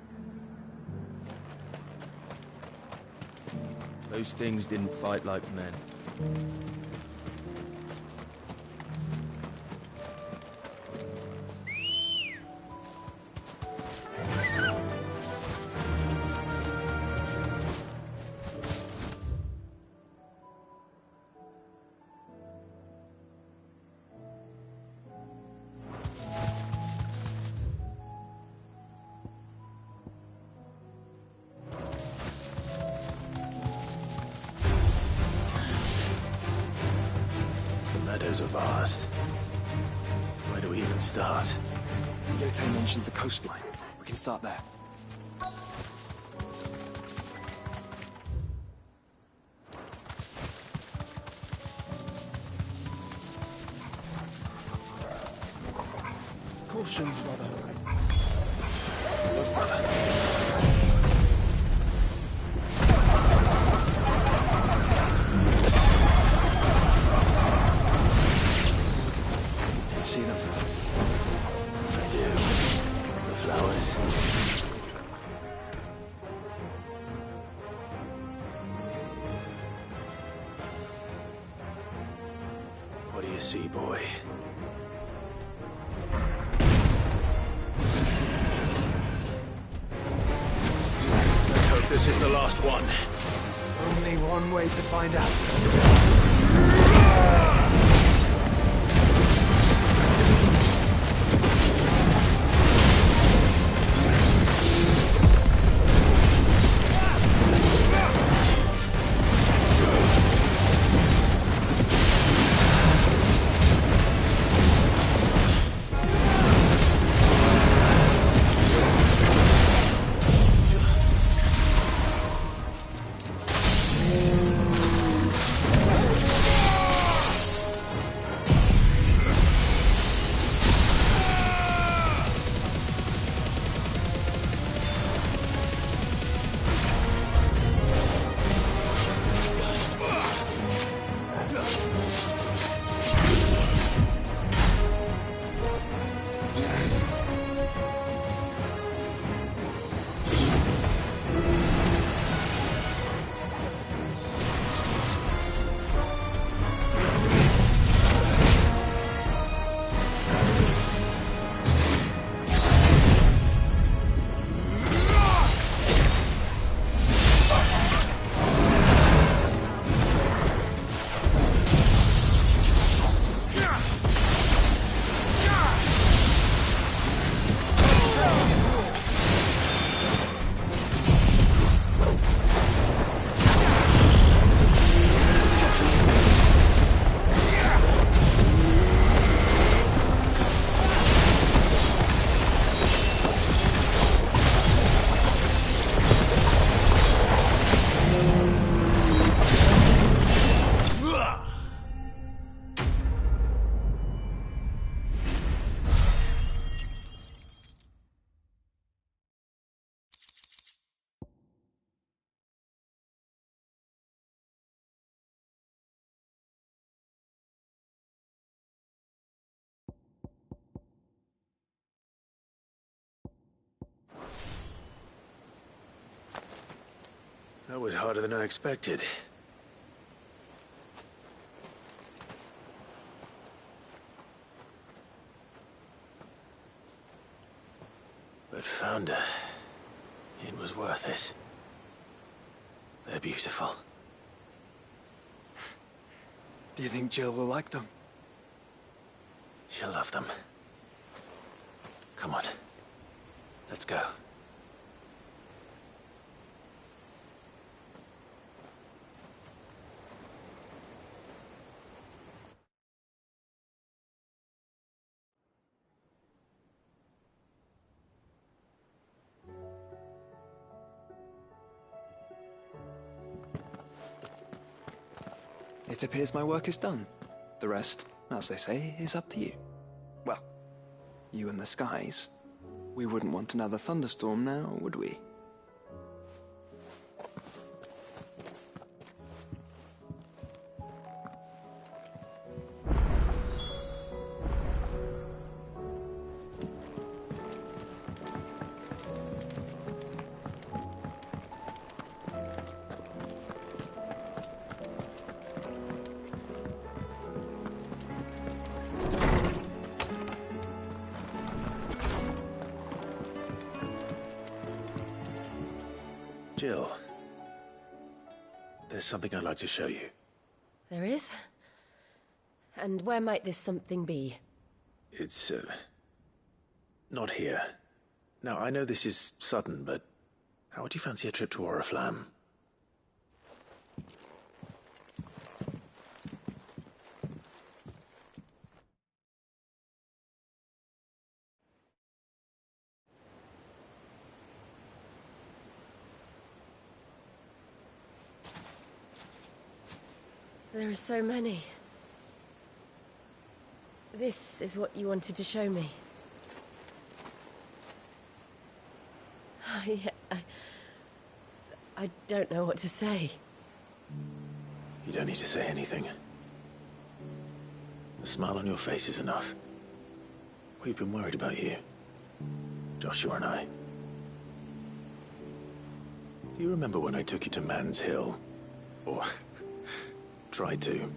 Those things didn't fight like men. Meadows are vast. Where do we even start? Yote mentioned the coastline. We can start there. Caution, brother. Look, brother. See them? I do. The flowers. What do you see, boy? Let's hope this is the last one. Only one way to find out. That was harder than I expected. But found her. It was worth it. They're beautiful. Do you think Jill will like them? She'll love them. Come on. Let's go. It appears my work is done. The rest, as they say, is up to you. Well, you and the skies. We wouldn't want another thunderstorm now, would we? Jill, there's something I'd like to show you. There is? And where might this something be? It's, not here. Now, I know this is sudden, but how would you fancy a trip to Oriflamme? There are so many. This is what you wanted to show me. I don't know what to say. You don't need to say anything. The smile on your face is enough. We've been worried about you, Joshua and I. Do you remember when I took you to Man's Hill? Or tried to?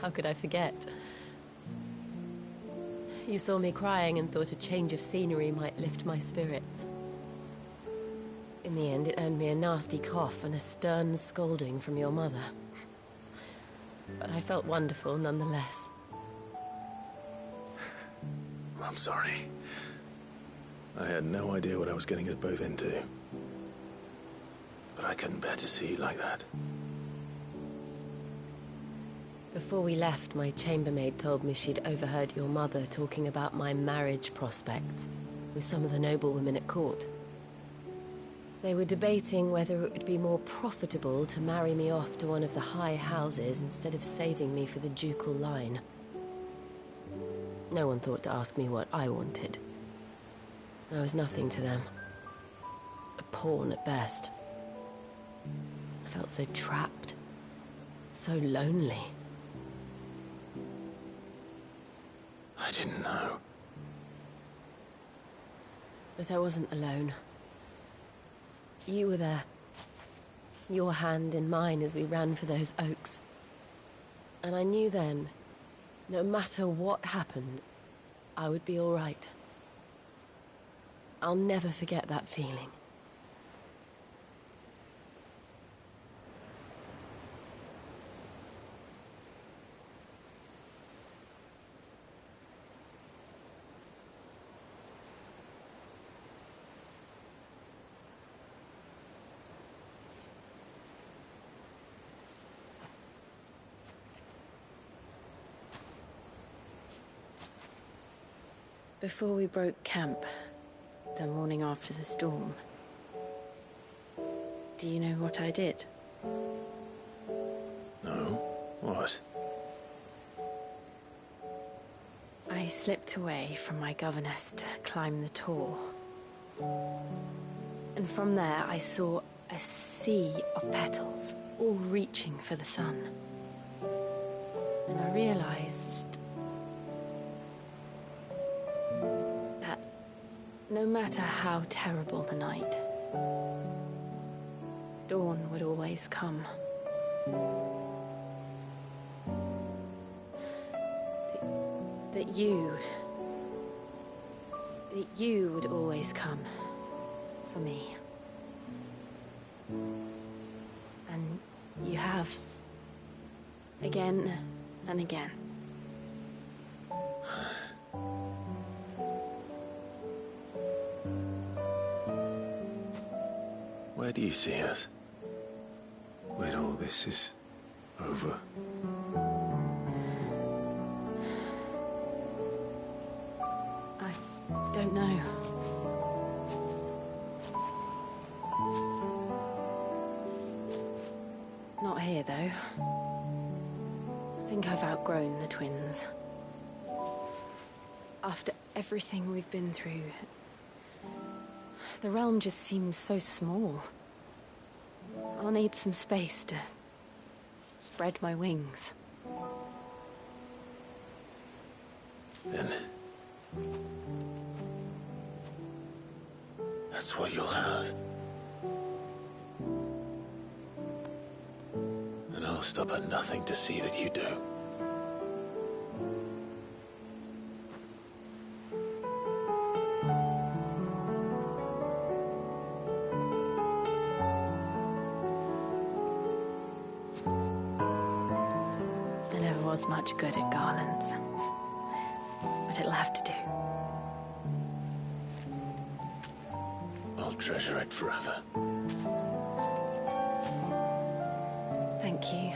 How could I forget? You saw me crying and thought a change of scenery might lift my spirits. In the end, it earned me a nasty cough and a stern scolding from your mother. But I felt wonderful nonetheless. I'm sorry. I had no idea what I was getting us both into. But I couldn't bear to see you like that. Before we left, my chambermaid told me she'd overheard your mother talking about my marriage prospects with some of the noblewomen at court. They were debating whether it would be more profitable to marry me off to one of the high houses instead of saving me for the ducal line. No one thought to ask me what I wanted. I was nothing to them. A pawn at best. I felt so trapped. So lonely. I didn't know. But I wasn't alone. You were there. Your hand in mine as we ran for those oaks. And I knew then, no matter what happened, I would be all right. I'll never forget that feeling. Before we broke camp, the morning after the storm, do you know what I did? No? What? I slipped away from my governess to climb the tor. And from there I saw a sea of petals, all reaching for the sun. And I realized that no matter how terrible the night, dawn would always come. That you would always come for me. And you have. Again and again. Where do you see us? When all this is over? I don't know. Not here. here, though. I think I've outgrown the twins. After everything we've been through, the realm just seems so small. I'll need some space to spread my wings. Then that's what you'll have. And I'll stop at nothing to see that you do. I never was much good at garlands, but it'll have to do. I'll treasure it forever. Thank you,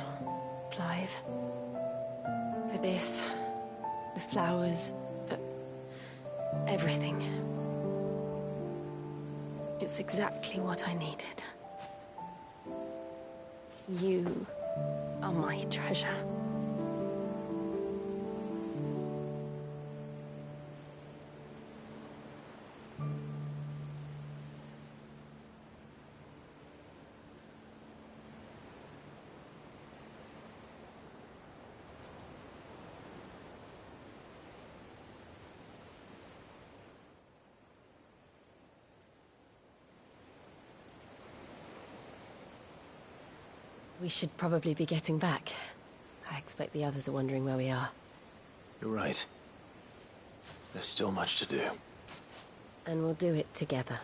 Clive. For this, the flowers, for everything. It's exactly what I needed. You are my treasure. We should probably be getting back. I expect the others are wondering where we are. You're right. There's still much to do. And we'll do it together.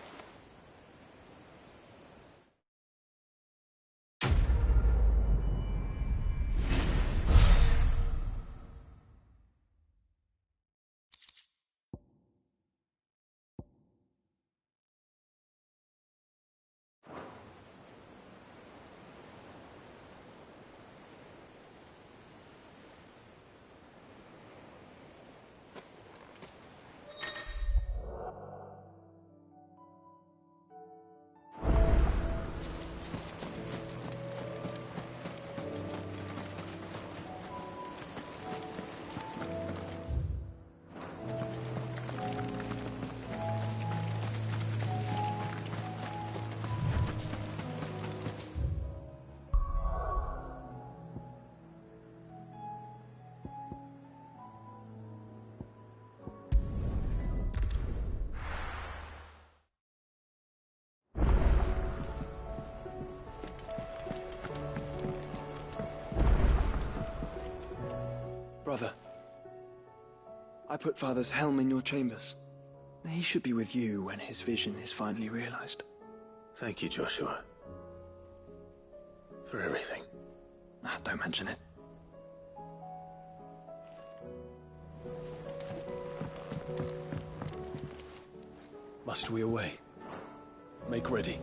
Brother, I put Father's helm in your chambers. He should be with you when his vision is finally realized. Thank you, Joshua. For everything. Don't mention it. Must we away? Make ready.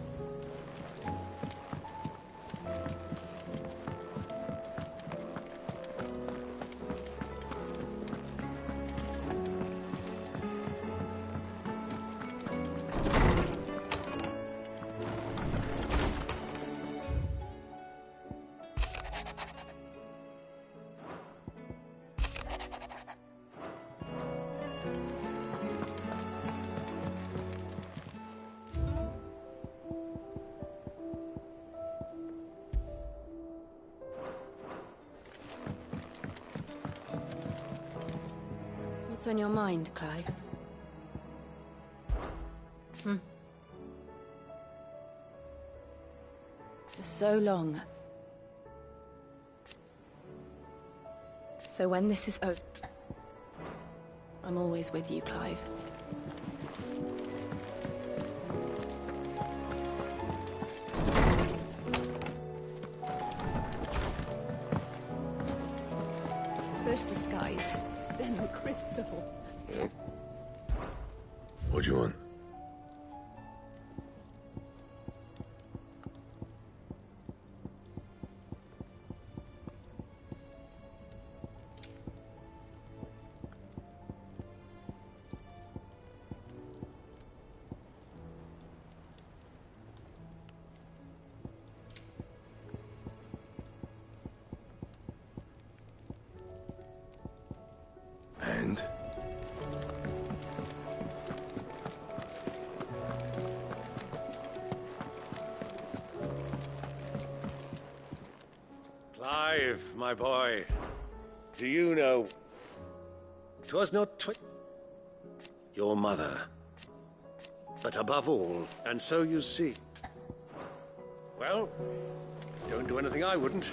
What's on your mind, Clive? For so long. So when this is over, I'm always with you, Clive. First the skies, then the crystal. What do you want? Dave, my boy, do you know... 'Twas not your mother, but above all, and so you see. Well, don't do anything I wouldn't.